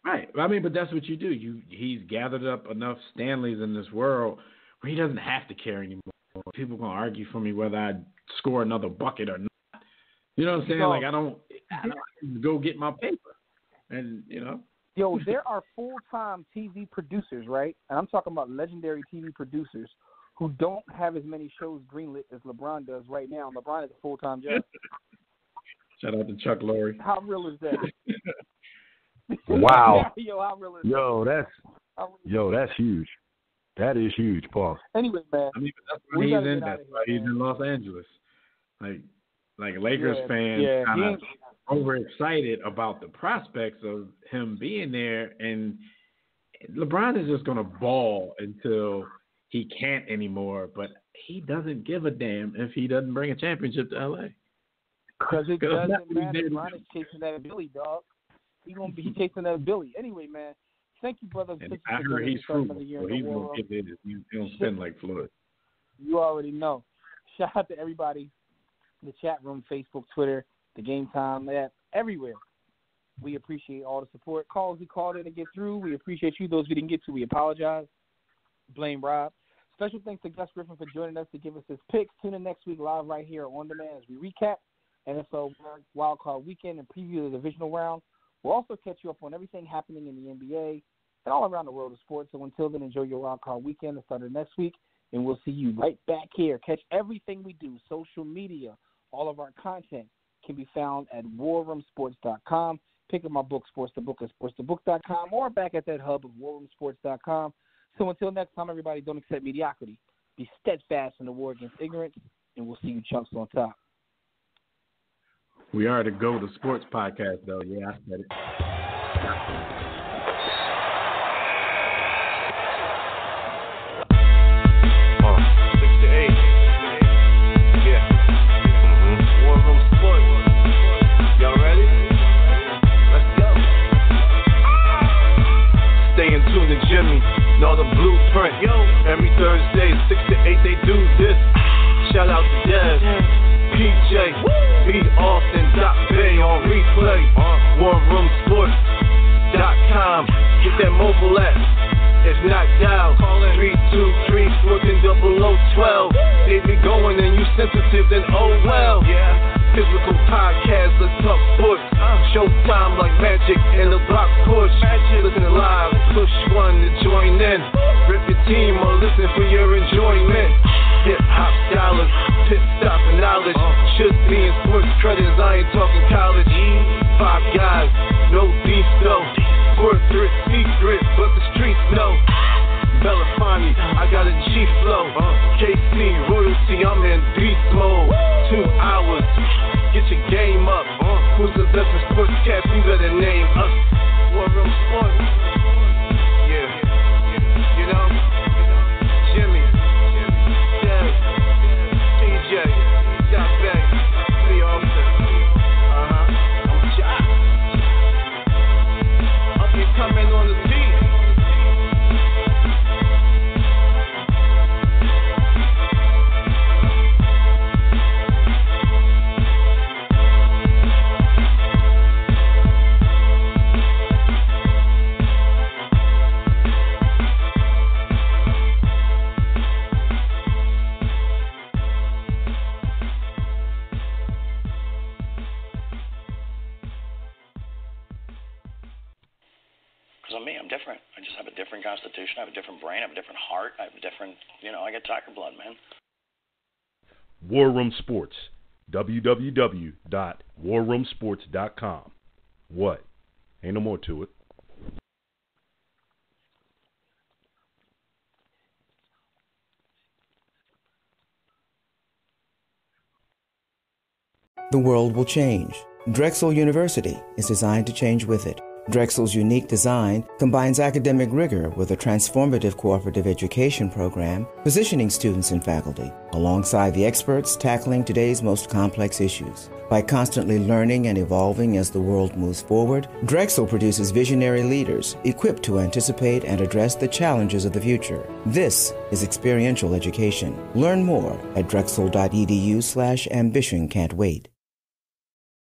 Speaker 2: Right. I mean, but that's what you do. He's gathered up enough Stanleys in this world where he doesn't have to care anymore. People gonna argue for me whether I score another bucket or not. You know what I'm saying?
Speaker 5: So,
Speaker 2: like I don't go get my paper, and
Speaker 5: Yo, there are full-time TV producers, right? And I'm talking about legendary TV producers who don't have as many shows greenlit as LeBron does right now. LeBron is a full-time job.
Speaker 2: Shout out to Chuck Lorre.
Speaker 5: How real is that?
Speaker 6: Wow.
Speaker 5: Yo, how real is that?
Speaker 6: That's huge. That is huge, Paul.
Speaker 5: Anyway, man.
Speaker 2: I mean, that's why he's in Los Angeles. Like Lakers fans kind of overexcited about the prospects of him being there, and LeBron is just going to ball until he can't anymore, but he doesn't give a damn if he doesn't bring a championship to L.A.
Speaker 5: Because it doesn't matter. LeBron is chasing that Billy, dog. He's going to be chasing that Billy. Anyway, man, thank you, brothers.
Speaker 2: And I heard he's frugal, so he's going to get it. He don't spend like Floyd.
Speaker 5: You already know. Shout out to everybody, the chat room, Facebook, Twitter, the Game Time app, everywhere. We appreciate all the support. Calls we called in to get through. We appreciate you. Those we didn't get to, we apologize. Blame Rob. Special thanks to Gus Griffin for joining us to give us his picks. Tune in next week live right here on demand as we recap NFL Wildcard Weekend and preview the divisional round. We'll also catch you up on everything happening in the NBA and all around the world of sports. So until then, enjoy your Wildcard Weekend. It started next week, and we'll see you right back here. Catch everything we do, social media, all of our content can be found at warroomsports.com. Pick up my book, Sports the Book, at sportsthebook.com, or back at that hub of warroomsports.com. So until next time, everybody, don't accept mediocrity. Be steadfast in the war against ignorance, and we'll see you chunks on top.
Speaker 2: We are the Go to Sports podcast, though. Yeah, I said it.
Speaker 4: 6 to 8. Yeah. War Room Sports. Y'all ready? Let's go. Stay in tune to Jimmy. Know the blueprint. Yo. Every Thursday, 6 to 8, they do this. Shout out to Dev, PJ, B. Austin, Doc Bay on reach. double F. If knocked out, 323-140012. They be going and you sensitive, then oh well. Physical podcast, let's talk sports. Showtime like magic and the block push. Listen live, push one to join in. Rip your team or listen for your enjoyment. Hip hop dollars, pit stop and knowledge. Should be in sports credits, I ain't talking college. 5 guys, no beef though. Corporate secret, but the streets know. Belafonte, I got a G flow. KC, royalty, I'm in beast mode. 2 hours, get your game up. Who's the best in sportscast? You better name us. War Room Sports. Yeah, you know, Jimmy, Dev, PJ, Jack Bay, Lee Austin. I'm Jack. Up and coming on the beat.
Speaker 8: I'm different. I just have a different constitution. I have a different brain. I have a different heart. I have a different, I got tiger blood, man.
Speaker 9: War Room Sports. www.warroomsports.com. What? Ain't no more to it.
Speaker 1: The world will change. Drexel University is designed to change with it. Drexel's unique design combines academic rigor with a transformative cooperative education program, positioning students and faculty alongside the experts tackling today's most complex issues. By constantly learning and evolving as the world moves forward, Drexel produces visionary leaders equipped to anticipate and address the challenges of the future. This is experiential education. Learn more at drexel.edu/ambition can't wait.